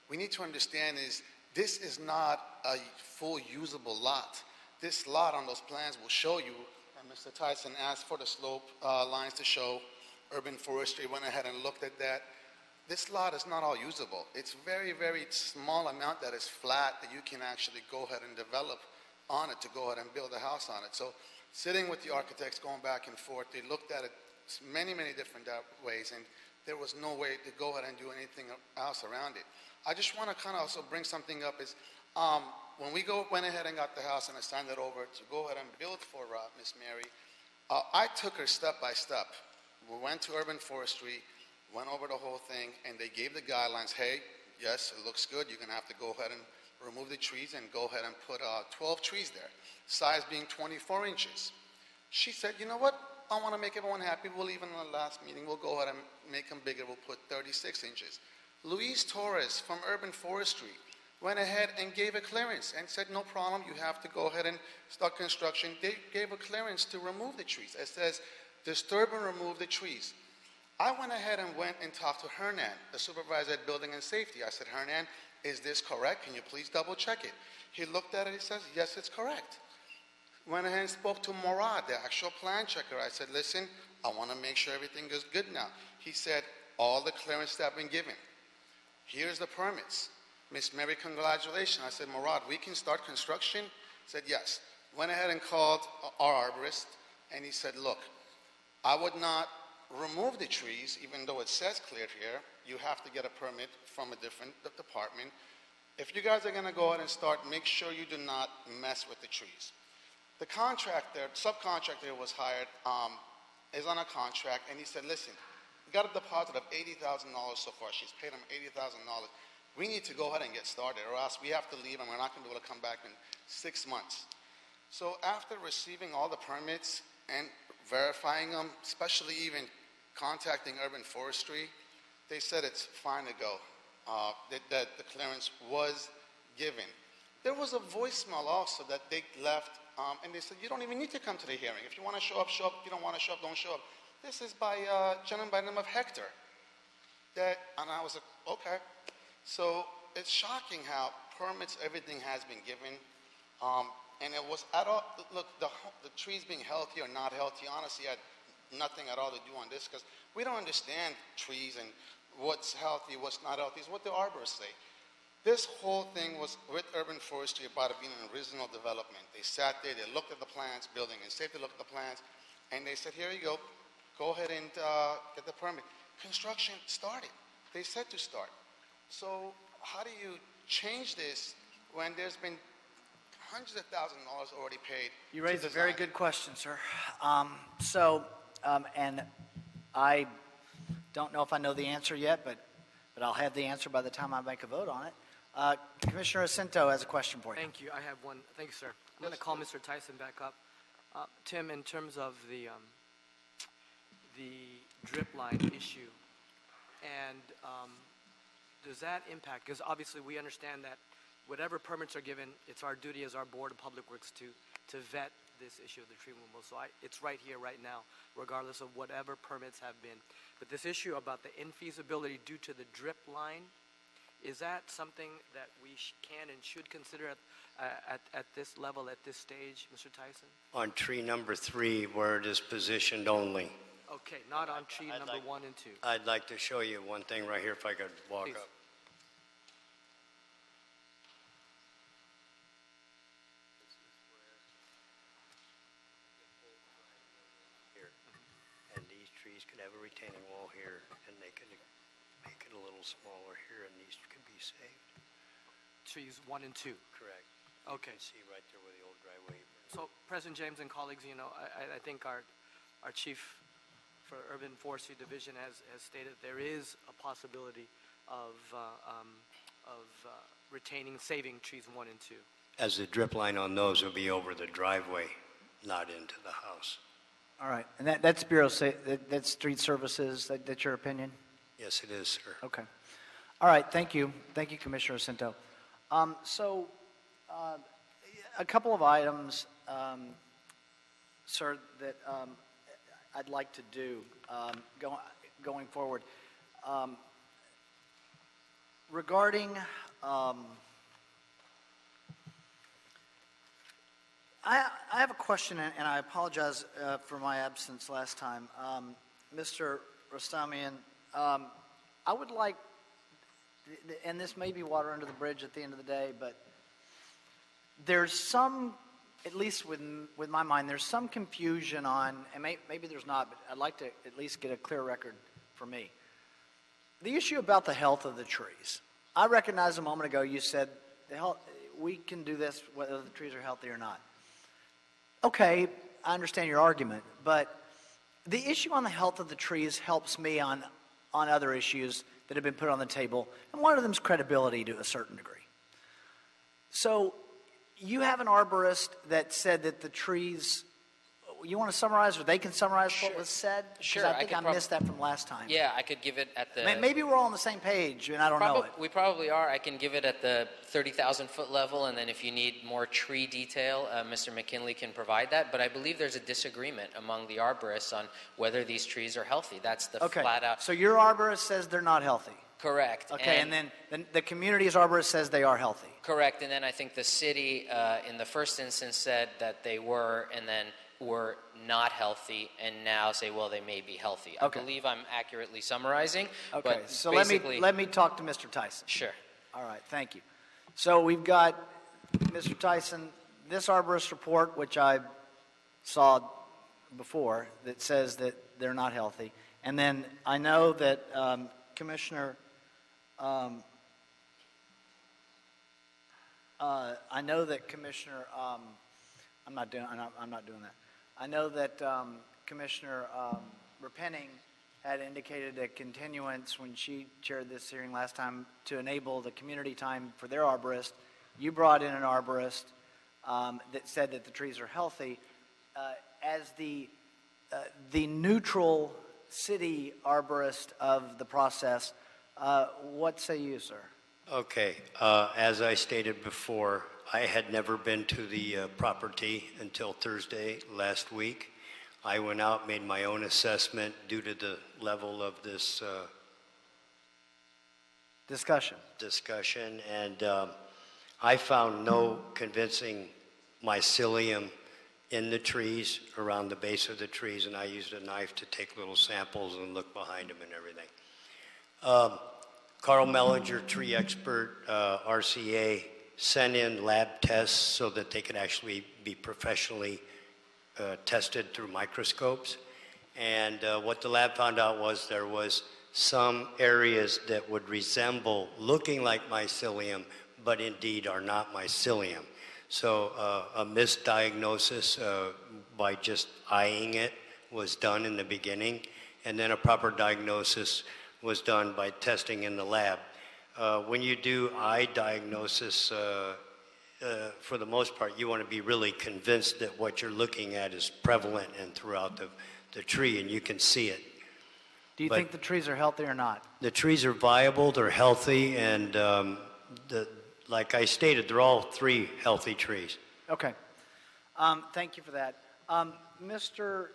we need to understand is this is not a full usable lot. This lot on those plans will show you, and Mr. Tyson asked for the slope lines to show. Urban Forestry went ahead and looked at that. This lot is not all usable. It's very, very small amount that is flat that you can actually go ahead and develop on it to go ahead and build a house on it. So sitting with the architects, going back and forth, they looked at it many, many different ways, and there was no way to go ahead and do anything else around it. I just want to kind of also bring something up is when we went ahead and got the house and assigned it over to go ahead and build for Miss Mary, I took her step by step. We went to Urban Forestry, went over the whole thing, and they gave the guidelines. Hey, yes, it looks good. You're going to have to go ahead and remove the trees and go ahead and put 12 trees there, size being 24 inches. She said, you know what? I want to make everyone happy. We'll even in the last meeting, we'll go ahead and make them bigger. We'll put 36 inches. Luis Torres from Urban Forestry went ahead and gave a clearance and said, no problem, you have to go ahead and start construction. They gave a clearance to remove the trees. It says, disturb and remove the trees. I went ahead and went and talked to Hernan, the supervisor at Building and Safety. I said, Hernan, is this correct? Can you please double check it? He looked at it, he says, yes, it's correct. Went ahead and spoke to Murad, the actual plan checker. I said, listen, I want to make sure everything is good now. He said, all the clearances have been given. Here's the permits. Miss Mary, congratulations. I said, Murad, we can start construction? He said, yes. Went ahead and called our arborist, and he said, look, I would not remove the trees, even though it says cleared here. You have to get a permit from a different department. If you guys are going to go ahead and start, make sure you do not mess with the trees. The contractor, subcontractor was hired, is on a contract, and he said, listen, we got a deposit of $80,000 so far. She's paid him $80,000. We need to go ahead and get started, or else we have to leave, and we're not going to be able to come back in 6 months. So after receiving all the permits and verifying them, especially even contacting Urban Forestry, they said it's fine to go, that the clearance was given. There was a voicemail also that they left, and they said, you don't even need to come to the hearing. If you want to show up, show up. If you don't want to show up, don't show up. This is by a gentleman by the name of Hector. And I was like, okay. So it's shocking how permits, everything has been given. And it was at all, look, the trees being healthy or not healthy, honestly, I had nothing at all to do on this because we don't understand trees and what's healthy, what's not healthy, is what the arborists say. This whole thing was with Urban Forestry about it being an original development. They sat there, they looked at the plans, Building and Safety looked at the plans, and they said, here you go ahead and get the permit. Construction started. They said to start. So how do you change this when there's been hundreds of thousands of dollars already paid? You raised a very good question, sir. And I don't know if I know the answer yet, but I'll have the answer by the time I make a vote on it. Commissioner Jacinto has a question for you. Thank you. I have one. Thank you, sir. I'm going to call Mr. Tyson back up. Tim, in terms of the drip line issue, and does that impact, because obviously we understand that whatever permits are given, it's our duty as our Board of Public Works to vet this issue of the tree removal. So it's right here, right now, regardless of whatever permits have been. But this issue about the infeasibility due to the drip line, is that something that we can and should consider at this level, at this stage, Mr. Tyson? On tree number 3, where it is positioned only. Okay, not on tree number 1 and 2. I'd like to show you one thing right here if I could walk Please. up. Here. And these trees could have a retaining wall here, and they could make it a little smaller here, and these could be saved. Trees 1 and 2. Correct. Okay. You can see right there where the old driveway. So, President James and colleagues, I think our chief for Urban Forestry Division has stated there is a possibility of saving trees 1 and 2. As the drip line on those will be over the driveway, not into the house. All right, and that's street services, that's your opinion? Yes, it is, sir. Okay. All right, thank you. Thank you, Commissioner Cinto. A couple of items, sir, that I'd like to do going forward. Regarding, I have a question, and I apologize for my absence last time. Mr. Rostamian, I would like, and this may be water under the bridge at the end of the day, but there's some, at least with my mind, there's some confusion on, and maybe there's not, but I'd like to at least get a clear record for me. The issue about the health of the trees. I recognize a moment ago you said we can do this whether the trees are healthy or not. Okay, I understand your argument, but the issue on the health of the trees helps me on other issues that have been put on the table, and one of them is credibility to a certain degree. So you have an arborist that said that the trees, you want to summarize, or they can summarize what was said? Sure. Because I think I missed that from last time. Yeah, I could give it at the... Maybe we're all on the same page, and I don't know it. We probably are. I can give it at the 30,000-foot level, and then if you need more tree detail, Mr. McKinley can provide that. But I believe there's a disagreement among the arborists on whether these trees are healthy. That's the flat out... So your arborist says they're not healthy? Correct. Okay, and then the community's arborist says they are healthy? Correct, and then I think the city, in the first instance, said that they were, and then were not healthy, and now say, well, they may be healthy. Okay. I believe I'm accurately summarizing. Okay, but so basically, let me talk to Mr. Tyson. Sure. All right, thank you. So we've got, Mr. Tyson, this arborist report, which I saw before, that says that they're not healthy. And then I know that Commissioner... I know that Commissioner, I'm not doing that. I know that Commissioner Repenning had indicated a continuance when she chaired this hearing last time to enable the community time for their arborist. You brought in an arborist that said that the trees are healthy. As the neutral city arborist of the process, what say you, sir? Okay, as I stated before, I had never been to the property until Thursday last week. I went out, made my own assessment due to the level of this discussion, and I found no convincing mycelium in the trees, around the base of the trees, and I used a knife to take little samples and look behind them and everything. Carl Mellinger, tree expert, RCA, sent in lab tests so that they could actually be professionally tested through microscopes. And what the lab found out was there was some areas that would resemble looking like mycelium, but indeed are not mycelium. So a misdiagnosis by just eyeing it was done in the beginning, and then a proper diagnosis was done by testing in the lab. When you do eye diagnosis, for the most part, you want to be really convinced that what you're looking at is prevalent and throughout the tree, and you can see it. Do you think the trees are healthy or not? The trees are viable, they're healthy, and like I stated, they're all three healthy trees. Okay. Thank you for that. Mr.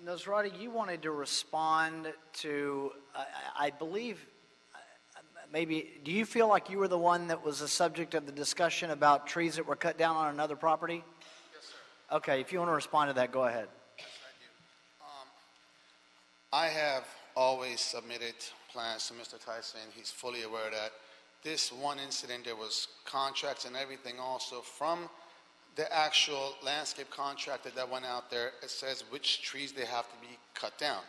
Nasrati, you wanted to respond to, I believe, maybe, do you feel like you were the one that was the subject of the discussion about trees that were cut down on another property? Yes, sir. Okay, if you want to respond to that, go ahead. Yes, I do. I have always submitted plans to Mr. Tyson. He's fully aware that this one incident, there was contracts and everything also from the actual landscape contractor that went out there. It says which trees they have to be cut down.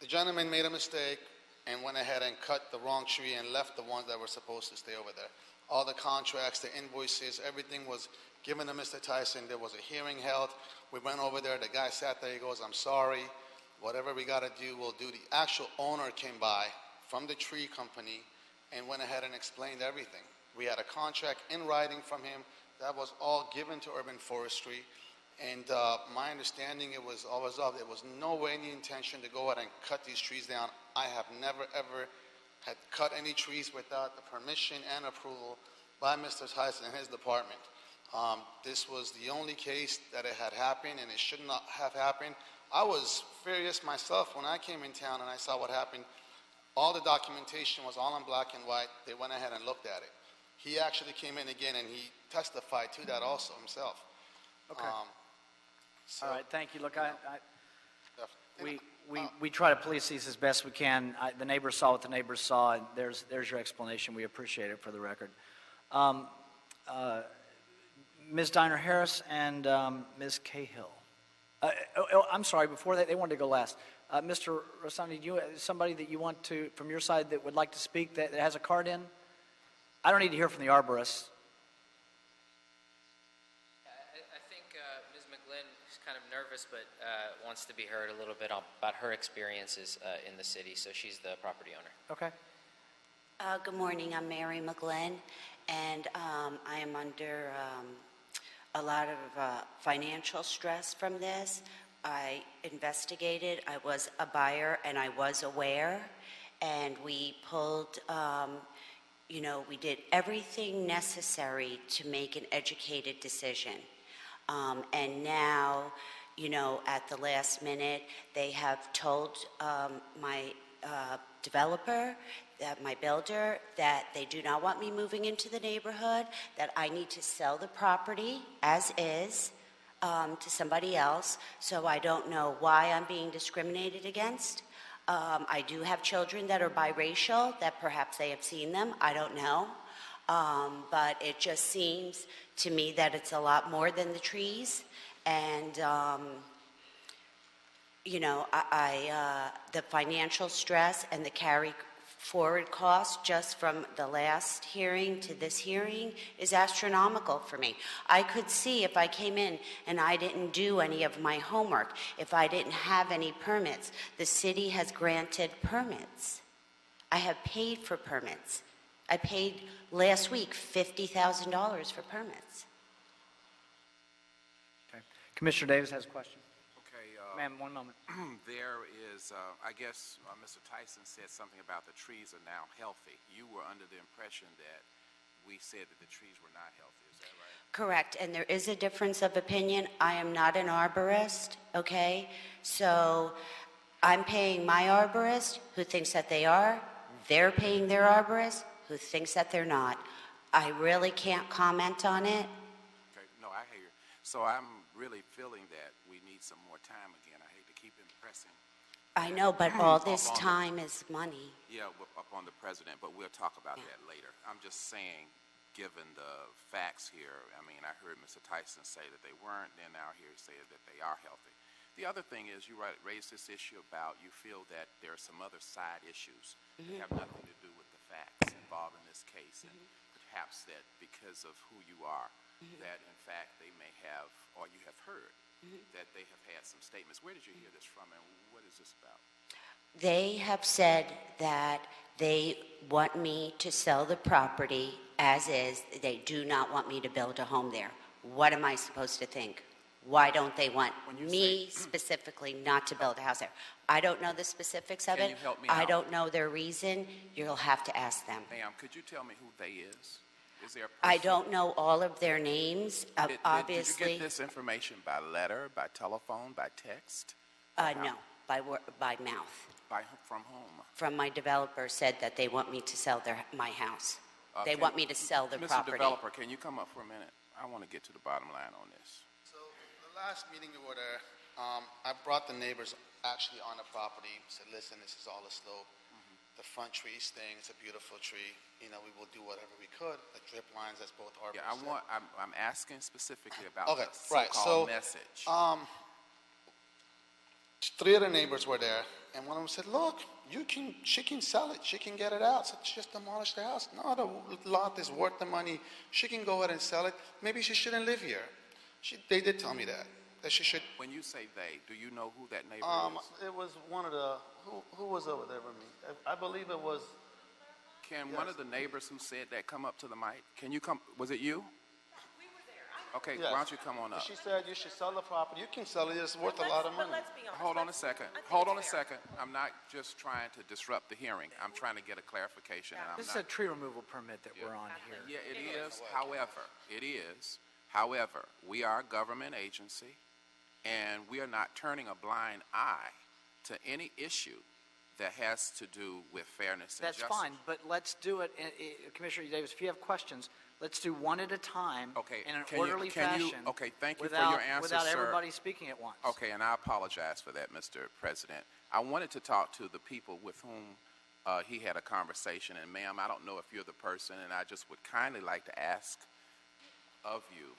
The gentleman made a mistake and went ahead and cut the wrong tree and left the ones that were supposed to stay over there. All the contracts, the invoices, everything was given to Mr. Tyson. There was a hearing held. We went over there. The guy sat there. He goes, "I'm sorry. Whatever we got to do, we'll do." The actual owner came by from the tree company and went ahead and explained everything. We had a contract in writing from him that was all given to Urban Forestry. And my understanding, it was always of, there was no way any intention to go ahead and cut these trees down. I have never, ever had cut any trees without the permission and approval by Mr. Tyson and his department. This was the only case that it had happened, and it should not have happened. I was furious myself when I came in town and I saw what happened. All the documentation was all in black and white. They went ahead and looked at it. He actually came in again and he testified to that also himself. Okay. So, All right, thank you. Look, and, we try to police these as best we can. The neighbors saw what the neighbors saw, and there's your explanation. We appreciate it for the record. Ms. Diner-Harris and Ms. Cahill. I'm sorry, before they wanted to go last. Mr. Rossani, do you somebody that you want to, from your side, that would like to speak that has a card in? I don't need to hear from the arborist. I think Ms. McGlynn is kind of nervous, but wants to be heard a little bit about her experiences in the city, so she's the property owner. Okay. Good morning, I'm Mary McGlynn, and I am under a lot of financial stress from this. I investigated, I was a buyer, and I was aware, and we pulled, we did everything necessary to make an educated decision. And now, at the last minute, they have told my developer, my builder, that they do not want me moving into the neighborhood, that I need to sell the property as is to somebody else. So I don't know why I'm being discriminated against. I do have children that are biracial, that perhaps they have seen them, I don't know. But it just seems to me that it's a lot more than the trees. And, the financial stress and the carry forward cost just from the last hearing to this hearing is astronomical for me. I could see if I came in and I didn't do any of my homework, if I didn't have any permits. The city has granted permits. I have paid for permits. I paid last week $50,000 for permits. Okay. Commissioner Davis has a question. Okay. Ma'am, one moment. There is, I guess Mr. Tyson said something about the trees are now healthy. You were under the impression that we said that the trees were not healthy. Is that right? Correct, and there is a difference of opinion. I am not an arborist, okay? So I'm paying my arborist who thinks that they are. They're paying their arborist who thinks that they're not. I really can't comment on it. Okay, no, I hear you. So I'm really feeling that we need some more time again. I hate to keep impressing. I know, but all this time is money. Yeah, up on the president, but we'll talk about that later. I'm just saying, given the facts here, I mean, I heard Mr. Tyson say that they weren't, then now here he say that they are healthy. The other thing is you raised this issue about you feel that there are some other side issues that have nothing to do with the facts involved in this case, and perhaps that because of who you are, that in fact they may have, or you have heard, that they have had some statements. Where did you hear this from, and what is this about? They have said that they want me to sell the property as is. They do not want me to build a home there. What am I supposed to think? Why don't they want me specifically not to build a house there? I don't know the specifics of it. Can you help me I out? don't know their reason. You'll have to ask them. Ma'am, could you tell me who they is? Is there a person? I don't know all of their names, obviously. Did you get this information by letter, by telephone, by text? No, by mouth. From whom? From my developer said that they want me to sell my house. They want me to sell the Mr. property. Developer, can you come up for a minute? I want to get to the bottom line on this. So the last meeting we were there, I brought the neighbors actually on the property, said, listen, this is all a slope. The front tree staying, it's a beautiful tree. We will do whatever we could. The drip lines, as both arborists said. I'm asking specifically about Okay, the right. so-called So, message. 3 of the neighbors were there, and one of them said, look, she can sell it. She can get it out. So just demolish the house. No, the lot is worth the money. She can go ahead and sell it. Maybe she shouldn't live here. They did tell me that she should. When you say they, do you know who that neighbor is? It was one of the, who was over there with me? I believe it was. Can one of the neighbors who said that come up to the mic? Can you come? Was it you? We were there. I'm Okay, Yes. why don't you come on up? She said you should sell the property. You can sell it. It's worth a lot of money. Hold on a second. Hold on a second. I'm not just trying to disrupt the hearing. I'm trying to get a clarification. And I'm This is not, a tree removal permit that we're on here. Yeah, it is. However, we are a government agency, and we are not turning a blind eye to any issue that has to do with fairness and That's justice. fine, but let's do it, Commissioner Davis, if you have questions, let's do one at a time in an orderly fashion. Okay, thank you for without- your answer, Without sir. everybody speaking at once. Okay, and I apologize for that, Mr. President. I wanted to talk to the people with whom he had a conversation, and ma'am, I don't know if you're the person, and I just would kindly like to ask of you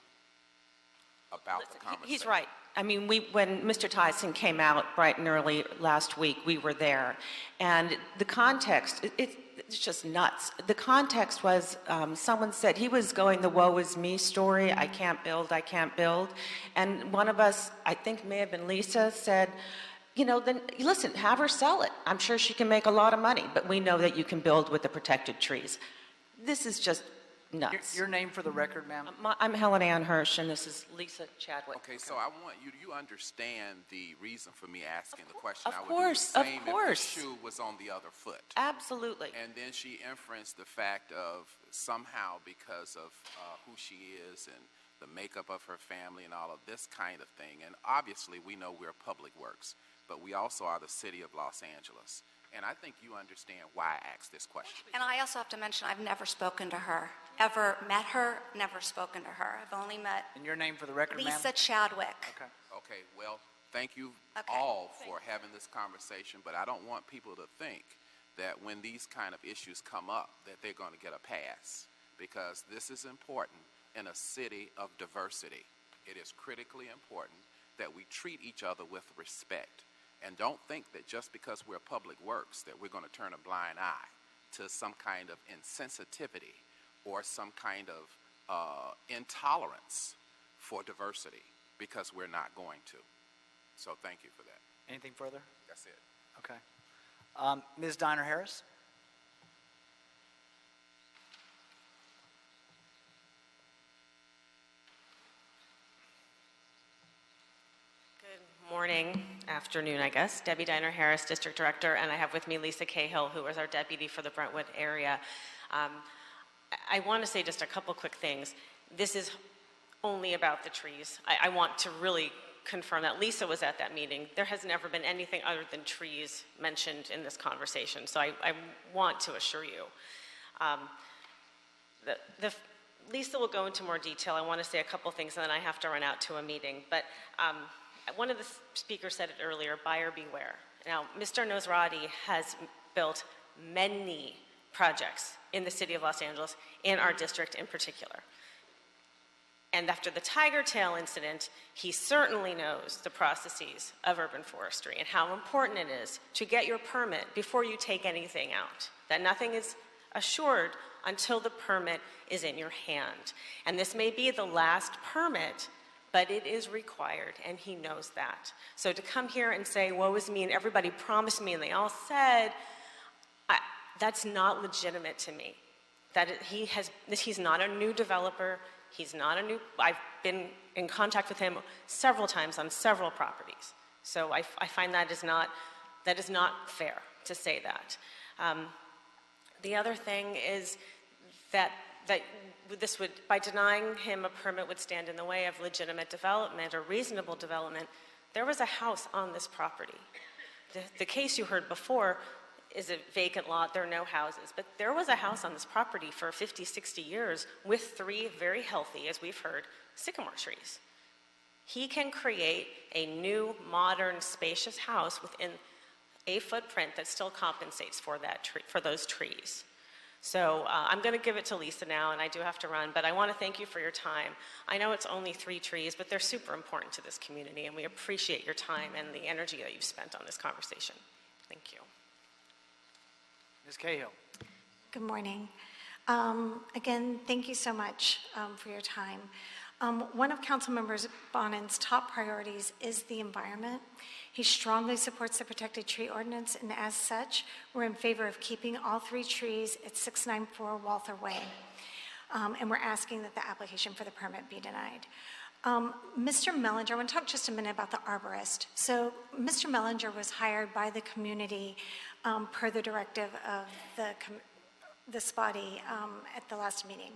about the conversation. He's right. I mean, when Mr. Tyson came out bright and early last week, we were there. And the context, it's just nuts. The context was someone said he was going the woe is me story, I can't build, I can't build. And one of us, I think may have been Lisa, said, you know, then listen, have her sell it. I'm sure she can make a lot of money, but we know that you can build with the protected trees. This is just nuts. Your name for the record, ma'am? I'm Helen Ann Hirsch, and this is Lisa Chadwick. Okay, so I want you understand the reason for me asking the question. Of I would course, do of the same course. if the shoe was on the other foot. Absolutely. And then she inferenced the fact of somehow because of who she is and the makeup of her family and all of this kind of thing. And obviously we know we're public works, but we also are the city of Los Angeles. And I think you understand why I asked this question. And I also have to mention, I've never spoken to her, ever met her, never spoken to her. I've only met And your name for the record, ma'am? Lisa Chadwick. Okay, well, thank you all for having this conversation, but I don't want people to think that when these kind of issues come up that they're going to get a pass, because this is important in a city of diversity. It is critically important that we treat each other with respect. And don't think that just because we're public works that we're going to turn a blind eye to some kind of insensitivity or some kind of intolerance for diversity, because we're not going to. So thank you for that. Anything further? That's it. Okay. Ms. Diner Harris? Morning, afternoon, I guess. Debbie Diner Harris, District Director, and I have with me Lisa Cahill, who is our deputy for the Brentwood area. I want to say just a couple quick things. This is only about the trees. I want to really confirm that. Lisa was at that meeting. There has never been anything other than trees mentioned in this conversation, so I want to assure you. Lisa will go into more detail. I want to say a couple things, and then I have to run out to a meeting. But one of the speakers said it earlier, buyer beware. Now, Mr. Nosrati has built many projects in the city of Los Angeles, in our district in particular. And after the tiger tail incident, he certainly knows the processes of urban forestry and how important it is to get your permit before you take anything out, that nothing is assured until the permit is in your hand. And this may be the last permit, but it is required, and he knows that. So to come here and say, woe is me, and everybody promised me, and they all said, that's not legitimate to me. He's not a new developer. He's not a new, I've been in contact with him several times on several properties. So I find that is not fair to say that. The other thing is that this would, by denying him a permit, would stand in the way of legitimate development or reasonable development. There was a house on this property. The case you heard before is a vacant lot, there are no houses, but there was a house on this property for 50, 60 years with 3 very healthy, as we've heard, sycamore trees. He can create a new, modern, spacious house within a footprint that still compensates for that tree, for those trees. So I'm going to give it to Lisa now, and I do have to run, but I want to thank you for your time. I know it's only 3 trees, but they're super important to this community, and we appreciate your time and the energy that you've spent on this conversation. Thank you. Ms. Cahill. Good morning. Again, thank you so much for your time. One of Councilmember Bonin's top priorities is the environment. He strongly supports the protected tree ordinance, and as such, we're in favor of keeping all 3 trees at 694 Walther Way. and we're asking that the application for the permit be denied. Mr. Mellinger, I want to talk just a minute about the arborist. So Mr. Mellinger was hired by the community per the directive of this body at the last meeting,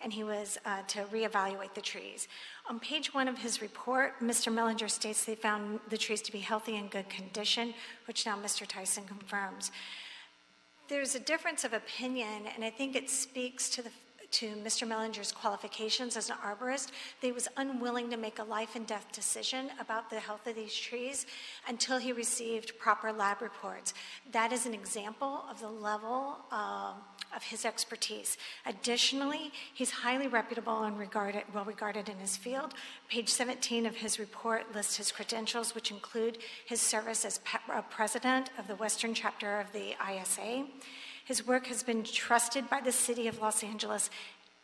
and he was to reevaluate the trees. On page 1 of his report, Mr. Mellinger states they found the trees to be healthy and good condition, which now Mr. Tyson confirms. There's a difference of opinion, and I think it speaks to Mr. Mellinger's qualifications as an arborist. That he was unwilling to make a life and death decision about the health of these trees until he received proper lab reports. That is an example of the level of his expertise. Additionally, he's highly reputable and well regarded in his field. Page 17 of his report lists his credentials, which include his service as president of the Western chapter of the ISA. His work has been trusted by the city of Los Angeles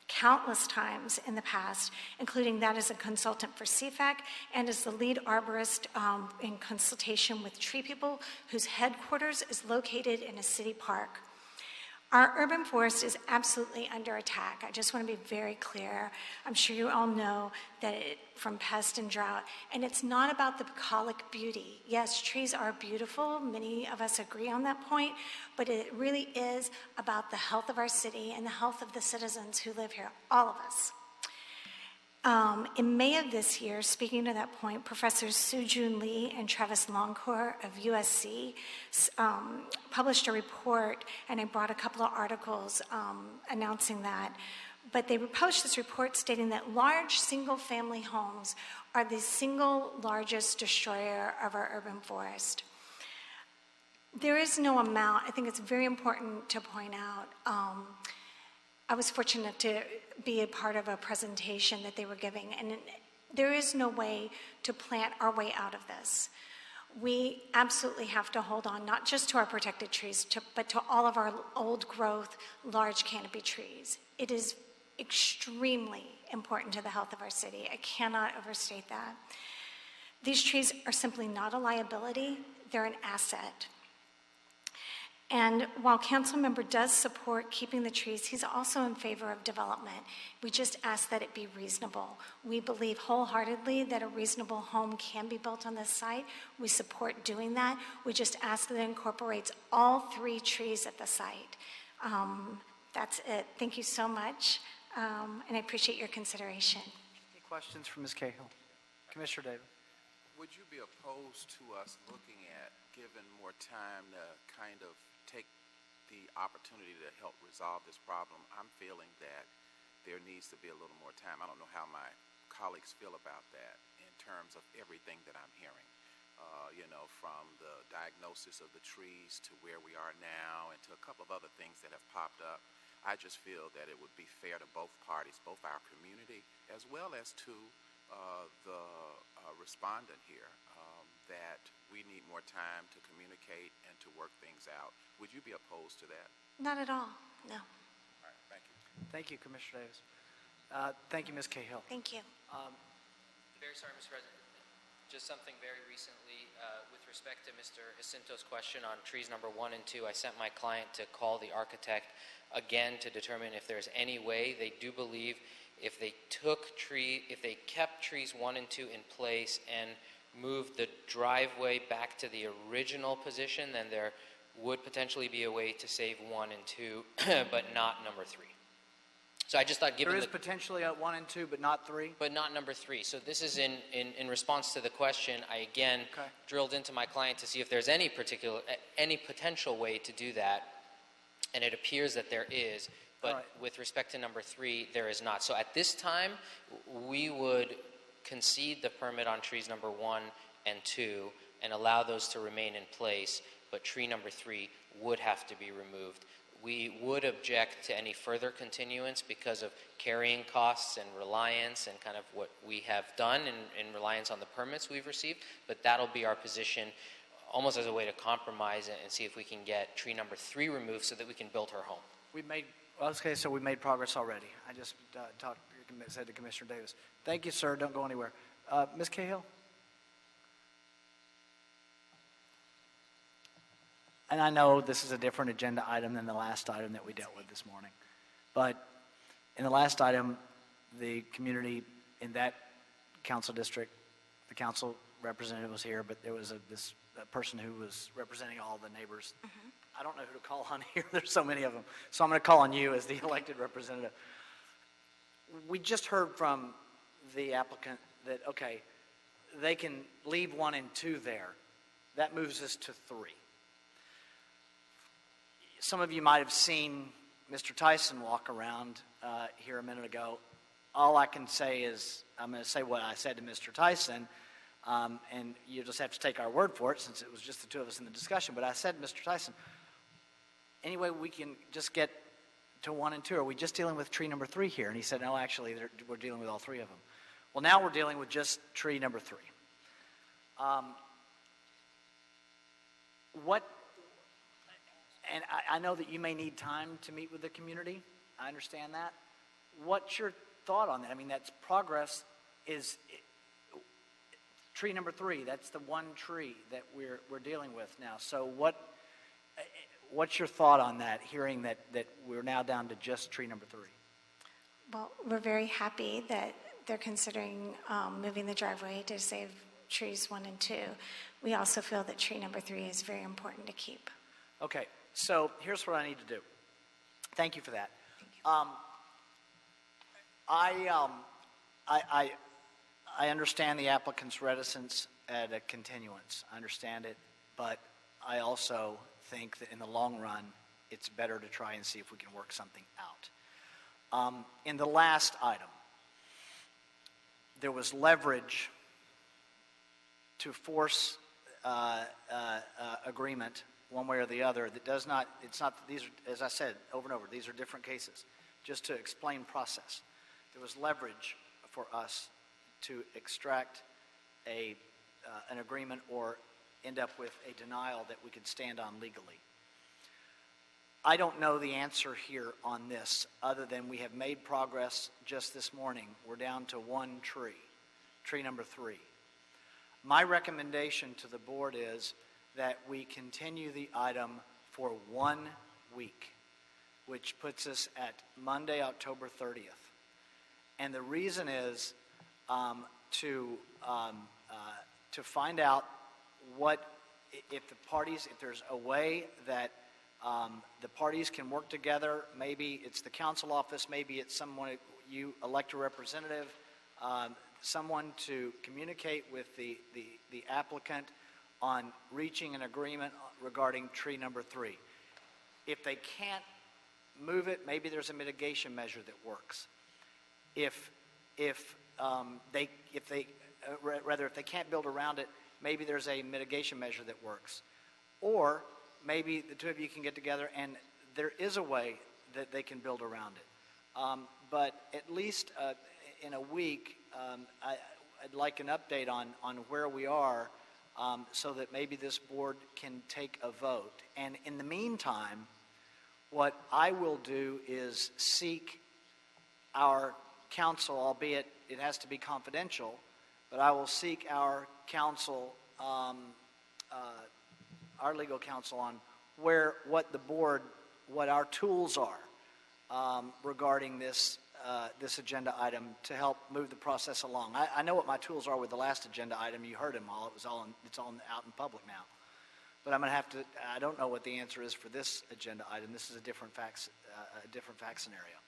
countless times in the past, including that as a consultant for CFAC and as the lead arborist in consultation with tree people whose headquarters is located in a city park. Our urban forest is absolutely under attack. I just want to be very clear. I'm sure you all know that from pest and drought, and it's not about the bucolic beauty. Yes, trees are beautiful. Many of us agree on that point, but it really is about the health of our city and the health of the citizens who live here, all of us. In May of this year, speaking to that point, Professors Soo-Joon Lee and Travis Longcore of USC published a report, and I brought a couple of articles announcing that. But they published this report stating that large single-family homes are the single largest destroyer of our urban forest. There is no amount. I think it's very important to point out. I was fortunate to be a part of a presentation that they were giving, and there is no way to plant our way out of this. We absolutely have to hold on, not just to our protected trees, but to all of our old growth, large canopy trees. It is extremely important to the health of our city. I cannot overstate that. These trees are simply not a liability, they're an asset. And while Councilmember does support keeping the trees, he's also in favor of development. We just ask that it be reasonable. We believe wholeheartedly that a reasonable home can be built on this site. We support doing that. We just ask that it incorporates all 3 trees at the site. That's it. Thank you so much, and I appreciate your consideration. Any questions for Ms. Cahill? Commissioner Davis. Would you be opposed to us looking at giving more time to kind of take the opportunity to help resolve this problem? I'm feeling that there needs to be a little more time. I don't know how my colleagues feel about that in terms of everything that I'm hearing, from the diagnosis of the trees to where we are now and to a couple of other things that have popped up. I just feel that it would be fair to both parties, both our community as well as to the respondent here, that we need more time to communicate and to work things out. Would you be opposed to that? Not at all, no. All right, thank you. Thank you, Commissioner Davis. Thank you, Ms. Cahill. Thank you. Very sorry, Mr. President. Just something very recently with respect to Mr. Jacinto's question on trees number 1 and 2. I sent my client to call the architect again to determine if there's any way. They do believe if they kept trees 1 and 2 in place and moved the driveway back to the original position, then there would potentially be a way to save 1 and 2, but not number 3. So I just thought given there is potentially at 1 and 2, but not 3? But not number 3. So this is in response to the question. I again drilled into my client to see if there's any potential way to do that, and it appears that there is. But with respect to number 3, there is not. So at this time, we would concede the permit on trees number 1 and 2 and allow those to remain in place, but tree number 3 would have to be removed. We would object to any further continuance because of carrying costs and reliance and kind of what we have done in reliance on the permits we've received, but that'll be our position almost as a way to compromise and see if we can get tree number 3 removed so that we can build her home. We made progress already. I just said to Commissioner Davis. Thank you, sir. Don't go anywhere. Ms. Cahill? And I know this is a different agenda item than the last item that we dealt with this morning, but In the last item, the community in that council district, the council representative was here, but there was a person who was representing all the neighbors. I don't know who to call on here. There's so many of them. So I'm going to call on you as the elected representative. We just heard from the applicant that, okay, they can leave 1 and 2 there. That moves us to 3. Some of you might have seen Mr. Tyson walk around here a minute ago. All I can say is, I'm going to say what I said to Mr. Tyson, and you just have to take our word for it since it was just the two of us in the discussion. But I said, Mr. Tyson, anyway, we can just get to 1 and 2. Are we just dealing with tree number 3 here? And he said, no, actually, we're dealing with all 3 of them. Well, now we're dealing with just tree number 3. And I know that you may need time to meet with the community. I understand that. What's your thought on that? I mean, that's progress is tree number 3. That's the one tree that we're dealing with now. So what's your thought on that, hearing that we're now down to just tree number 3? Well, we're very happy that they're considering moving the driveway to save trees 1 and 2. We also feel that tree number 3 is very important to keep. Okay, so here's what I need to do. Thank you for that. I understand the applicant's reticence at a continuance. I understand it, but I also think that in the long run, it's better to try and see if we can work something out. In the last item, there was leverage to force agreement one way or the other that does not, it's not, these are, as I said over and over, these are different cases. Just to explain process, there was leverage for us to extract an agreement or end up with a denial that we could stand on legally. I don't know the answer here on this other than we have made progress just this morning. We're down to 1 tree, tree number 3. My recommendation to the board is that we continue the item for 1 week, which puts us at Monday, October 30th. And the reason is to find out if there's a way that the parties can work together. Maybe it's the council office, maybe it's someone, you elect a representative, someone to communicate with the applicant on reaching an agreement regarding tree number 3. If they can't move it, maybe there's a mitigation measure that works. If they can't build around it, maybe there's a mitigation measure that works. Or maybe the two of you can get together and there is a way that they can build around it. But at least in a week, I'd like an update on where we are so that maybe this board can take a vote. And in the meantime, what I will do is seek our counsel, albeit it has to be confidential, but I will seek our counsel, our legal counsel on what our tools are regarding this agenda item to help move the process along. I know what my tools are with the last agenda item. You heard them all. It's all out in public now. But I'm going to have to. I don't know what the answer is for this agenda item. This is a different fact scenario.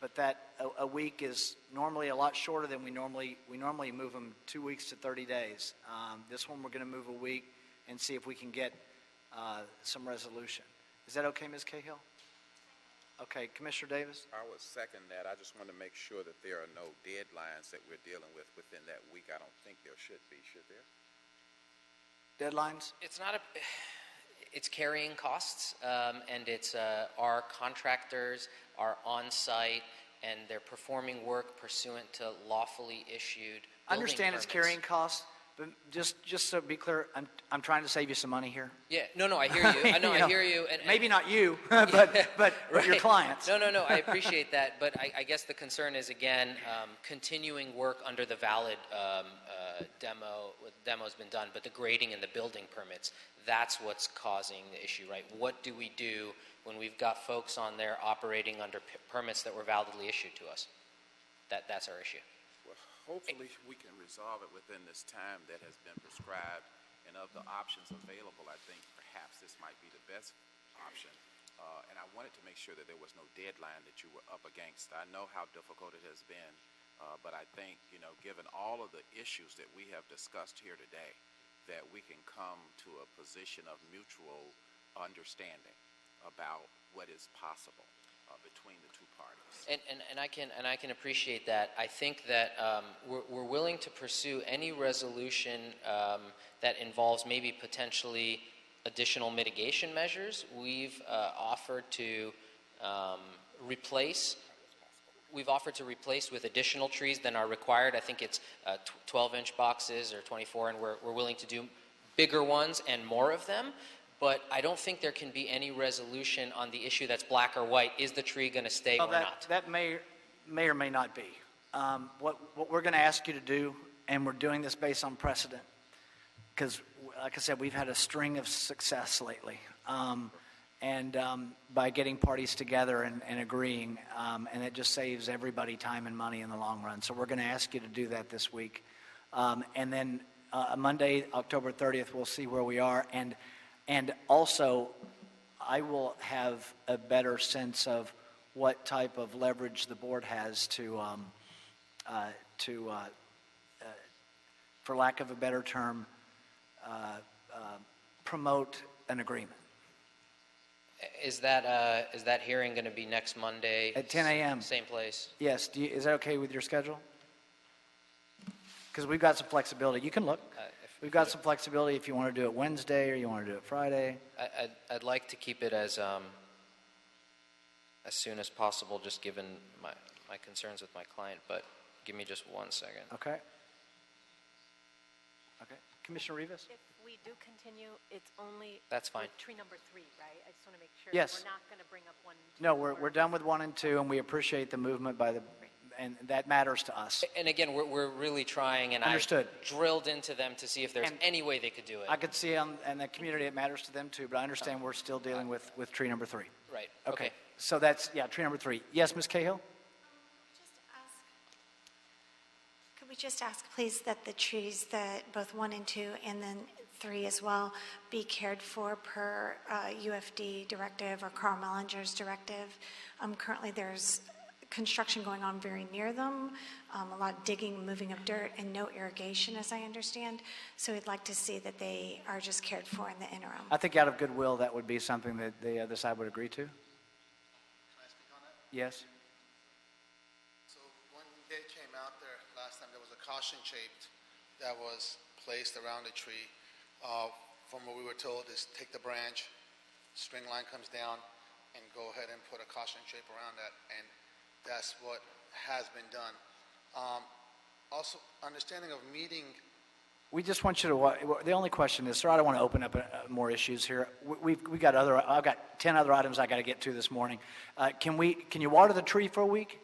But that a week is normally a lot shorter than we normally move them 2 weeks to 30 days. This one we're going to move a week and see if we can get some resolution. Is that okay, Ms. Cahill? Okay, Commissioner Davis? I would second that. I just want to make sure that there are no deadlines that we're dealing with within that week. I don't think there should be, should there? Deadlines? It's carrying costs, and it's our contractors are on site and they're performing work pursuant to lawfully issued building I understand permits. it's carrying costs, But just so to be clear, I'm trying to save you some money here. Yeah, no, I hear you. I know, I hear you. And Maybe not you, but your Right. clients. No, I appreciate that, but I guess the concern is, again, continuing work under the valid demo's been done, but the grading and the building permits, that's what's causing the issue, right? What do we do when we've got folks on there operating under permits that were validly issued to us? That's our issue. Well, hopefully we can resolve it within this time that has been prescribed, and of the options available, I think perhaps this might be the best option. And I wanted to make sure that there was no deadline that you were up against. I know how difficult it has been, but I think, given all of the issues that we have discussed here today, that we can come to a position of mutual understanding about what is possible between the two parties. And I can appreciate that. I think that we're willing to pursue any resolution that involves maybe potentially additional mitigation measures. We've offered to replace. We've offered to replace with additional trees than are required. I think it's 12-inch boxes or 24, and we're willing to do bigger ones and more of them. But I don't think there can be any resolution on the issue that's black or white. Is the tree going to stay or not? That may or may not be. What we're going to ask you to do, and we're doing this based on precedent, because, like I said, we've had a string of success lately. By getting parties together and agreeing, and it just saves everybody time and money in the long run. So we're going to ask you to do that this week. And then Monday, October 30th, we'll see where we are. And also, I will have a better sense of what type of leverage the board has to for lack of a better term, promote an agreement. Is that hearing going to be next Monday? At 10 a.m. Same place? Yes. Is that okay with your schedule? Because we've got some flexibility. You can look. We've got some flexibility if you want to do it Wednesday or you want to do it Friday. I'd like to keep it as soon as possible, just given my concerns with my client, but give me just 1 second. Okay. Okay. Commissioner Rivas? If we do continue, it's only That's fine. with tree number 3, right? I just want to make sure Yes. that we're not going to bring up 1 and 2. No, we're done with 1 and 2, and we appreciate the movement and that matters to us. And again, we're really trying, and Understood. I drilled into them to see if there's any way they could do it. I could see in the community it matters to them too, but I understand we're still dealing with tree number 3. Right. Okay. So that's, tree number 3. Yes, Ms. Cahill? Could we just ask, please, that the trees that both 1 and 2 and then 3 as well be cared for per UFD directive or Carl Mellinger's directive? Currently, there's construction going on very near them, a lot of digging, moving of dirt, and no irrigation, as I understand. So we'd like to see that they are just cared for in the interim. I think out of goodwill, that would be something that the other side would agree to. Can I speak on that? Yes? So when they came out there last time, there was a caution tape that was placed around the tree. From what we were told is take the branch, string line comes down, and go ahead and put a caution tape around that. And that's what has been done. Also, understanding of meeting. We just want you to, the only question is, sir, I don't want to open up more issues here. I've got 10 other items I got to get to this morning. Can you water the tree for a week?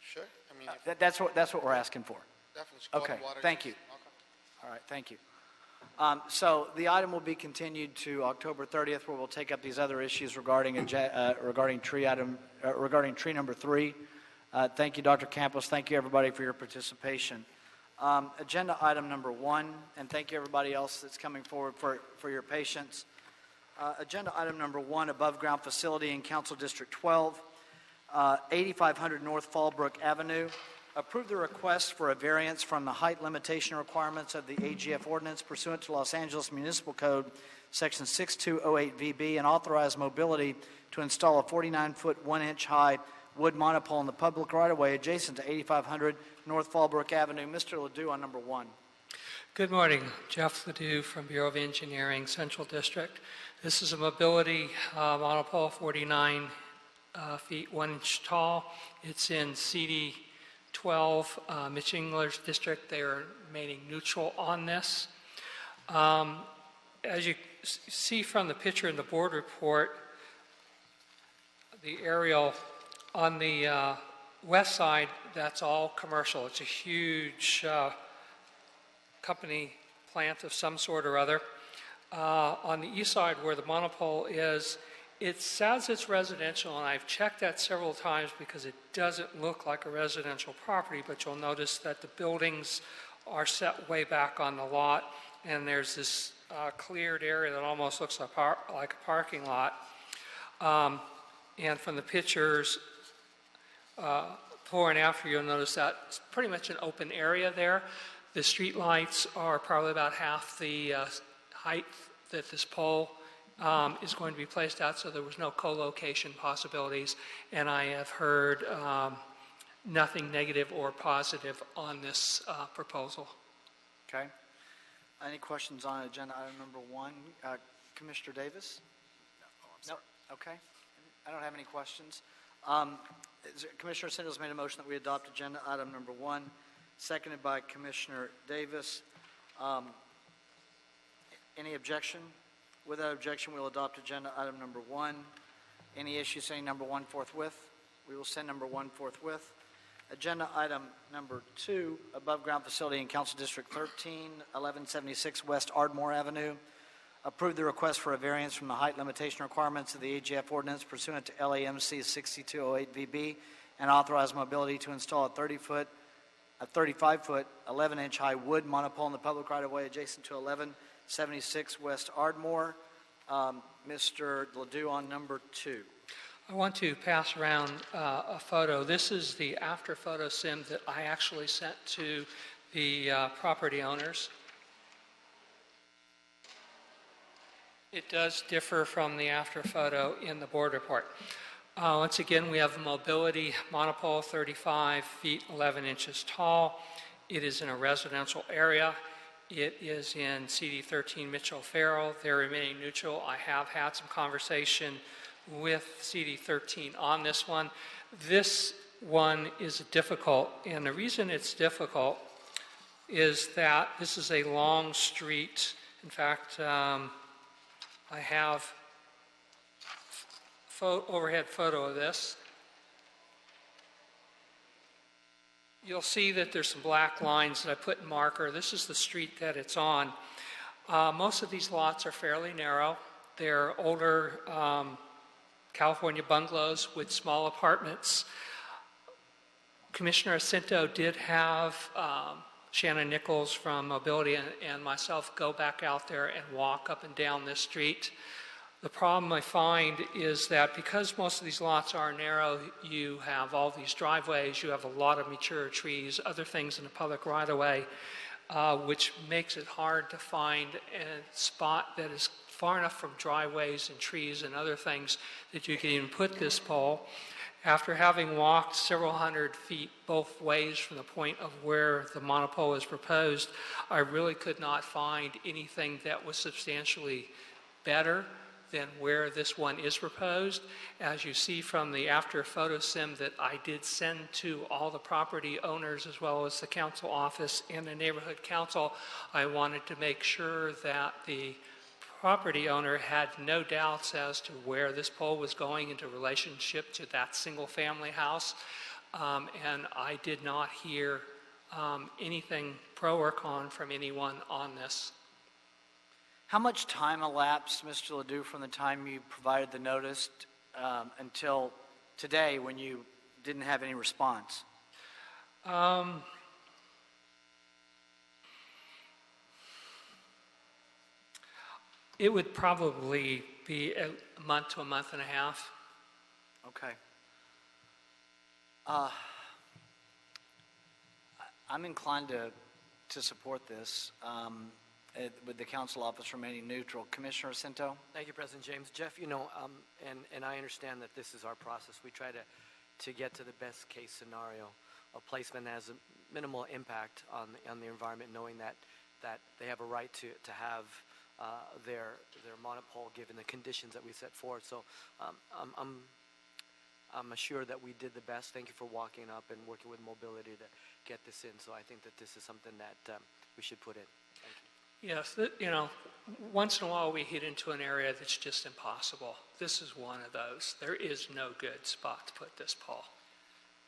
Sure. I mean, that's what we're asking for. definitely. Okay, Water thank you. Okay. All right, thank you. So the item will be continued to October 30th, where we'll take up these other issues regarding tree number 3. Thank you, Dr. Campos. Thank you, everybody, for your participation. Agenda item number 1, and thank you, everybody else that's coming forward for your patience. Agenda item number 1, above-ground facility in Council District 12, 8500 North Fallbrook Avenue. Approve the request for a variance from the height limitation requirements of the AGF ordinance pursuant to Los Angeles Municipal Code, Section 6208VB, and authorize mobility to install a 49-foot, 1-inch high wood monopole in the public right-of-way adjacent to 8500 North Fallbrook Avenue. Mr. Ledoux on number 1. Good morning. Jeff Ledoux from Bureau of Engineering, Central District. This is a mobility monopole, 49 feet, 1 inch tall. It's in CD 12 Mitch English District. They are remaining neutral on this. As you see from the picture in the board report, the aerial on the west side, that's all commercial. It's a huge company plant of some sort or other. On the east side where the monopole is, it says it's residential, and I've checked that several times because it doesn't look like a residential property, but you'll notice that the buildings are set way back on the lot, and there's this cleared area that almost looks like a parking lot. And from the pictures, before and after, you'll notice that it's pretty much an open area there. The street lights are probably about half the height that this pole is going to be placed at, so there was no co-location possibilities, and I have heard nothing negative or positive on this proposal. Okay. Any questions on agenda item number 1? Commissioner Davis? No. Okay. I don't have any questions. Commissioner Sindels made a motion that we adopt agenda item number 1, seconded by Commissioner Davis. Any objection? Without objection, we'll adopt agenda item number 1. Any issue saying number 1 forthwith? We will send number 1 forthwith. Agenda item number 2, above ground facility in Council District 13, 1176 West Ardmore Avenue. Approve the request for a variance from the height limitation requirements of the AGF ordinance pursuant to LAMC 6208 VB and authorize mobility to install a 35-foot, 11-inch high wood monopole in the public right-of-way adjacent to 1176 West Ardmore. Mr. Ledoux on number 2. I want to pass around a photo. This is the after photo sim that I actually sent to the property owners. It does differ from the after photo in the board report. Once again, we have a mobility monopole, 35 feet, 11 inches tall. It is in a residential area. It is in CD 13 Mitchell Farrell. They're remaining neutral. I have had some conversation with CD 13 on this one. This one is difficult, and the reason it's difficult is that this is a long street. In fact, I have overhead photo of this. You'll see that there's some black lines that I put in marker. This is the street that it's on. Most of these lots are fairly narrow. They're older California bungalows with small apartments. Commissioner Jacinto did have Shannon Nichols from Mobility and myself go back out there and walk up and down this street. The problem I find is that because most of these lots are narrow, you have all these driveways, you have a lot of mature trees, other things in the public right-of-way, which makes it hard to find a spot that is far enough from driveways and trees and other things that you can even put this pole. After having walked several hundred feet both ways from the point of where the monopole is proposed, I really could not find anything that was substantially better than where this one is proposed. As you see from the after photo sim that I did send to all the property owners as well as the council office and the neighborhood council, I wanted to make sure that the property owner had no doubts as to where this pole was going into relationship to that single family house. And I did not hear anything pro or con from anyone on this. How much time elapsed, Mr. Ledoux, from the time you provided the notice until today when you didn't have any response? It would probably be a month to a month and a half. Okay. I'm inclined to support this with the council office remaining neutral. Commissioner Jacinto? Thank you, President James. Jeff, you know, and I understand that this is our process. We try to get to the best case scenario of placement that has a minimal impact on the environment, knowing that they have a right to have their monopole given the conditions that we set forth. So I'm assured that we did the best. Thank you for walking up and working with mobility to get this in. So I think that this is something that we should put in. Thank you. Yes, once in a while we hit into an area that's just impossible. This is one of those. There is no good spot to put this, Paul.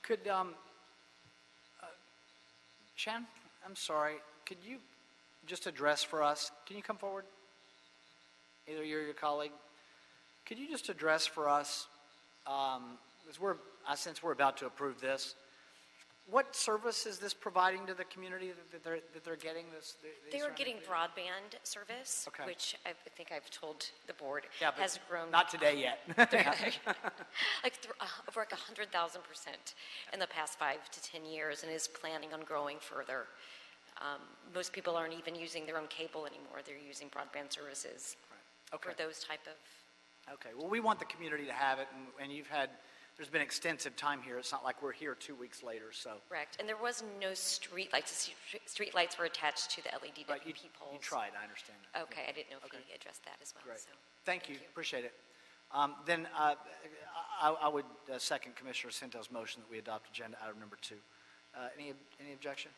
Could, Shannon, I'm sorry, could you just address for us, can you come forward? Either you or your colleague. Could you just address for us, because since we're about to approve this, what service is this providing to the community that they're getting this? They are getting broadband service, Okay. which I think I've told the board Yeah, but has grown. not today yet. Over like 100,000% in the past 5 to 10 years, and is planning on growing further. Most people aren't even using their own cable anymore. They're using broadband services for those type of. Okay, well, we want the community to have it, and there's been extensive time here. It's not like we're here 2 weeks later, so. Correct, and there was no street lights. Street lights were attached to the LED WP poles. You tried, I understand that. Okay, I didn't know if you addressed that as well. Great. So. Thank you, appreciate it. Then I would second Commissioner Sintel's motion that we adopt agenda item number 2. Any objection?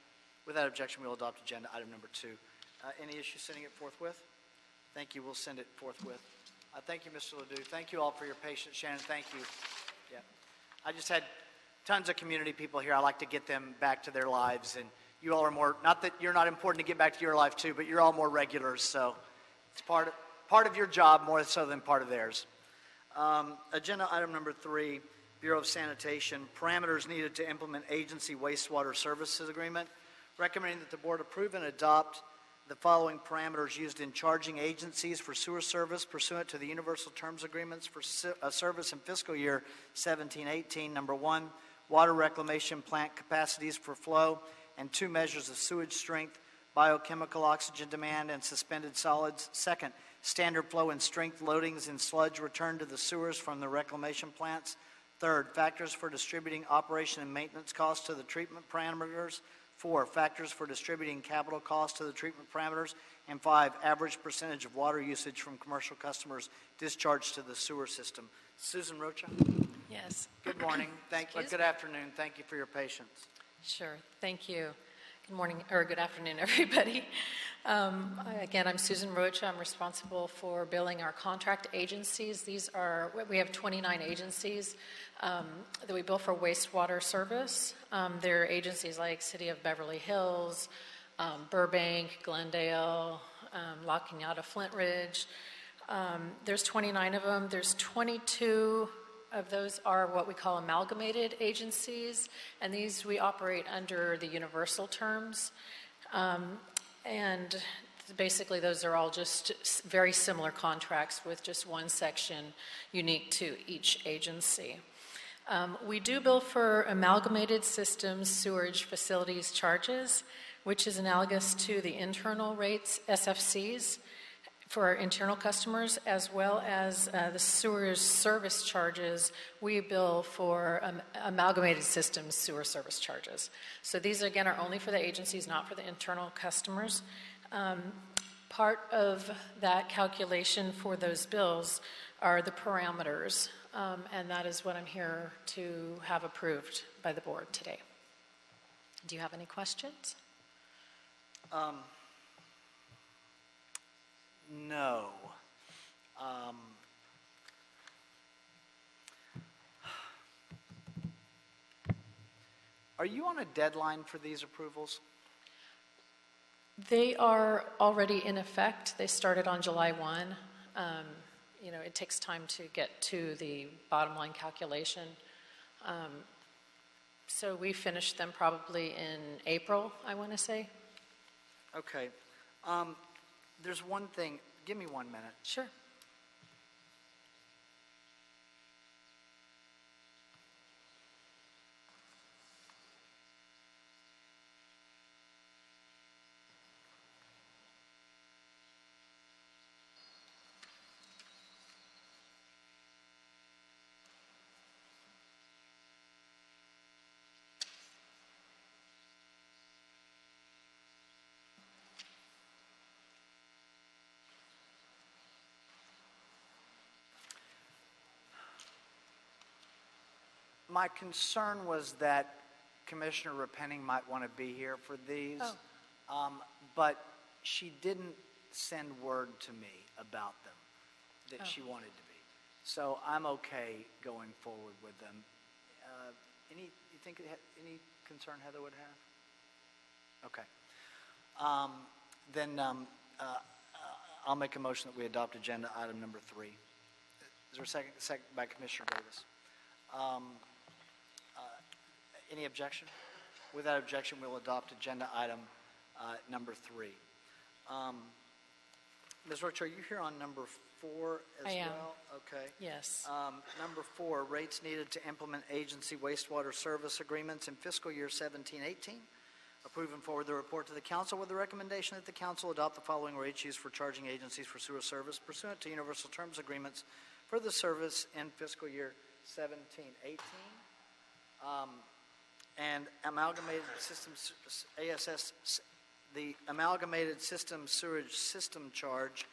Without objection, we'll adopt agenda item number 2. Any issue sending it forthwith? Thank you, we'll send it forthwith. Thank you, Mr. Ledoux. Thank you all for your patience. Shannon, thank you. Yeah. I just had tons of community people here. I like to get them back to their lives, and you all are more, not that you're not important to get back to your life too, but you're all more regulars, so it's part of your job more so than part of theirs. Agenda item number 3, Bureau of Sanitation, parameters needed to implement agency wastewater services agreement. Recommending that the board approve and adopt the following parameters used in charging agencies for sewer service pursuant to the universal terms agreements for service in fiscal year 17-18. Number 1, water reclamation plant capacities for flow, and 2 measures of sewage strength, biochemical oxygen demand, and suspended solids. Second, standard flow and strength loadings in sludge returned to the sewers from the reclamation plants. Third, factors for distributing operation and maintenance costs to the treatment parameters. 4, factors for distributing capital costs to the treatment parameters. And 5, average percentage of water usage from commercial customers discharged to the sewer system. Susan Rocha? Yes. Good morning. Good afternoon. Thank you for your patience. Sure. Thank you. Good morning, or good afternoon, everybody. Again, I'm Susan Rocha. I'm responsible for billing our contract agencies. We have 29 agencies that we bill for wastewater service. They're agencies like City of Beverly Hills, Burbank, Glendale, La Cañada, Flint Ridge. There's 29 of them. There's 22 of those are what we call amalgamated agencies, and these we operate under the universal terms. And basically those are all just very similar contracts with just one section unique to each agency. We do bill for amalgamated systems sewerage facilities charges, which is analogous to the internal rates, SFCs, for our internal customers, as well as the sewer service charges. We bill for amalgamated systems sewer service charges. So these, again, are only for the agencies, not for the internal customers. Part of that calculation for those bills are the parameters, and that is what I'm here to have approved by the board today. Do you have any questions? No. Are you on a deadline for these approvals? They are already in effect. They started on July 1. It takes time to get to the bottom line calculation. So we finished them probably in April, I want to say. Okay. There's one thing. Give me 1 minute. Sure. my concern was that Commissioner Repenning might want to be here for these. But she didn't send word to me about them, that she wanted to be. So I'm okay going forward with them. You think any concern Heather would have? Okay. Then I'll make a motion that we adopt agenda item number 3. Is there a second? Second by Commissioner Davis. Any objection? Without objection, we'll adopt agenda item number 3. Ms. Roach, are you here on number 4 as well? I am. Okay. Yes. Number 4, rates needed to implement agency wastewater service agreements in fiscal year 17-18. Approve and forward the report to the council with the recommendation that the council adopt the following rates used for charging agencies for sewer service pursuant to universal terms agreements for the service in fiscal year 17-18. And amalgamated systems, the amalgamated system sewage system charge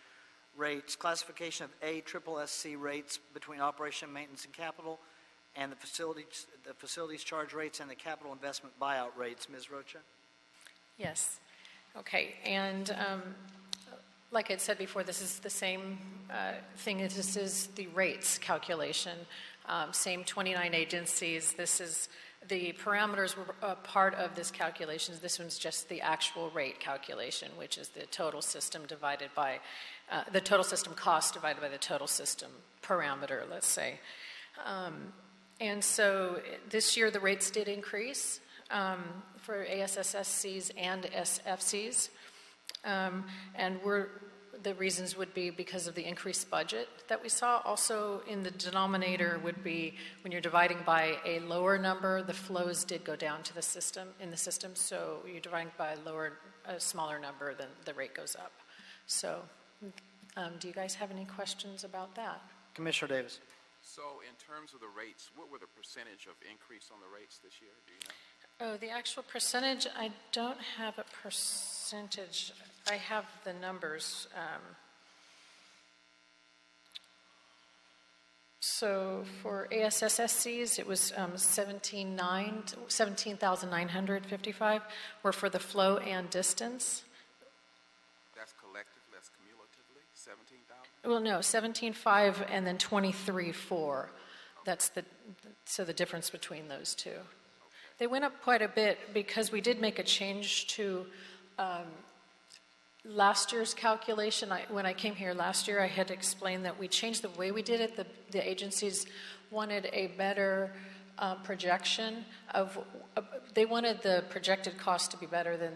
rates, classification of ASSC rates between operation, maintenance, and capital, and the facilities charge rates and the capital investment buyout rates. Ms. Rocha? Yes. Okay. And like I said before, this is the same thing. This is the rates calculation. Same 29 agencies. This is the parameters were a part of this calculation. This one's just the actual rate calculation, which is the total system divided by the total system cost divided by the total system parameter, let's say. And so this year the rates did increase for ASSCs and SFCs. And the reasons would be because of the increased budget that we saw. Also in the denominator would be when you're dividing by a lower number, the flows did go down to the system, so you're dividing by a smaller number, then the rate goes up. So do you guys have any questions about that? Commissioner Davis. So in terms of the rates, what were the percentage of increase on the rates this year? Do you know? Oh, the actual percentage, I don't have a percentage. I have the numbers. So for ASSCs, it was 17,955, were for the flow and distance. That's collectively, that's cumulatively, 17,000? Well, no, 17.5 and then 23.4. That's so the difference between those two. They went up quite a bit because we did make a change to last year's calculation. When I came here last year, I had explained that we changed the way we did it. The agencies wanted a better projection of, they wanted the projected cost to be better than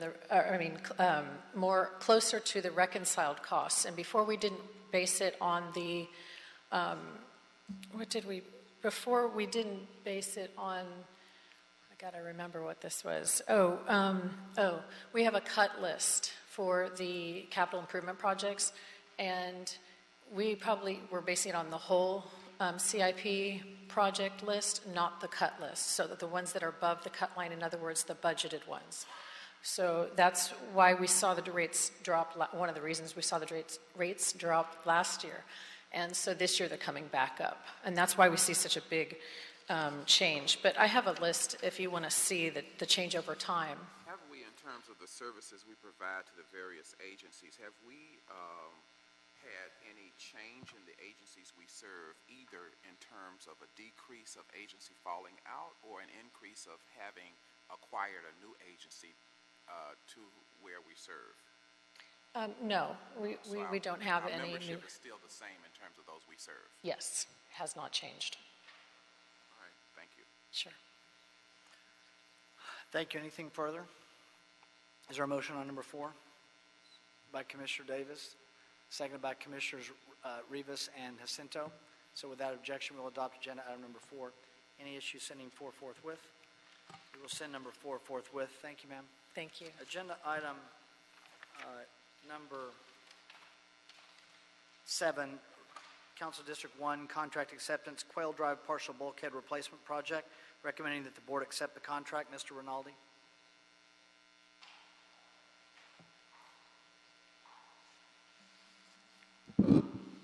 more closer to the reconciled costs. And before we didn't base it on the, before we didn't base it on, I gotta remember what this was. We have a cut list for the capital improvement projects, and we probably were basing it on the whole CIP project list, not the cut list, so that the ones that are above the cut line, in other words, the budgeted ones. So that's why we saw the rates drop, one of the reasons we saw the rates drop last year. And so this year they're coming back up. And that's why we see such a big change. But I have a list if you want to see the change over time. Have we, in terms of the services we provide to the various agencies, have we had any change in the agencies we serve, either in terms of a decrease of agency falling out or an increase of having acquired a new agency to where we serve? No, we don't have any new. Our membership is still the same in terms of those we serve? Yes, has not changed. All right, thank you. Sure. Thank you. Anything further? Is there a motion on number 4? By Commissioner Davis, seconded by Commissioners Rivas and Jacinto. So without objection, we'll adopt agenda item number 4. Any issues sending 4 forthwith? We will send number 4 forthwith. Thank you, ma'am. Thank you. Agenda item number 7, Council District 1, Contract Acceptance, Quail Drive Partial Bulkhead Replacement Project. Recommending that the board accept the contract. Mr. Rinaldi.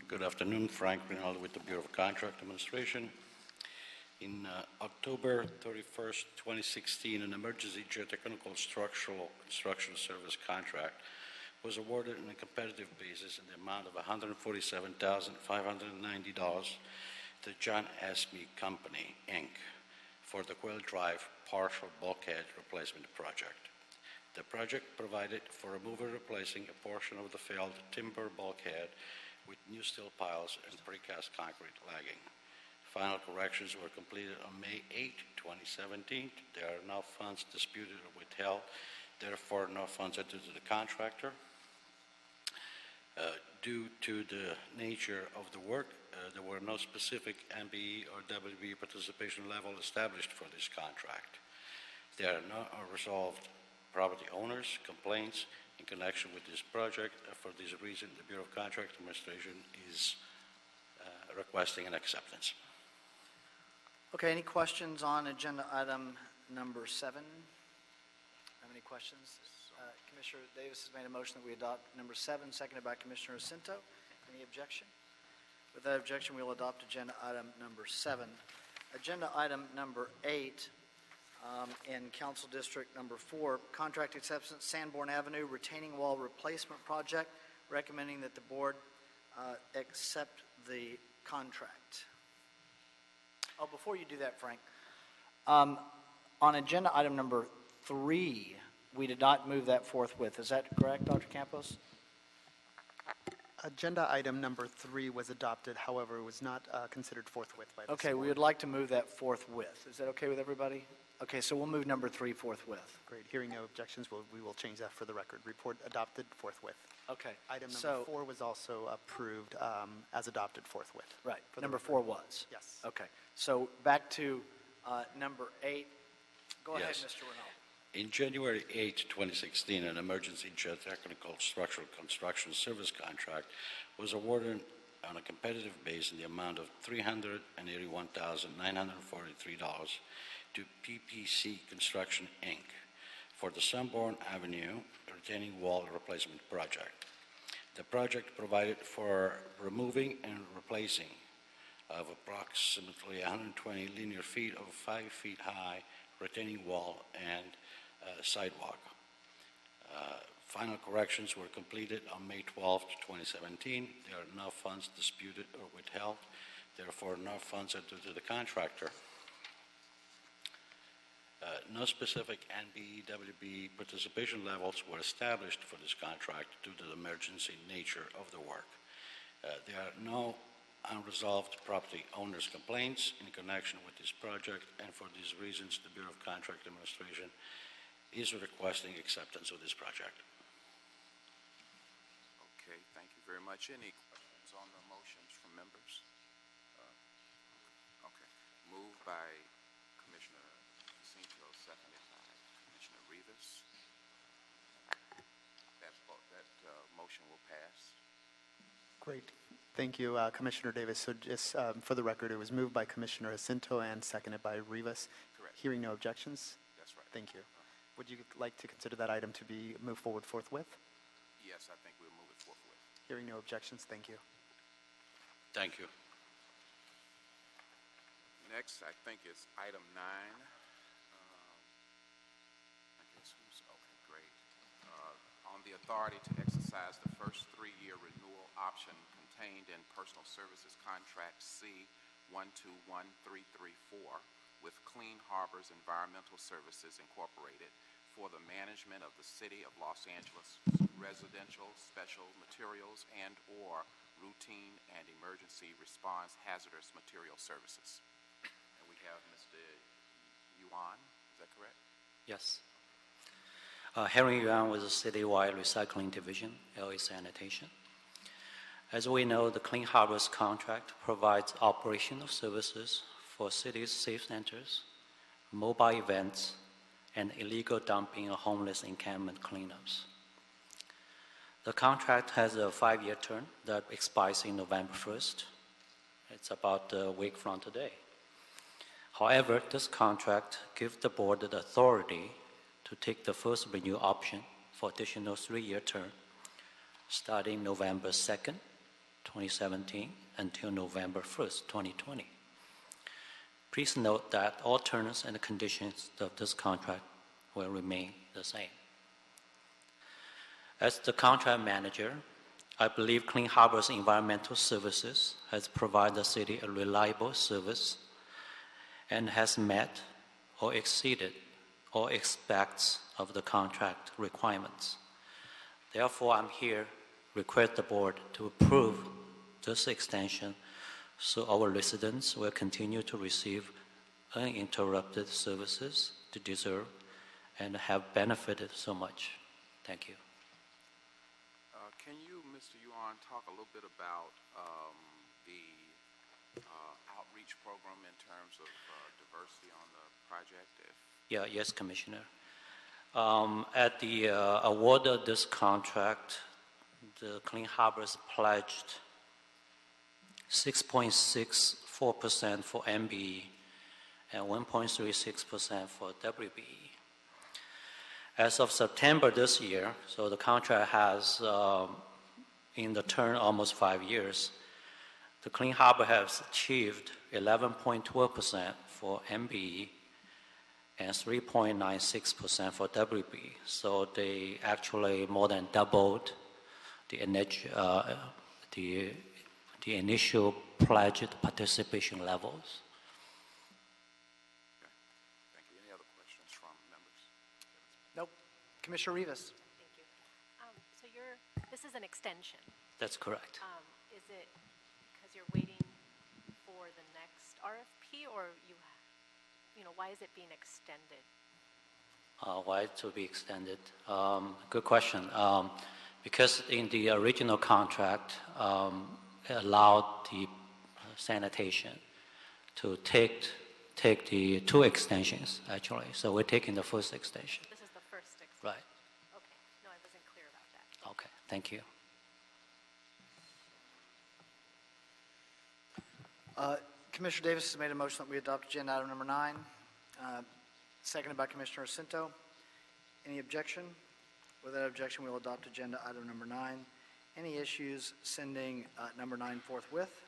Good afternoon, Frank Rinaldi with the Bureau of Contract Administration. In October 31st, 2016, an emergency geotechnical structural construction service contract was awarded on a competitive basis in the amount of $147,590 to John Asme Company, Inc. for the Quail Drive partial bulkhead replacement project. The project provided for removing and replacing a portion of the failed timber bulkhead with new steel piles and precast concrete lagging. Final corrections were completed on May 8, 2017. There are no funds disputed or withheld. Therefore, no funds are due to the contractor. Due to the nature of the work, there were no specific MBE or WB participation level established for this contract. There are no unresolved property owners' complaints in connection with this project. For this reason, the Bureau of Contract Administration is requesting an acceptance. Okay, any questions on agenda item number 7? Have any questions? Commissioner Davis has made a motion that we adopt number 7, seconded by Commissioner Jacinto. Any objection? With that objection, we will adopt agenda item number 7. Agenda item number 8 in Council District number 4, contract acceptance, Sanborn Avenue retaining wall replacement project, recommending that the board accept the contract. Oh, before you do that, Frank, on agenda item number 3, we did not move that forthwith. Is that correct, Dr. Campos? Agenda item number 3 was adopted, however, it was not considered forthwith by this Okay, board. we would like to move that forthwith. Is that okay with everybody? Okay, so we'll move number 3 forthwith. Great. Hearing no objections, we will change that for the record. Report adopted forthwith. Okay. Item number 4 was also approved as adopted forthwith. Right. Number 4 was? Yes. Okay. So back to number 8. Go ahead, Yes. Mr. Renaud. In January 8, 2016, an emergency geotechnical structural construction service contract was awarded on a competitive base in the amount of $381,943 to PPC Construction, Inc. for the Sanborn Avenue retaining wall replacement project. The project provided for removing and replacing of approximately 120 linear feet of 5 feet high retaining wall and sidewalk. Final corrections were completed on May 12, 2017. There are no funds disputed or withheld. Therefore, no funds are due to the contractor. No specific NBE-WB participation levels were established for this contract due to the emergency nature of the work. There are no unresolved property owners' complaints in connection with this project, and for these reasons, the Bureau of Contract Administration is requesting acceptance of this project. Okay, thank you very much. Any questions on the motions from members? Okay. Moved by Commissioner Jacinto, seconded by Commissioner Rivas. That motion will pass. Great. Thank you, Commissioner Davis. So just for the record, it was moved by Commissioner Jacinto and seconded by Rivas. Correct. Hearing no objections? That's right. Thank you. Would you like to consider that item to be moved forward forthwith? Yes, I think we'll move it forthwith. Hearing no objections, thank you. Thank you. Next, I think it's item 9. I guess who's, okay, great. On the authority to exercise the first 3-year renewal option contained in Personal Services Contract C121334 with Clean Harbors Environmental Services Incorporated for the management of the City of Los Angeles residential special materials and/or routine and emergency response hazardous material services. And we have Mr. Yuan, is that correct? Yes. Henry Yuan with the Citywide Recycling Division, LA Sanitation. As we know, the Clean Harbors contract provides operational services for cities' safe centers, mobile events, and illegal dumping and homeless encampment cleanups. The contract has a 5-year term that expires in November 1st. It's about a week from today. However, this contract gives the board the authority to take the first renew option for additional 3-year term, starting November 2nd, 2017, until November 1st, 2020. Please note that all terms and conditions of this contract will remain the same. As the contract manager, I believe Clean Harbors Environmental Services has provided the city a reliable service and has met or exceeded all aspects of the contract requirements. Therefore, I'm here to request the board to approve this extension so our residents will continue to receive uninterrupted services they deserve and have benefited so much. Thank you. Can you, Mr. Yuan, talk a little bit about the outreach program in terms of diversity on the project? Yes, Commissioner. At the award of this contract, the Clean Harbors pledged 6.64% for MBE and 1.36% for WBE. As of September this year, so the contract has, in the term, almost 5 years, the Clean Harbor has achieved 11.12% for MBE and 3.96% for WBE. So they actually more than doubled the initial pledged participation levels. Thank you. Any other questions from members? Nope. Commissioner Rivas. Thank you. So this is an extension. That's correct. Is it because you're waiting for the next RFP, or why is it being extended? Why to be extended? Good question. Because in the original contract, it allowed the sanitation to take the 2 extensions, actually. So we're taking the first extension. This is the first extension? Right. Okay. No, I wasn't clear about that. Okay. Thank you. Commissioner Davis has made a motion that we adopt agenda item number 9, seconded by Commissioner Jacinto. Any objection? Without objection, we will adopt agenda item number 9. Any issues sending number 9 forthwith?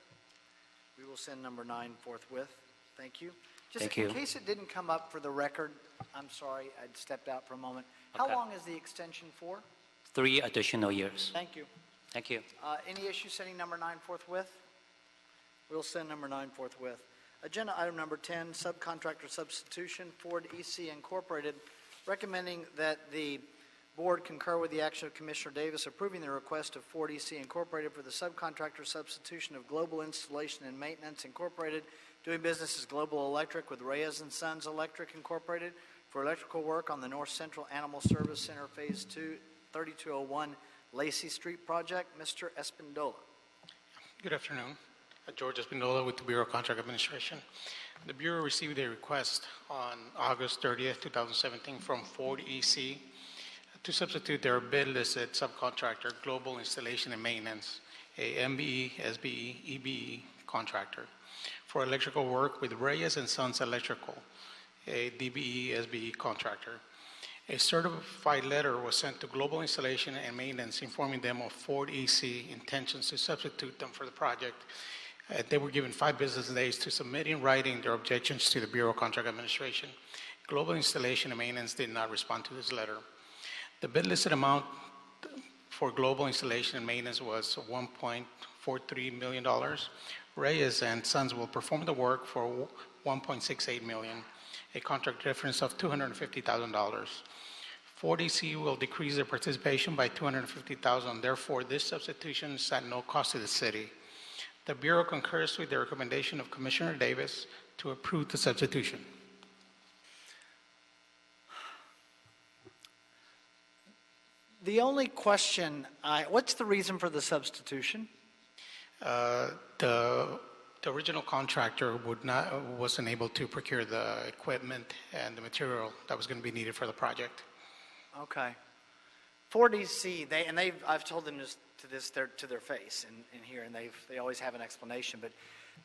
We will send number 9 forthwith. Thank you. Thank you. In case it didn't come up for the record, I'm sorry, I'd stepped out for a moment. How long is the extension for? 3 additional years. Thank you. Thank you. Any issues sending number 9 forthwith? We'll send number 9 forthwith. Agenda item number 10, subcontractor substitution, Ford EC Incorporated, recommending that the board concur with the action of Commissioner Davis approving the request of Ford EC Incorporated for the subcontractor substitution of Global Installation and Maintenance Incorporated, doing business as Global Electric with Reyes and Sons Electric Incorporated for electrical work on the North Central Animal Service Center Phase 2, 3201 Lacey Street project. Mr. Espindola. Good afternoon. George Espindola with the Bureau of Contract Administration. The Bureau received a request on August 30th, 2017 from Ford EC to substitute their bid-listed subcontractor, Global Installation and Maintenance, a MBE, SBE, EBE contractor, for electrical work with Reyes and Sons Electrical, a DBE, SBE contractor. A certified letter was sent to Global Installation and Maintenance informing them of Ford EC intentions to substitute them for the project. They were given 5 business days to submit in writing their objections to the Bureau of Contract Administration. Global Installation and Maintenance did not respond to this letter. The bid listed amount for Global Installation and Maintenance was $1.43 million. Reyes and Sons will perform the work for $1.68 million, a contract difference of $250,000. Ford EC will decrease their participation by $250,000. Therefore, this substitution is at no cost to the city. The Bureau concurs with the recommendation of Commissioner Davis to approve the substitution. The only question, what's the reason for the substitution? The original contractor wasn't able to procure the equipment and the material that was going to be needed for the project. Okay. Ford EC, I've told them to their face in here, and they always have an explanation, but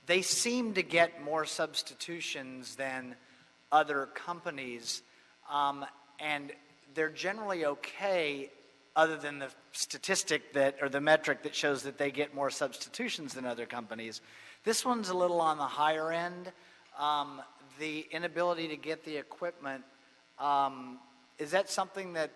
they seem to get more substitutions than other companies, and they're generally okay, other than the statistic or the metric that shows that they get more substitutions than other companies. This one's a little on the higher end. The inability to get the equipment, is that something that,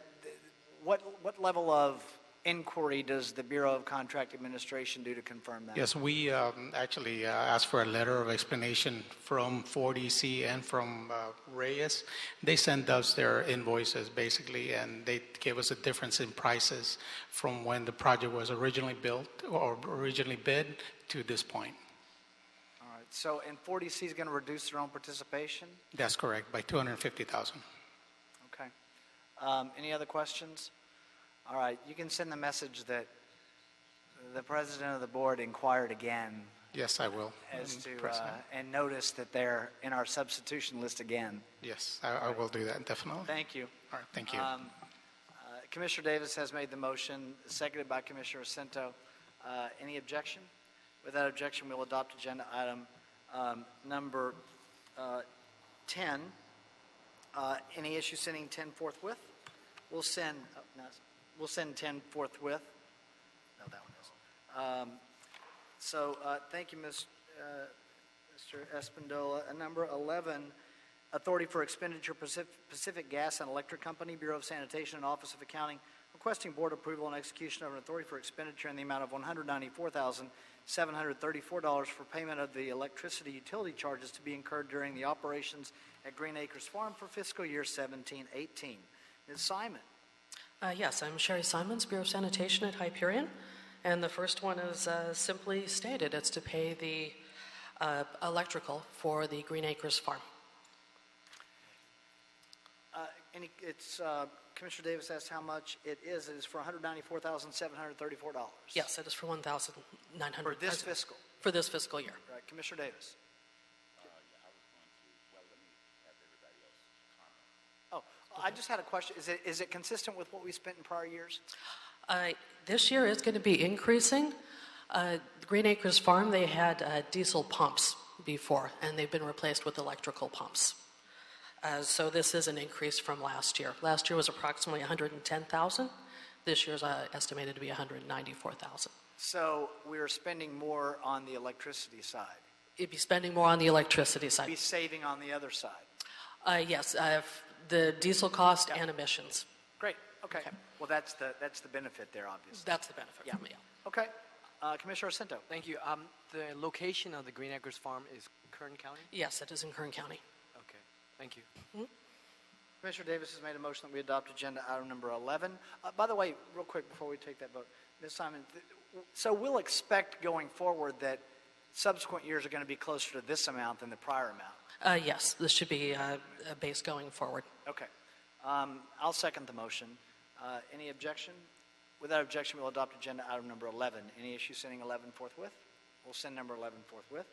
what level of inquiry does the Bureau of Contract Administration do to confirm that? Yes, we actually asked for a letter of explanation from Ford EC and from Reyes. They sent us their invoices, basically, and they gave us a difference in prices from when the project was originally built or originally bid to this point. All right, so, and 40C is going to reduce their own participation? That's correct, by $250,000. Okay. Any other questions? All right, you can send the message that the president of the board inquired again. Yes, I will. As to, and notice that they're in our substitution list again. Yes, I will do that, definitely. Thank you. All right, thank you. Commissioner Davis has made the motion, seconded by Commissioner Jacinto. Any objection? Without objection, we'll adopt agenda item number 10. Any issue sending 10 forthwith? We'll send, we'll send 10 forthwith. No, that one is. Thank you, Mr. Espindola. Number 11, Authority for Expenditure, Pacific Gas and Electric Company, Bureau of Sanitation and Office of Accounting, requesting board approval and execution of an authority for expenditure in the amount of $194,734 for payment of the electricity utility charges to be incurred during the operations at Green Acres Farm for fiscal year 17-18. Ms. Simon. Yes, I'm Sherry Simons, Bureau of Sanitation at Hyperion. And the first one is simply stated. It's to pay the electrical for the Green Acres Farm. Commissioner Davis asked how much it is. It is for $194,734. Yes, it is for $1,900. For this fiscal? For this fiscal year. Right. Commissioner Davis. I just had a question. Is it consistent with what we spent in prior years? This year it's going to be increasing. Green Acres Farm, they had diesel pumps before, and they've been replaced with electrical pumps. So this is an increase from last year. Last year was approximately $110,000. This year's estimated to be $194,000. So we are spending more on the electricity side. You'd be spending more on the electricity side. Be saving on the other side. Yes, the diesel cost and emissions. Great. Okay. Well, that's the benefit there, obviously. That's the benefit. Yeah. Okay. Commissioner Jacinto. Thank you. The location of the Green Acres Farm is Kern County? Yes, it is in Kern County. Okay. Thank you. Mm-hmm. Commissioner Davis has made a motion that we adopt agenda item number 11. By the way, real quick before we take that vote, Ms. Simon, so we'll expect going forward that subsequent years are going to be closer to this amount than the prior amount? Yes, this should be a base going forward. Okay. I'll second the motion. Any objection? Without objection, we'll adopt agenda item number 11. Any issue sending 11 forthwith? We'll send number 11 forthwith.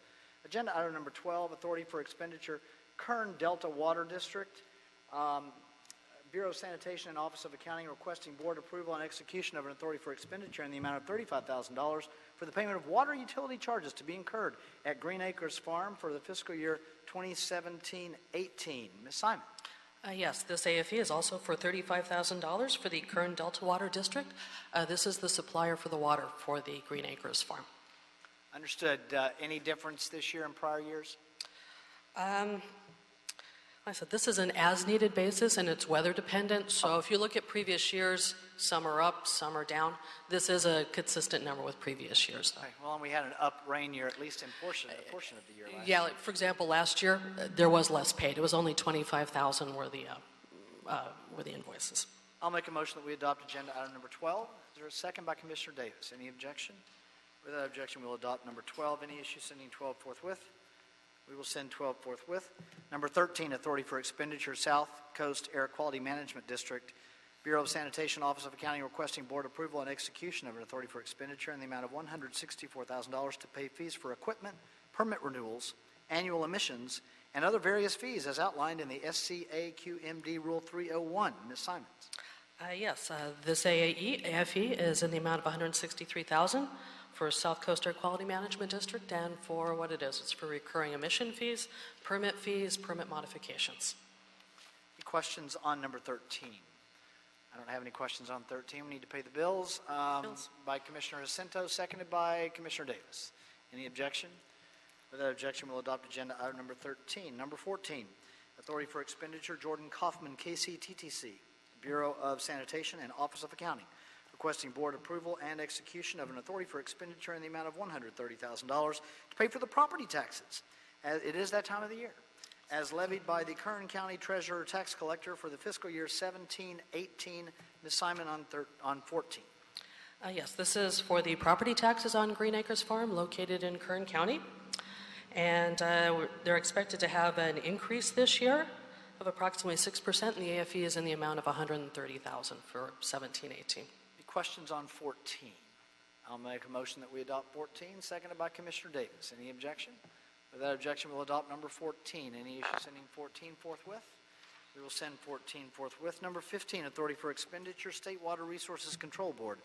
Agenda item number 12, Authority for Expenditure, Kern Delta Water District. Bureau of Sanitation and Office of Accounting requesting board approval and execution of an authority for expenditure in the amount of $35,000 for the payment of water utility charges to be incurred at Green Acres Farm for the fiscal year 2017-18. Ms. Simon. Yes, this AFE is also for $35,000 for the Kern Delta Water District. This is the supplier for the water for the Green Acres Farm. Understood. Any difference this year and prior years? I said this is an as-needed basis and it's weather dependent. So if you look at previous years, some are up, some are down. This is a consistent number with previous years, though. Okay. Well, and we had an up rain year, at least in a portion of the year last yeah, year. like, for example, last year there was less paid. It was only $25,000 were the invoices. I'll make a motion that we adopt agenda item number 12. Is there a second by Commissioner Davis? Any objection? Without objection, we'll adopt number 12. Any issue sending 12 forthwith? We will send 12 forthwith. Number 13, Authority for Expenditure, South Coast Air Quality Management District. Bureau of Sanitation, Office of Accounting requesting board approval and execution of an authority for expenditure in the amount of $164,000 to pay fees for equipment, permit renewals, annual emissions, and other various fees as outlined in the SCAQMD Rule 301. Ms. Simons. Yes, this AFE is in the amount of $163,000 for South Coast Air Quality Management District, and for what it is, it's for recurring emission fees, permit modifications. Any questions on number 13? I don't have any questions on 13. We need to pay the bills. By Commissioner Jacinto, seconded by Commissioner Davis. Any objection? Without objection, we'll adopt agenda item number 13. Number 14, Authority for Expenditure, Jordan Kaufman, KCTTC, Bureau of Sanitation and Office of Accounting, requesting board approval and execution of an authority for expenditure in the amount of $130,000 to pay for the property taxes. As it is that time of the year, as levied by the Kern County Treasurer Tax Collector for the fiscal year 17-18. Ms. Simon on 14. Yes, this is for the property taxes on Green Acres Farm located in Kern County. And they're expected to have an increase this year of approximately 6%, and the AFE is in the amount of $130,000 for 17-18. Any questions on 14? I'll make a motion that we adopt 14, seconded by Commissioner Davis. Any objection? Without objection, we'll adopt number 14. Any issue sending 14 forthwith? We will send 14 forthwith. Number 15, Authority for Expenditure, State Water Resources Control Board,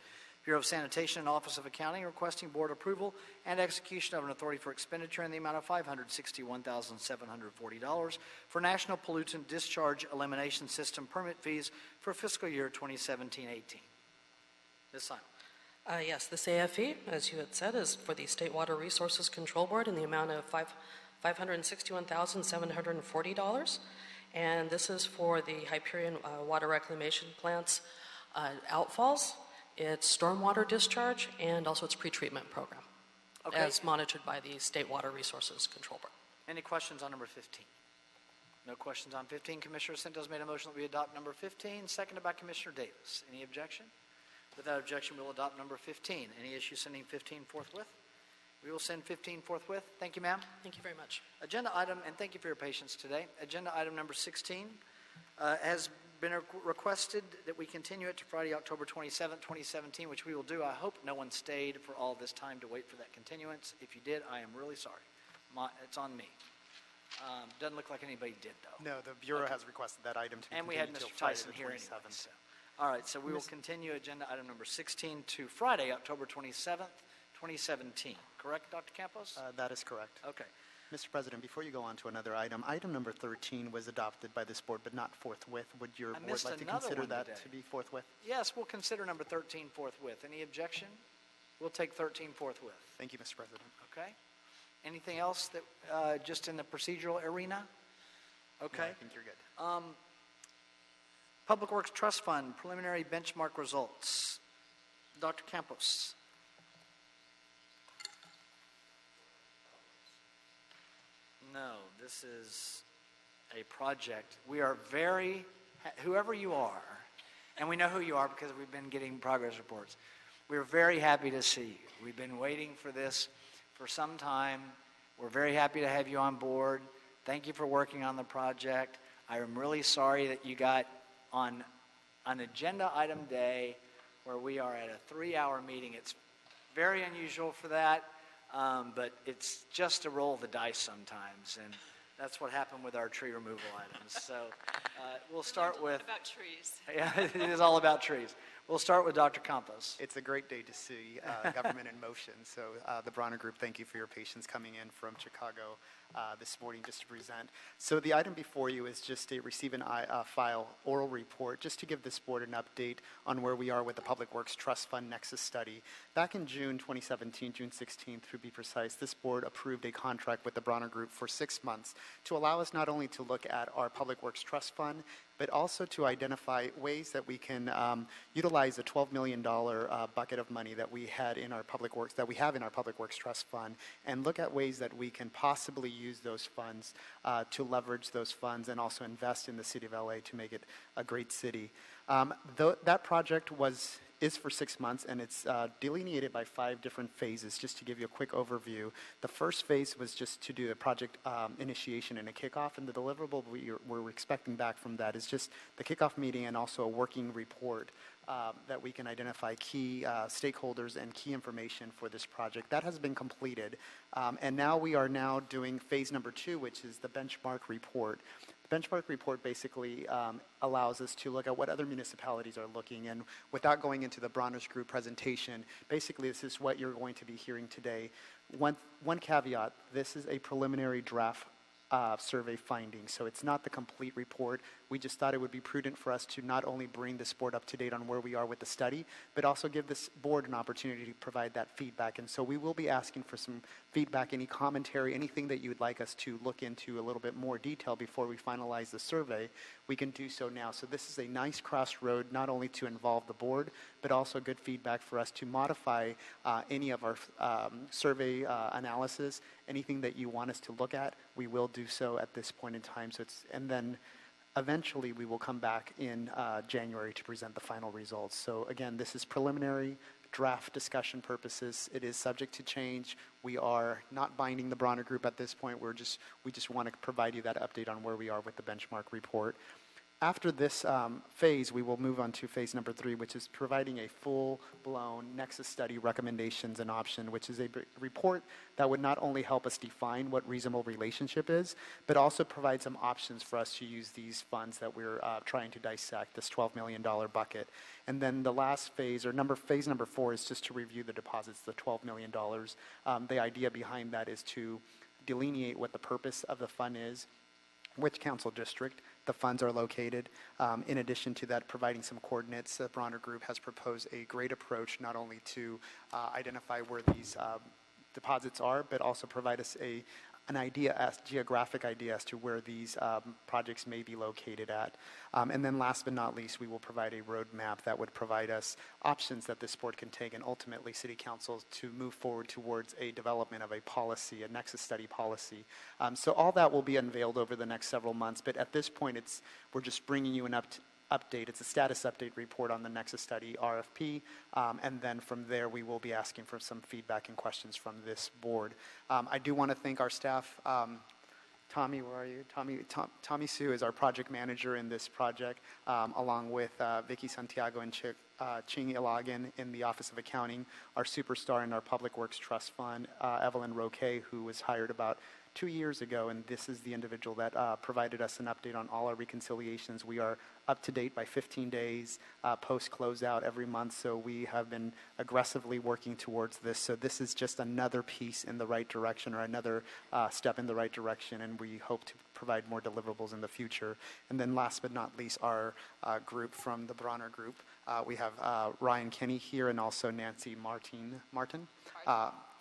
Bureau of Sanitation and Office of Accounting, requesting board approval and execution of an authority for expenditure in the amount of $561,740 for National Pollutant Discharge Elimination System permit fees for fiscal year 2017-18. Ms. Simon. Yes, this AFE, as you had said, is for the State Water Resources Control Board in the amount of $561,740. And this is for the Hyperion Water Reclamation Plant's outfalls, its stormwater discharge, and also its pretreatment program, as monitored by the State Water Resources Control Board. Any questions on number 15? No questions on 15. Commissioner Sintos made a motion that we adopt number 15, seconded by Commissioner Davis. Any objection? Without objection, we'll adopt number 15. Any issue sending 15 forthwith? We will send 15 forthwith. Thank you, ma'am. Thank you very much. Agenda item, and thank you for your patience today. Agenda item number 16 has been requested that we continue it to Friday, October 27th, 2017, which we will do. I hope no one stayed for all this time to wait for that continuance. If you did, I am really sorry. It's on me. Doesn't look like anybody did, though. No, the Bureau has requested that item to be and we had continued Mr. till Friday Tyson the here anyway. 27th. So. All right, so we will continue agenda item number 16 to Friday, October 27th, 2017. Correct, Dr. Campos? That is correct. Okay. Mr. President, before you go on to another item, item number 13 was adopted by this board, but not forthwith. Would your board like to consider that to be forthwith? Yes, we'll consider number 13 forthwith. Any objection? We'll take 13 forthwith. Thank you, Mr. President. Okay. Anything else that just in the procedural arena? Okay. No, I think you're good. Public Works Trust Fund, preliminary benchmark results. Dr. Campos. No, this is a project. We are very, whoever you are, and we know who you are because we've been getting progress reports. We're very happy to see you. We've been waiting for this for some time. We're very happy to have you on board. Thank you for working on the project. I am really sorry that you got on an agenda item day where we are at a 3-hour meeting. It's very unusual for that, but it's just a roll of the dice sometimes, and that's what happened with our tree removal items. So we'll start with... About trees. Yeah, it is all about trees. We'll start with Dr. Campos. It's a great day to see government in motion. So the Bronner Group, thank you for your patience coming in from Chicago this morning just to present. So the item before you is just a receive and file oral report just to give this board an update on where we are with the Public Works Trust Fund Nexus study. Back in June 2017, June 16th to be precise, this board approved a contract with the Bronner Group for 6 months to allow us not only to look at our Public Works Trust Fund, but also to identify ways that we can utilize the $12 million bucket of money that we had in our Public Works, that we have in our Public Works Trust Fund, and look at ways that we can possibly use those funds to leverage those funds and also invest in the city of LA to make it a great city. That project is for 6 months, and it's delineated by 5 different phases. Just to give you a quick overview, the first phase was just to do a project initiation and a kickoff, and the deliverable we're expecting back from that is just the kickoff meeting and also a working report that we can identify key stakeholders and key information for this project. That has been completed, and now we are now doing phase number 2, which is the benchmark report. The benchmark report basically allows us to look at what other municipalities are looking, and without going into the Bronner's Group presentation, basically this is what you're going to be hearing today. One caveat, this is a preliminary draft survey finding, so it's not the complete report. we just thought it would be prudent for us to not only bring this board up to date on where we are with the study, but also give this board an opportunity to provide that feedback. And so we will be asking for some feedback, any commentary, anything that you would like us to look into a little bit more detail before we finalize the survey. We can do so now. So this is a nice crossroad, not only to involve the board, but also good feedback for us to modify any of our survey analysis. Anything that you want us to look at, we will do so at this point in time. And then eventually we will come back in January to present the final results. So again, this is preliminary draft discussion purposes. It is subject to change. We are not binding the Bronner Group at this point. We just want to provide you that update on where we are with the benchmark report. After this phase, we will move on to phase number 3, which is providing a full-blown nexus study recommendations and option, which is a report that would not only help us define what reasonable relationship is, but also provide some options for us to use these funds that we're trying to dissect, this $12 million bucket. And then the last phase, or phase number 4, is just to review the deposits, the $12 million. The idea behind that is to delineate what the purpose of the fund is, which council district the funds are located. In addition to that, providing some coordinates, the Bronner Group has proposed a great approach not only to identify where these deposits are, but also provide us an idea, geographic idea as to where these projects may be located at. And then last but not least, we will provide a roadmap that would provide us options that this board can take and ultimately City Council to move forward towards a development of a policy, a nexus study policy. So all that will be unveiled over the next several months, but at this point we're just bringing you an update. It's a status update report on the Nexus Study RFP, and then from there we will be asking for some feedback and questions from this board. I do want to thank our staff. Tommy, where are you? Tommy Sue is our project manager in this project, along with Vicky Santiago and Ching Ilagan in the Office of Accounting, our superstar in our Public Works Trust Fund, Evelyn Roque, who was hired about 2 years ago, and this is the individual that provided us an update on all our reconciliations. We are up to date by 15 days post-closeout every month, so we have been aggressively working towards this. So this is just another piece in the right direction, or another step in the right direction, and we hope to provide more deliverables in the future. And then last but not least, our group from the Bronner Group. We have Ryan Kenny here and also Nancy Martin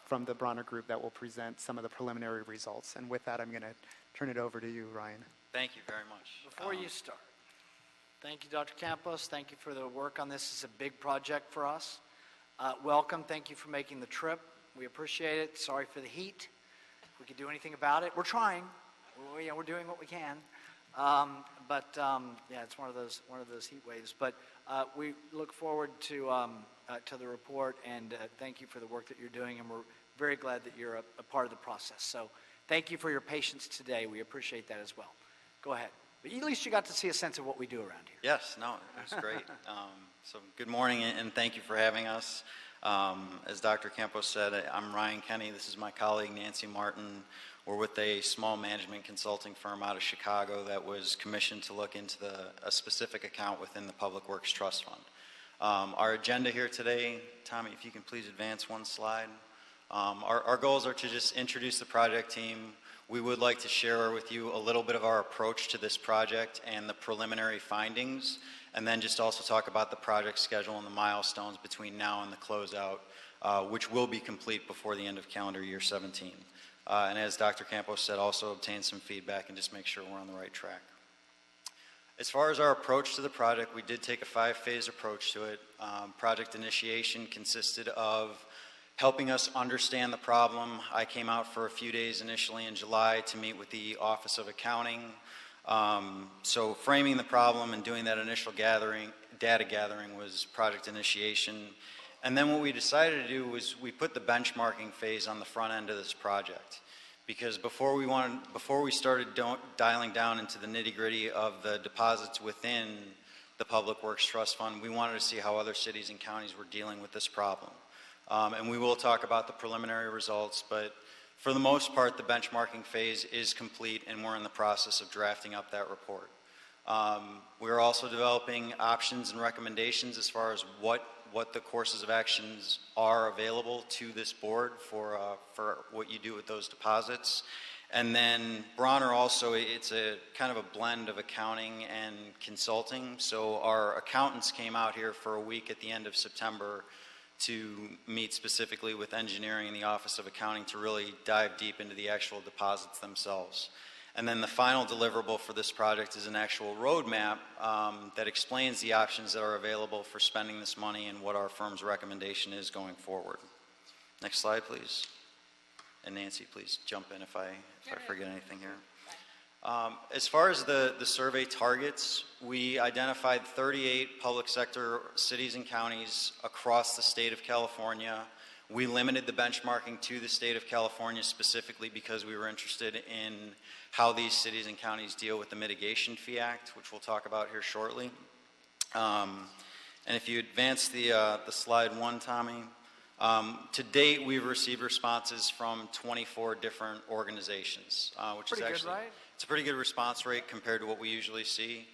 from the Bronner Group that will present some of the preliminary results. And with that, I'm going to turn it over to you, Ryan. Thank you very much. Before you start, thank you, Dr. Campos. Thank you for the work on this. It's a big project for us. Welcome. Thank you for making the trip. We appreciate it. Sorry for the heat. If we could do anything about it, we're trying. We're doing what we can. Yeah, it's one of those heat waves. But we look forward to the report, and thank you for the work that you're doing, and we're very glad that you're a part of the process. So thank you for your patience today. We appreciate that as well. Go ahead. But at least you got to see a sense of what we do around here. Yes, no, it was great. So good morning, and thank you for having us. As Dr. Campos said, I'm Ryan Kenny. This is my colleague, Nancy Martin. We're with a small management consulting firm out of Chicago that was commissioned to look into a specific account within the Public Works Trust Fund. Our agenda here today, Tommy, if you can please advance one slide. Our goals are to just introduce the project team. We would like to share with you a little bit of our approach to this project and the preliminary findings, and then just also talk about the project schedule and the milestones between now and the closeout, which will be complete before the end of calendar year 17. And as Dr. Campos said, also obtain some feedback and just make sure we're on the right track. As far as our approach to the project, we did take a 5-phase approach to it. Project initiation consisted of helping us understand the problem. I came out for a few days initially in July to meet with the Office of Accounting. So framing the problem and doing that initial data gathering was project initiation. And then what we decided to do was we put the benchmarking phase on the front end of this project. Because before we started dialing down into the nitty-gritty of the deposits within the Public Works Trust Fund, we wanted to see how other cities and counties were dealing with this problem. And we will talk about the preliminary results, but for the most part, the benchmarking phase is complete, and we're in the process of drafting up that report. We're also developing options and recommendations as far as what the courses of actions are available to this board for what you do with those deposits. And then Bronner also, it's a kind of a blend of accounting and consulting. So our accountants came out here for a week at the end of September to meet specifically with engineering and the Office of Accounting to really dive deep into the actual deposits themselves. And then the final deliverable for this project is an actual roadmap that explains the options that are available for spending this money and what our firm's recommendation is going forward. Next slide, please. And Nancy, please jump in if I forget anything here. As far as the survey targets, we identified 38 public sector cities and counties across the state of California. We limited the benchmarking to the state of California specifically because we were interested in how these cities and counties deal with the Mitigation Fee Act, which we'll talk about here shortly. And if you advance the slide one, Tommy. To date, we've received responses from 24 different organizations, which is actually, good, right? It's a pretty good response rate compared to what we usually see.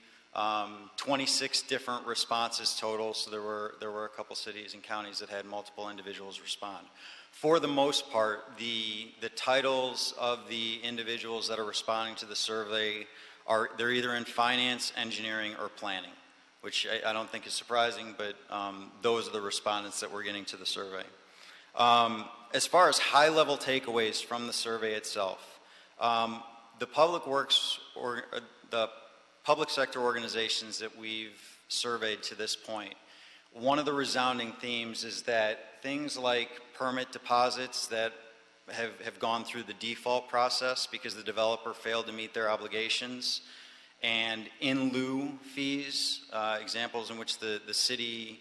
26 different responses total, so there were a couple cities and counties that had multiple individuals respond. For the most part, the titles of the individuals that are responding to the survey they're either in finance, engineering, or planning, which I don't think is surprising, but those are the respondents that we're getting to the survey. As far as high-level takeaways from the survey itself, the public works or the public sector organizations that we've surveyed to this point, one of the resounding themes is that things like permit deposits that have gone through the default process because the developer failed to meet their obligations, and in lieu fees, examples in which the city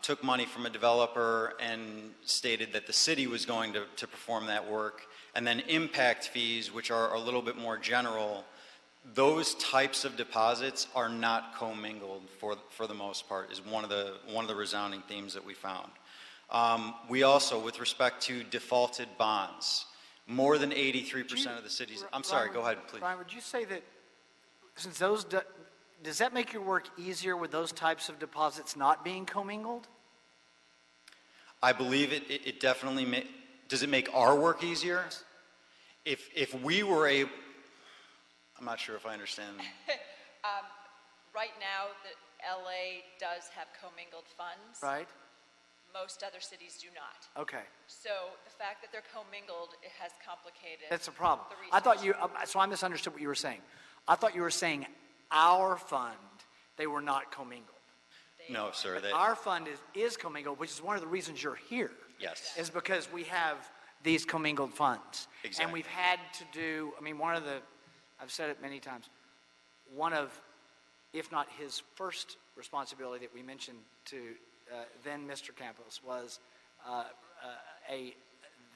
took money from a developer and stated that the city was going to perform that work, and then impact fees, which are a little bit more general. Those types of deposits are not commingled for the most part, is one of the resounding themes that we found. We also, with respect to defaulted bonds, more than 83% of the cities. I'm sorry, go ahead, please. Ryan, would you say that since those, does that make your work easier with those types of deposits not being commingled? I believe it definitely does it make our work easier? If we were able, I'm not sure if I understand. Right now, the LA does have commingled funds. Right. Most other cities do not. Okay. So the fact that they're commingled, it has complicated. That's a problem. the I thought research. so I misunderstood what you were saying. I thought you were saying our fund, they were not commingled. No, sir. But our fund is commingled, which is one of the reasons you're here. Yes. Is because we have these commingled funds. Exactly. And we've had to do, I mean, I've said it many times, one of, if not his first responsibility that we mentioned to then Mr. Campos was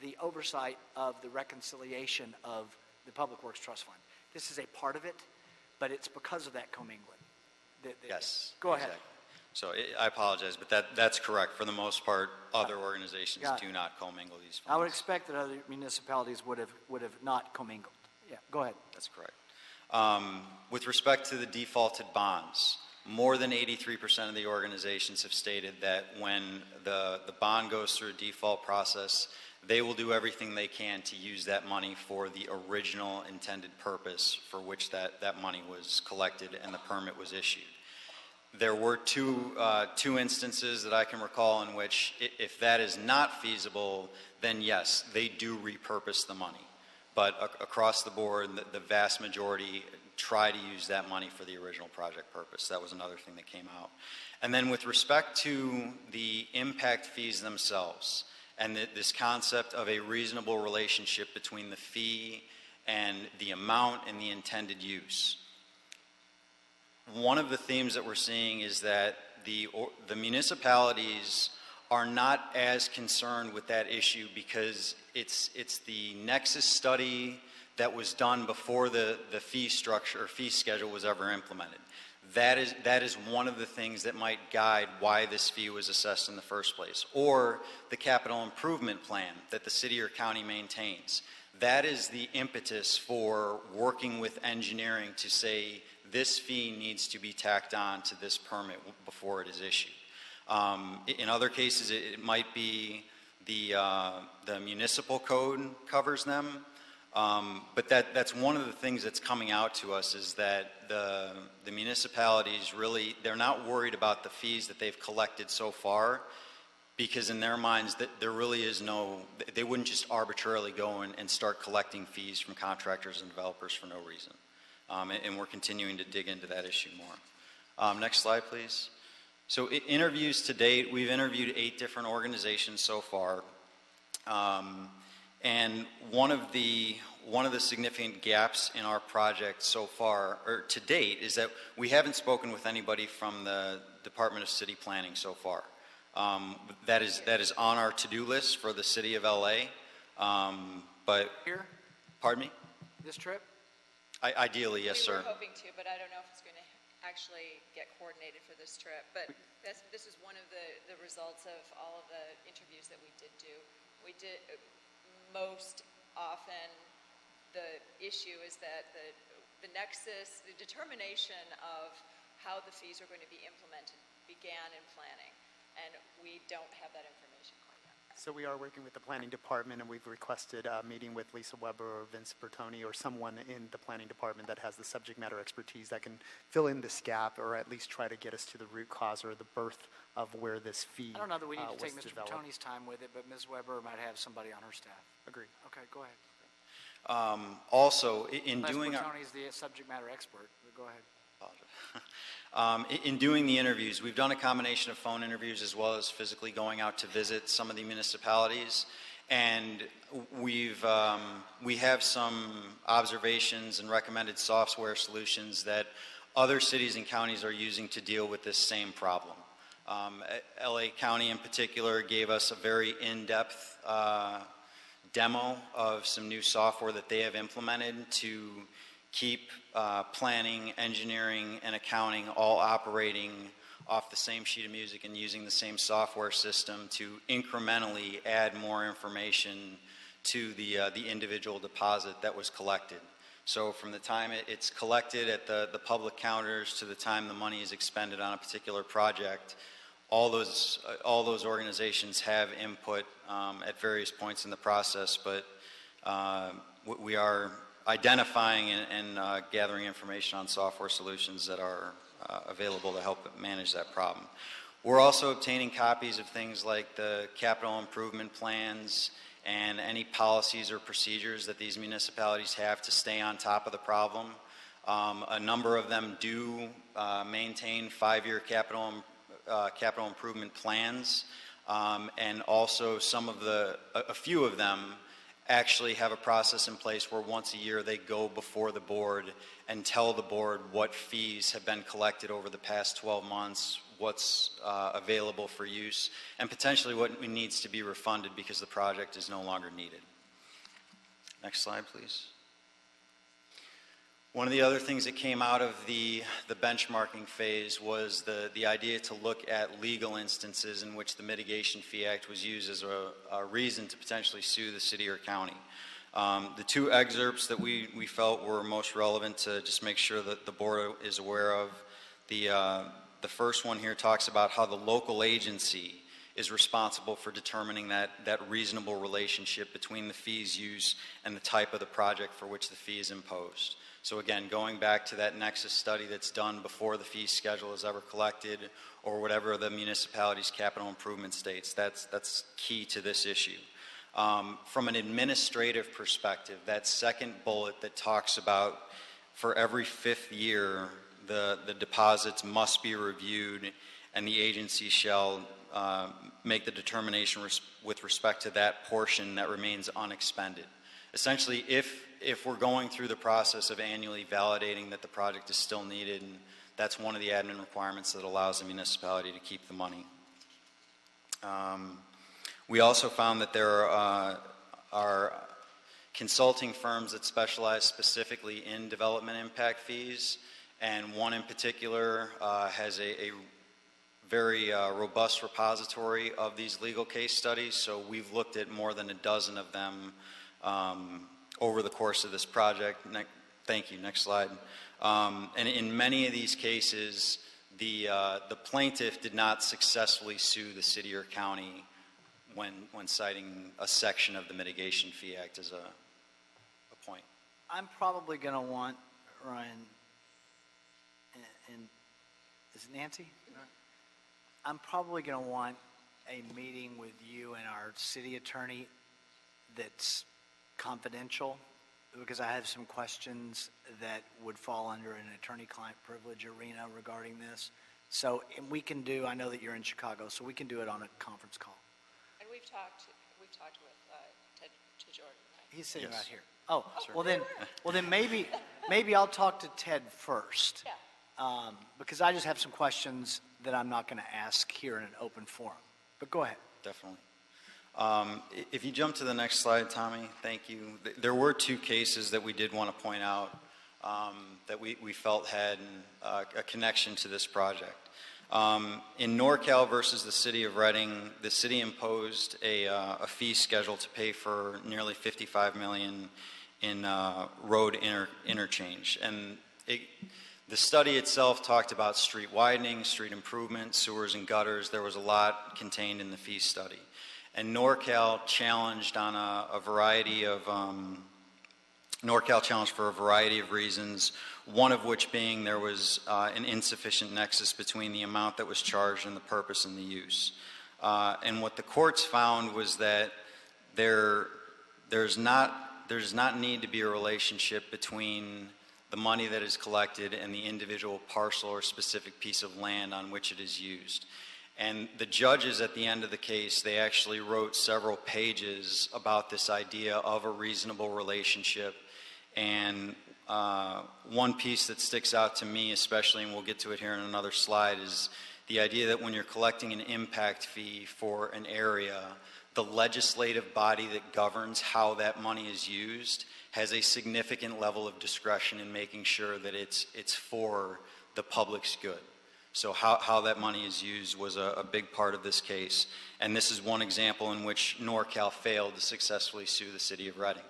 the oversight of the reconciliation of the Public Works Trust Fund. This is a part of it, but it's because of that commingling. Yes. Go ahead. Exactly. So I apologize, but that's correct. For the most part, other organizations do not commingle these funds. I would expect that other municipalities would have not commingled. Yeah, go ahead. That's correct. With respect to the defaulted bonds, more than 83% of the organizations have stated that when the bond goes through a default process, they will do everything they can to use that money for the original intended purpose for which that money was collected and the permit was issued. There were two instances that I can recall in which if that is not feasible, then yes, they do repurpose the money. But across the board, the vast majority try to use that money for the original project purpose. That was another thing that came out. And then with respect to the impact fees themselves and this concept of a reasonable relationship between the fee and the amount and the intended use, one of the themes that we're seeing is that the municipalities are not as concerned with that issue because it's the nexus study that was done before the fee structure or fee schedule was ever implemented. That is one of the things that might guide why this fee was assessed in the first place, or the capital improvement plan that the city or county maintains. That is the impetus for working with engineering to say this fee needs to be tacked on to this permit before it is issued. In other cases, it might be the municipal code covers them. But that's one of the things that's coming out to us is that the municipalities really, they're not worried about the fees that they've collected so far, because in their minds that there really is no, they wouldn't just arbitrarily go and start collecting fees from contractors and developers for no reason. And we're continuing to dig into that issue more. Next slide, please. So interviews to date, we've interviewed 8 different organizations so far. And one of the significant gaps in our project so far, or to date, is that we haven't spoken with anybody from the Department of City Planning so far. That is on our to-do list for the City of LA. But Here? Pardon me? This trip? Ideally, yes, sir. We were hoping to, but I don't know if it's going to actually get coordinated for this trip. But this is one of the results of all of the interviews that we did do. We did, most often, the issue is that the nexus, the determination of how the fees are going to be implemented began in planning, and we don't have that information quite yet. So we are working with the planning department, and we've requested a meeting with Lisa Weber or Vince Bertoni or someone in the planning department that has the subject matter expertise that can fill in this gap, or at least try to get us to the root cause or the birth of where this fee I don't know that we need to take was Mr. developed. Bertoni's time with it, but Ms. Weber might have somebody on her staff. Agreed. Okay, go ahead. Also, in Unless doing Bertoni's the subject matter expert, but go ahead. in doing the interviews, we've done a combination of phone interviews as well as physically going out to visit some of the municipalities, and we have some observations and recommended software solutions that other cities and counties are using to deal with this same problem. LA County in particular gave us a very in-depth demo of some new software that they have implemented to keep planning, engineering, and accounting all operating off the same sheet of music and using the same software system to incrementally add more information to the individual deposit that was collected. So from the time it's collected at the public counters to the time the money is expended on a particular project, all those organizations have input at various points in the process, but we are identifying and gathering information on software solutions that are available to help manage that problem. We're also obtaining copies of things like the capital improvement plans and any policies or procedures that these municipalities have to stay on top of the problem. A number of them do maintain 5-year capital improvement plans, and also a few of them actually have a process in place where once a year they go before the board and tell the board what fees have been collected over the past 12 months, what's available for use, and potentially what needs to be refunded because the project is no longer needed. Next slide, please. One of the other things that came out of the benchmarking phase was the idea to look at legal instances in which the Mitigation Fee Act was used as a reason to potentially sue the city or county. The 2 excerpts that we felt were most relevant to just make sure that the board is aware of, the first one here talks about how the local agency is responsible for determining that reasonable relationship between the fees used and the type of the project for which the fee is imposed. So again, going back to that nexus study that's done before the fee schedule is ever collected, or whatever the municipality's capital improvement states, that's key to this issue. From an administrative perspective, that second bullet that talks about for every 5th year, the deposits must be reviewed and the agency shall make the determination with respect to that portion that remains unexpended. Essentially, if we're going through the process of annually validating that the project is still needed, and that's one of the admin requirements that allows the municipality to keep the money. We also found that there are consulting firms that specialize specifically in development impact fees, and one in particular has a very robust repository of these legal case studies, so we've looked at more than a dozen of them over the course of this project. Thank you. Next slide. And in many of these cases, the plaintiff did not successfully sue the city or county when citing a section of the Mitigation Fee Act as a point. I'm probably going to want, Ryan, and is it Nancy? I'm probably going to want a meeting with you and our city attorney that's confidential, because I have some questions that would fall under an attorney-client privilege arena regarding this. So, and we can do, I know that you're in Chicago, so we can do it on a conference call. And we've talked with Ted to Jordan, right? He's sitting Yes. right here. Oh, Sure. well then maybe I'll talk to Ted first. Yeah. Because I just have some questions that I'm not going to ask here in an open forum. But go ahead. Definitely. If you jump to the next slide, Tommy, thank you. There were two cases that we did want to point out that we felt had a connection to this project. In NorCal versus the city of Reading, the city imposed a fee schedule to pay for nearly $55 million in road interchange. And the study itself talked about street widening, street improvement, sewers and gutters. There was a lot contained in the fee study. And NorCal challenged on a variety of NorCal challenged for a variety of reasons, one of which being there was an insufficient nexus between the amount that was charged and the purpose and the use. And what the courts found was that there's not need to be a relationship between the money that is collected and the individual parcel or specific piece of land on which it is used. And the judges at the end of the case, they actually wrote several pages about this idea of a reasonable relationship. And one piece that sticks out to me especially, and we'll get to it here in another slide, is the idea that when you're collecting an impact fee for an area, the legislative body that governs how that money is used has a significant level of discretion in making sure that it's for the public's good. So how that money is used was a big part of this case. And this is one example in which NorCal failed to successfully sue the city of Reading.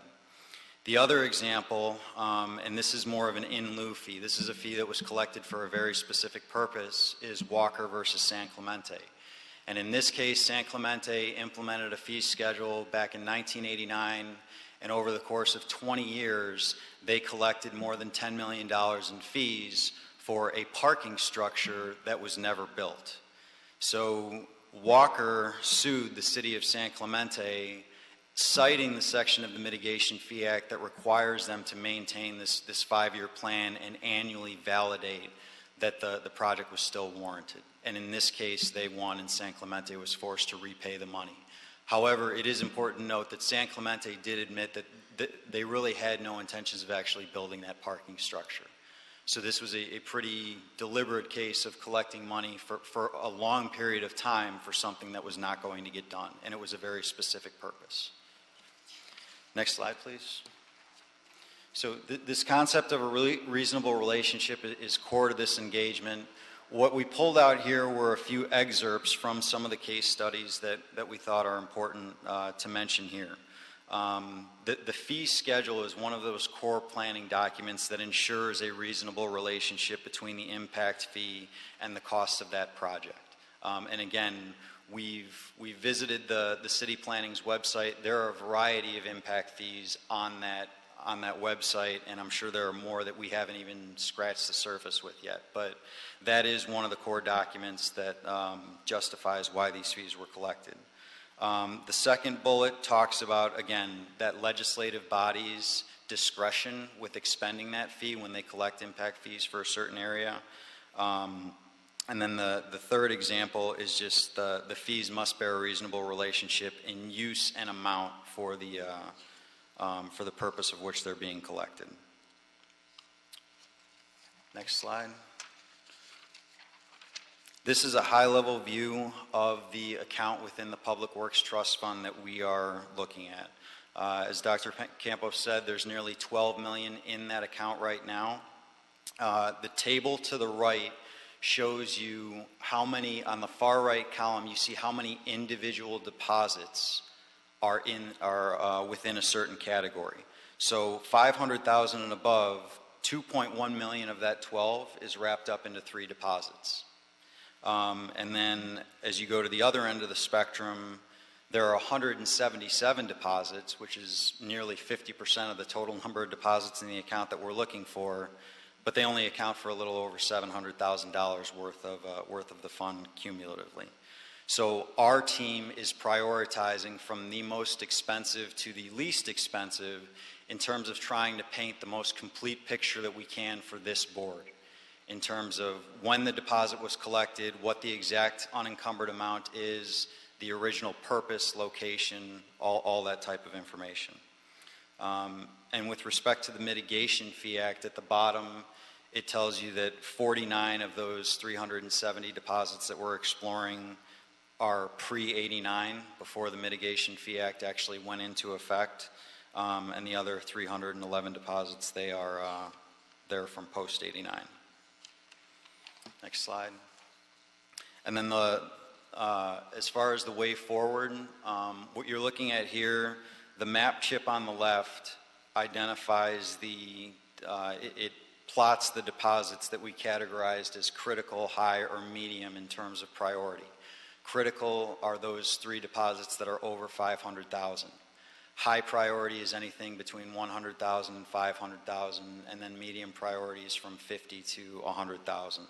The other example, and this is more of an in lieu fee, this is a fee that was collected for a very specific purpose, is Walker versus San Clemente. And in this case, San Clemente implemented a fee schedule back in 1989, and over the course of 20 years, they collected more than $10 million in fees for a parking structure that was never built. So Walker sued the city of San Clemente, citing the section of the Mitigation Fee Act that requires them to maintain this 5-year plan and annually validate that the project was still warranted. And in this case, they won, and San Clemente was forced to repay the money. However, it is important to note that San Clemente did admit that they really had no intentions of actually building that parking structure. So this was a pretty deliberate case of collecting money for a long period of time for something that was not going to get done, and it was a very specific purpose. Next slide, please. So this concept of a really reasonable relationship is core to this engagement. What we pulled out here were a few excerpts from some of the case studies that we thought are important to mention here. The fee schedule is one of those core planning documents that ensures a reasonable relationship between the impact fee and the cost of that project. And again, we've visited the city planning's website. There are a variety of impact fees on that website, and I'm sure there are more that we haven't even scratched the surface with yet. But that is one of the core documents that justifies why these fees were collected. The second bullet talks about, again, that legislative body's discretion with expending that fee when they collect impact fees for a certain area. And then the third example is just the fees must bear a reasonable relationship in use and amount for the purpose of which they're being collected. Next slide. This is a high-level view of the account within the Public Works Trust Fund that we are looking at. As Dr. Campos said, there's nearly $12 million in that account right now. The table to the right shows you how many, on the far right column, you see how many individual deposits are within a certain category. So 500,000 and above, 2.1 million of that 12 is wrapped up into 3 deposits. And then as you go to the other end of the spectrum, There are 177 deposits, which is nearly 50% of the total number of deposits in the account that we're looking for, but they only account for a little over $700,000 worth of the fund cumulatively. So our team is prioritizing from the most expensive to the least expensive in terms of trying to paint the most complete picture that we can for this board, in terms of when the deposit was collected, what the exact unencumbered amount is, the original purpose, location, all that type of information. And with respect to the Mitigation Fee Act, at the bottom, it tells you that 49 of those 370 deposits that we're exploring are pre-89, before the Mitigation Fee Act actually went into effect. And the other 311 deposits, they're from post-89. Next slide. And then as far as the way forward, what you're looking at here, the map chip on the left identifies it plots the deposits that we categorized as critical, high, or medium in terms of priority. Critical are those 3 deposits that are over 500,000. High priority is anything between 100,000 and 500,000, and then medium priority is from 50 to 100,000.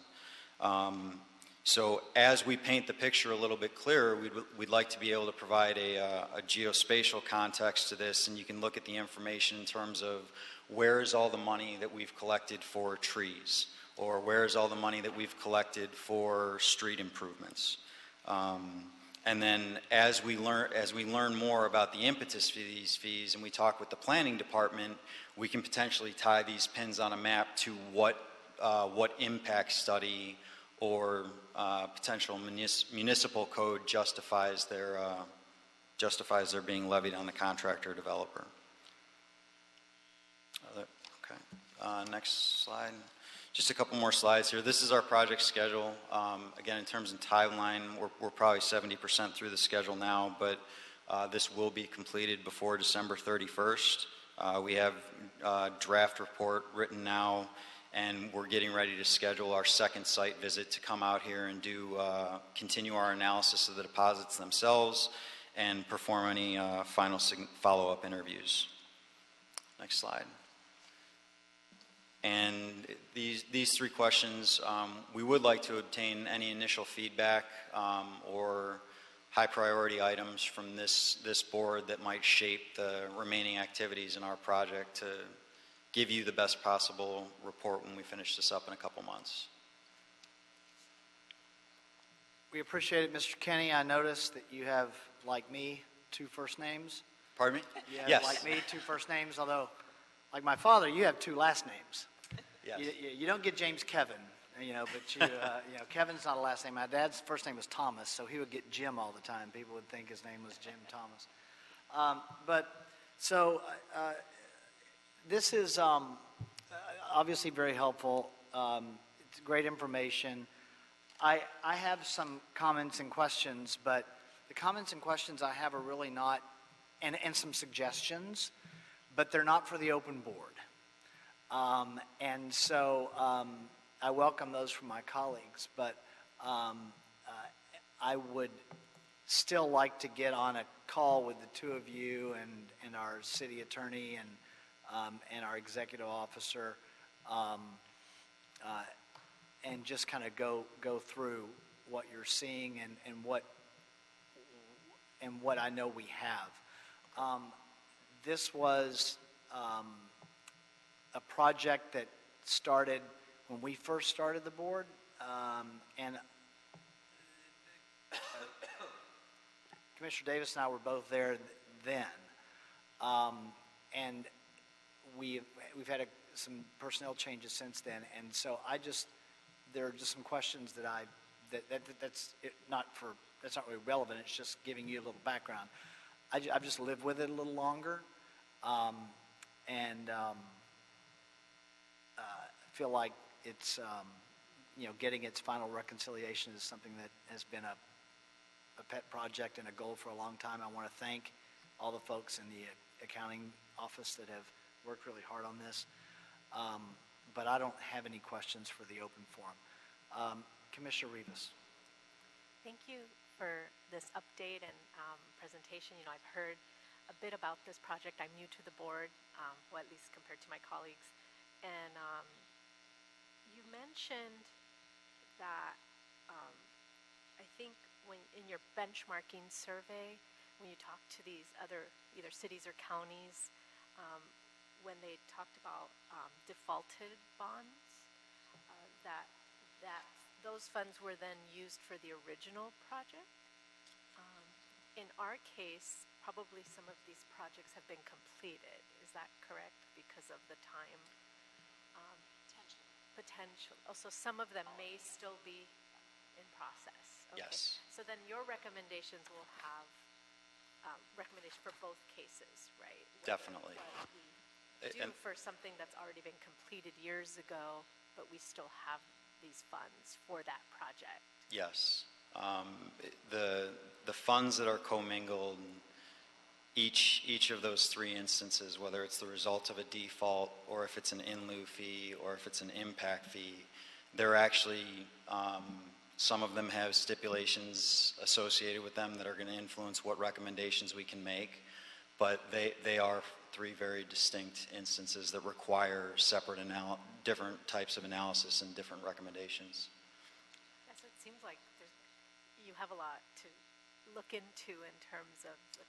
So as we paint the picture a little bit clearer, we'd like to be able to provide a geospatial context to this, and you can look at the information in terms of where is all the money that we've collected for trees, or where is all the money that we've collected for street improvements. And then as we learn more about the impetus for these fees, and we talk with the planning department, we can potentially tie these pins on a map to what impact study or potential municipal code justifies their being levied on the contractor or developer. Okay, next slide. Just a couple more slides here. This is our project schedule. Again, in terms of timeline, we're probably 70% through the schedule now, but this will be completed before December 31st. We have a draft report written now, and we're getting ready to schedule our second site visit to come out here and continue our analysis of the deposits themselves and perform any final follow-up interviews. Next slide. And these 3 questions, we would like to obtain any initial feedback or high priority items from this board that might shape the remaining activities in our project to give you the best possible report when we finish this up in a couple months. We appreciate it, Mr. Kenny. I noticed that you have, like me, 2 first names. Pardon me? You have, yes. like me, 2 first names, although, like my father, you have 2 last names. Yes. You don't get James Kevin, but Kevin's not a last name. My dad's first name was Thomas, so he would get Jim all the time. People would think his name was Jim Thomas. This is obviously very helpful. It's great information. I have some comments and questions, but the comments and questions I have are really not, and some suggestions, but they're not for the open board. And so I welcome those from my colleagues, but I would still like to get on a call with the 2 of you and our city attorney and our executive officer, and just kind of go through what you're seeing and what I know we have. This was a project that started when we first started the board, and Commissioner Davis and I were both there then, and we've had some personnel changes since then, and so there are just some questions that's not really relevant. It's just giving you a little background. I've just lived with it a little longer, and feel like it's getting its final reconciliation is something that has been a pet project and a goal for a long time. I want to thank all the folks in the accounting office that have worked really hard on this, but I don't have any questions for the open forum. Commissioner Rivas. Thank you for this update and presentation. You know, I've heard a bit about this project. I'm new to the board, well, at least compared to my colleagues. And you mentioned that I think when in your benchmarking survey, when you talked to these other either cities or counties, when they talked about defaulted bonds, that those funds were then used for the original project. In our case, probably some of these projects have been completed. Is that correct? Because of the time? Potential. Also, some of them may still be in process. Okay. Yes. So then your recommendations will have recommendation for both cases, right? Definitely. What we do for something that's already been completed years ago, but we still have these funds for that project. Yes. The funds that are commingled, each of those three instances, whether it's the result of a default or if it's an in lieu fee or if it's an impact fee, they're actually, some of them have stipulations associated with them that are going to influence what recommendations we can make, but they are three very distinct instances that require separate different types of analysis and different recommendations. Yes, it seems like you have a lot to look into in terms of the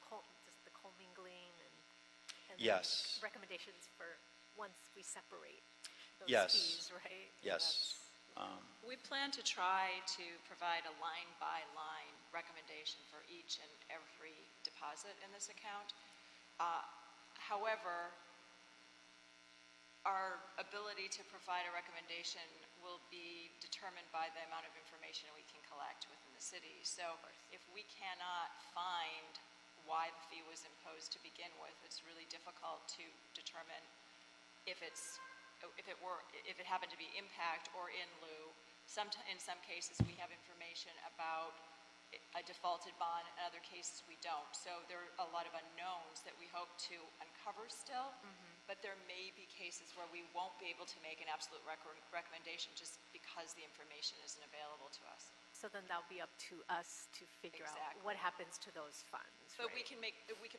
commingling and Yes. recommendations for once we separate those Yes. fees, right? Yes. We plan to try to provide a line-by-line recommendation for each and every deposit in this account. However, our ability to provide a recommendation will be determined by the amount of information we can collect within the city. So if we cannot find why the fee was imposed to begin with, it's really difficult to determine if it happened to be impact or in lieu. In some cases, we have information about a defaulted bond. In other cases, we don't. So there are a lot of unknowns that we hope to uncover still. But there may be cases where we won't be able to make an absolute recommendation just because the information isn't available to us. So then that'll be up to us to figure out what happens to those funds. But we can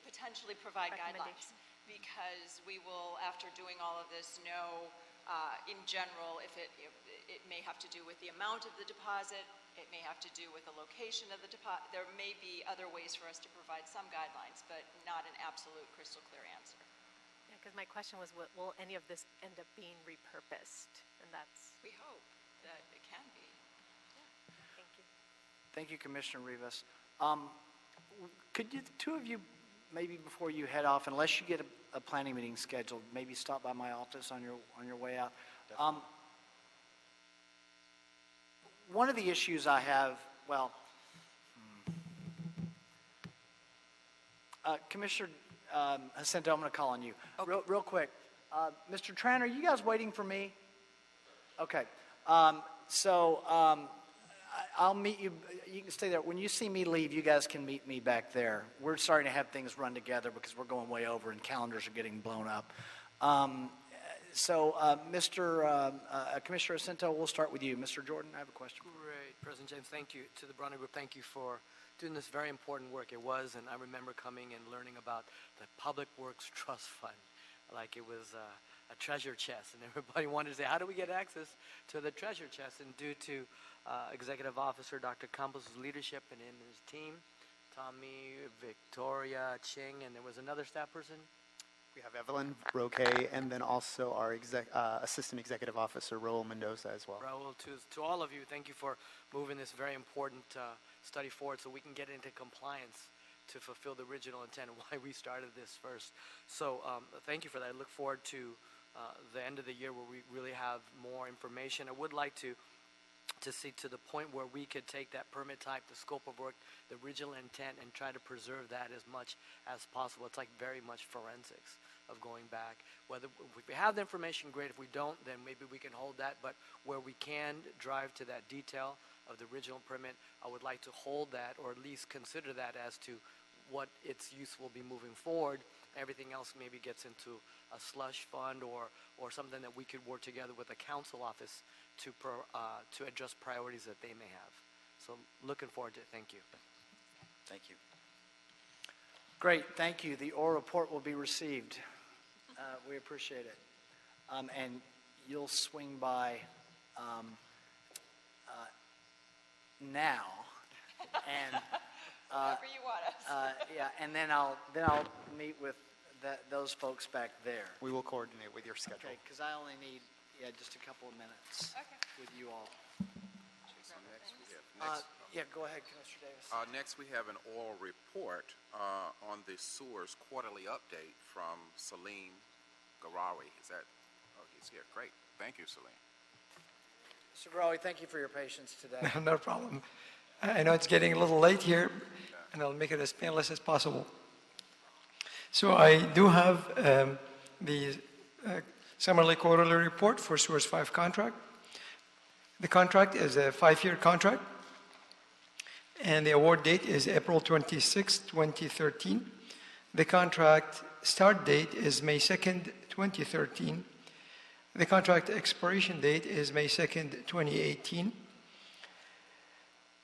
potentially provide guidelines, because we will, after doing all of this, know in general if it may have to do with the amount of the deposit, it may have to do with the location of the deposit. There may be other ways for us to provide some guidelines, but not an absolute crystal clear answer. Yeah, because my question was, will any of this end up being repurposed? And that's... We hope that it can be. Thank you. Thank you, Commissioner Rivas. Could you, the two of you, maybe before you head off, unless you get a planning meeting scheduled, maybe stop by my office on your way out? One of the issues I have, Commissioner Jacinto, I'm going to call on you. Okay. Real quick. Mr. Tran, are you guys waiting for me? Okay. I'll meet you. You can stay there. When you see me leave, you guys can meet me back there. We're starting to have things run together because we're going way over and calendars are getting blown up. Commissioner Jacinto, we'll start with you. Mr. Jordan, I have a question. Great. President James, thank you. To the Bronner Group, thank you for doing this very important work. It was, and I remember coming and learning about the Public Works Trust Fund like it was a treasure chest, and everybody wanted to say, how do we get access to the treasure chest? And due to Executive Officer Dr. Campos' leadership and in his team, Tommy, Victoria, Ching, and there was another staff person. We have Evelyn Roque, and then also our Assistant Executive Officer, Raul Mendoza, as well. Raul, to all of you, thank you for moving this very important study forward so we can get into compliance to fulfill the original intent and why we started this first. So thank you for that. I look forward to the end of the year where we really have more information. I would like to see to the point where we could take that permit type, the scope of work, the original intent, and try to preserve that as much as possible. It's like very much forensics of going back. Whether if we have the information, great. If we don't, then maybe we can hold that. But where we can drive to that detail of the original permit, I would like to hold that, or at least consider that as to what its use will be moving forward. Everything else maybe gets into a slush fund or something that we could work together with the council office to address priorities that they may have. So looking forward to it. Thank you. Thank you. Great, thank you. The oral report will be received. We appreciate it. And you'll swing by now, and Wherever you want us. yeah, and then I'll meet with those folks back there. We will coordinate with your schedule. Okay, because I only need just a couple of minutes with you all. So next we have Yeah, go ahead, Commissioner Davis. next we have an oral report on the sewers quarterly update from Salim Garawi. Is that? Oh, he's here. Great. Thank you, Salim. Mr. Garawi, thank you for your patience today. No problem. I know it's getting a little late here, and I'll make it as painless as possible. So I do have the summarily quarterly report for Sewers 5 contract. The contract is a 5-year contract, and the award date is April 26, 2013. The contract start date is May 2nd, 2013. The contract expiration date is May 2nd, 2018.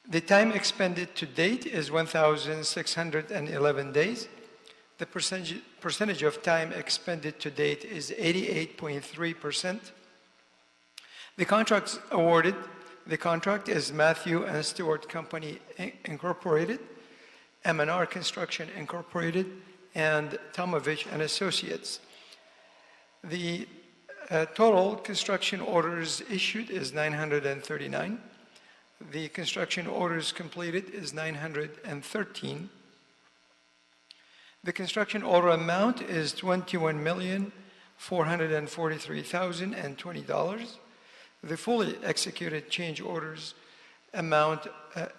The time expended to date is 1,611 days. The percentage of time expended to date is 88.3%. The contracts awarded, the contract is Matthew and Stewart Company Incorporated, M&R Construction Incorporated, and Tomovich and Associates. The total construction orders issued is 939. The construction orders completed is 913. The construction order amount is $21,443,020. The fully executed change orders amount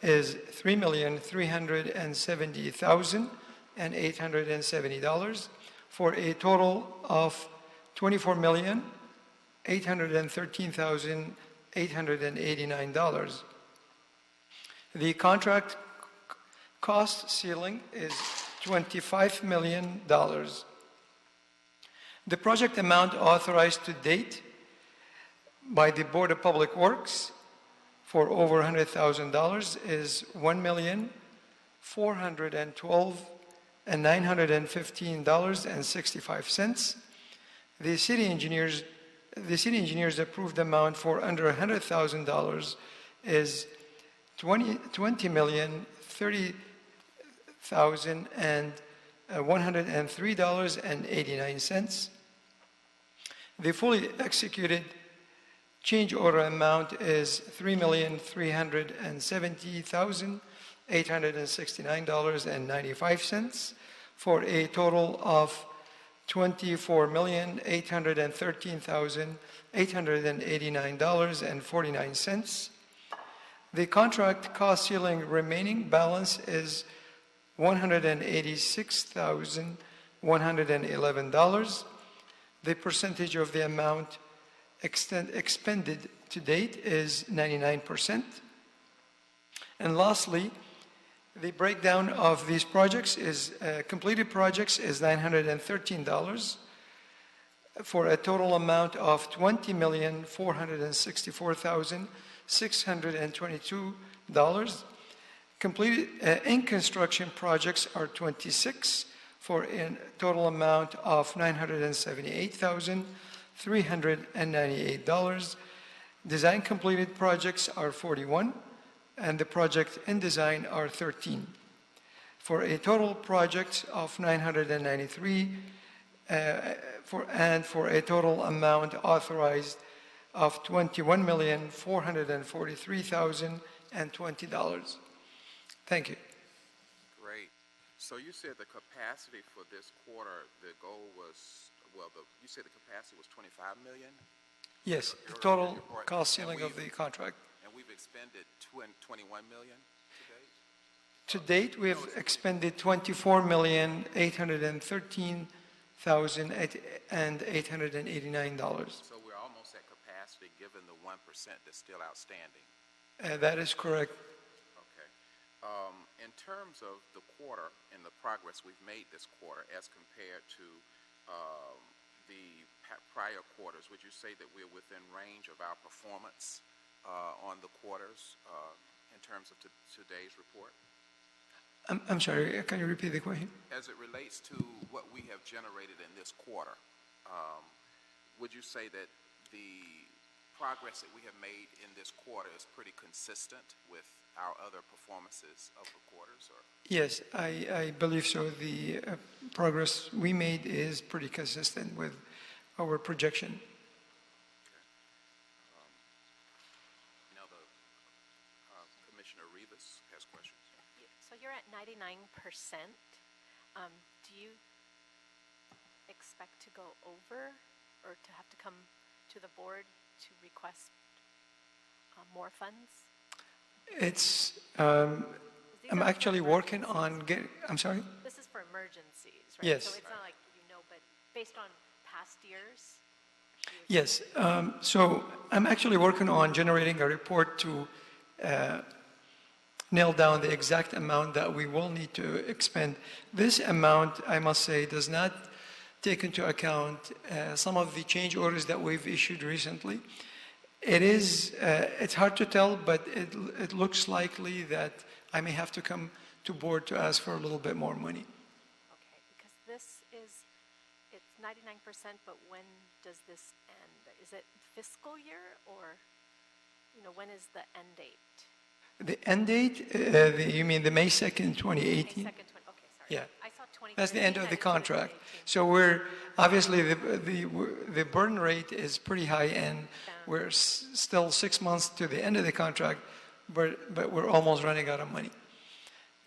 is $3,370,870 for a total of $24,813,889. The contract cost ceiling is $25 million. The project amount authorized to date by the Board of Public Works for over $100,000 is $1,412,915.65. The city engineers approved amount for under $100,000 is $20,030,103.89. The fully executed change order amount is $3,370,869.95 for a total of $24,813,889.49. The contract cost ceiling remaining balance is $186,111. The percentage of the amount expended to date is 99%. And lastly, the breakdown of these projects is completed projects is $913 for a total amount of $20,464,622. Completed in construction projects are 26 for a total amount of $978,398. Design completed projects are 41, and the project in design are 13, for a total project of 993, for a total amount authorized of $21,443,020. Thank you. Great. So you said the capacity for this quarter, the goal was, you said the capacity was 25 million? Yes, the total cost ceiling of the contract. And we've expended 21 million to date? To date, we have expended $24,813,889. So we're almost at capacity given the 1% that's still outstanding. That is correct. Okay. In terms of the quarter and the progress we've made this quarter as compared to the prior quarters, would you say that we're within range of our performance on the quarters in terms of today's report? I'm sorry, can you repeat the question? As it relates to what we have generated in this quarter, would you say that the progress that we have made in this quarter is pretty consistent with our other performances of the quarters? Or? Yes, I believe so. The progress we made is pretty consistent with our projection. Now Commissioner Rivas has questions. So you're at 99%. Do you expect to go over or to have to come to the board to request more funds? It's, I'm actually working on getting, I'm sorry? This is for emergencies, right? Yes. So it's not like you know, but based on past years? Yes, so I'm actually working on generating a report to nail down the exact amount that we will need to expend. This amount, I must say, does not take into account some of the change orders that we've issued recently. It is, it's hard to tell, but it looks likely that I may have to come to board to ask for a little bit more money. Okay, because this is, it's 99%, but when does this end? Is it fiscal year or, you know, when is the end date? The end date, you mean the May 2nd, 2018? May 2nd, okay, sorry. Yeah. I saw 20. That's the end of the contract. So we're, obviously, the burn rate is pretty high, and we're still 6 months to the end of the contract, but we're almost running out of money.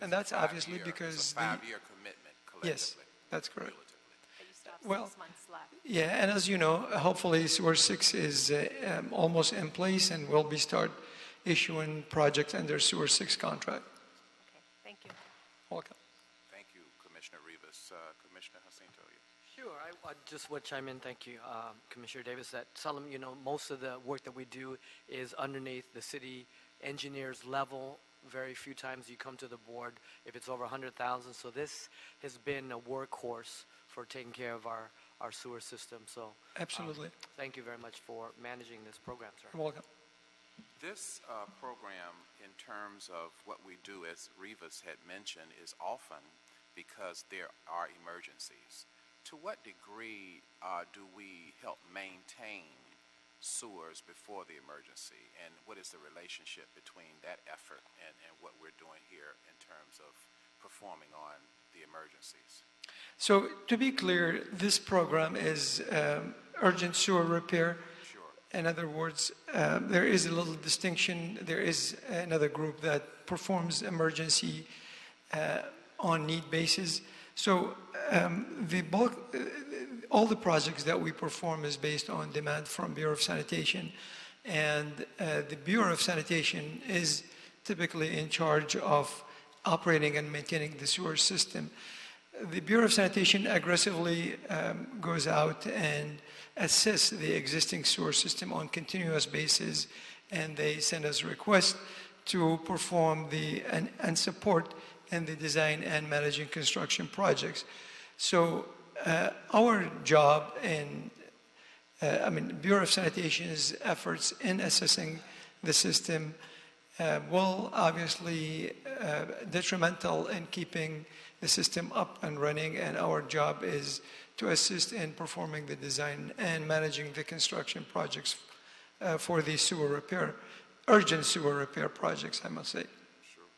And that's obviously because it's a 5-year commitment collectively. Yes, that's correct. But you still have Well, 6 months left. yeah, and as you know, hopefully Sewer 6 is almost in place, and we'll be start issuing projects under Sewer 6 contract. Okay, thank you. Welcome. Thank you, Commissioner Rivas. Commissioner Jacinto. Sure, I just would chime in. Thank you, Commissioner Davis. That tell them, you know, most of the work that we do is underneath the city engineer's level. Very few times you come to the board if it's over 100,000. So this has been a workhorse for taking care of our sewer system. So Absolutely. Thank you very much for managing this program, sir. You're welcome. This program, in terms of what we do, as Rivas had mentioned, is often because there are emergencies. To what degree do we help maintain sewers before the emergency, and what is the relationship between that effort and what we're doing here in terms of performing on the emergencies? So to be clear, this program is urgent sewer repair. In other words, there is a little distinction. There is another group that performs emergency on need basis. So the bulk, all the projects that we perform is based on demand from Bureau of Sanitation. And the Bureau of Sanitation is typically in charge of operating and maintaining the sewer system. The Bureau of Sanitation aggressively goes out and assess the existing sewer system on continuous basis, and they send us requests to perform and support in the design and managing construction projects. So our job in, Bureau of Sanitation's efforts in assessing the system will obviously detrimental in keeping the system up and running, and our job is to assist in performing the design and managing the construction projects for the sewer repair, urgent sewer repair projects, I must say. Sure.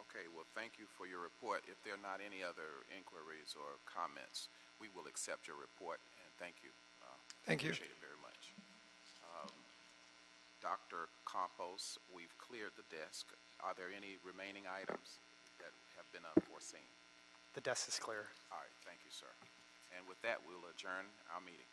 Okay, well, thank you for your report. If there are not any other inquiries or comments, we will accept your report, and thank you. Thank you. Appreciate it very much. Dr. Campos, we've cleared the desk. Are there any remaining items that have been unforeseen? The desk is clear. All right, thank you, sir. And with that, we'll adjourn our meeting.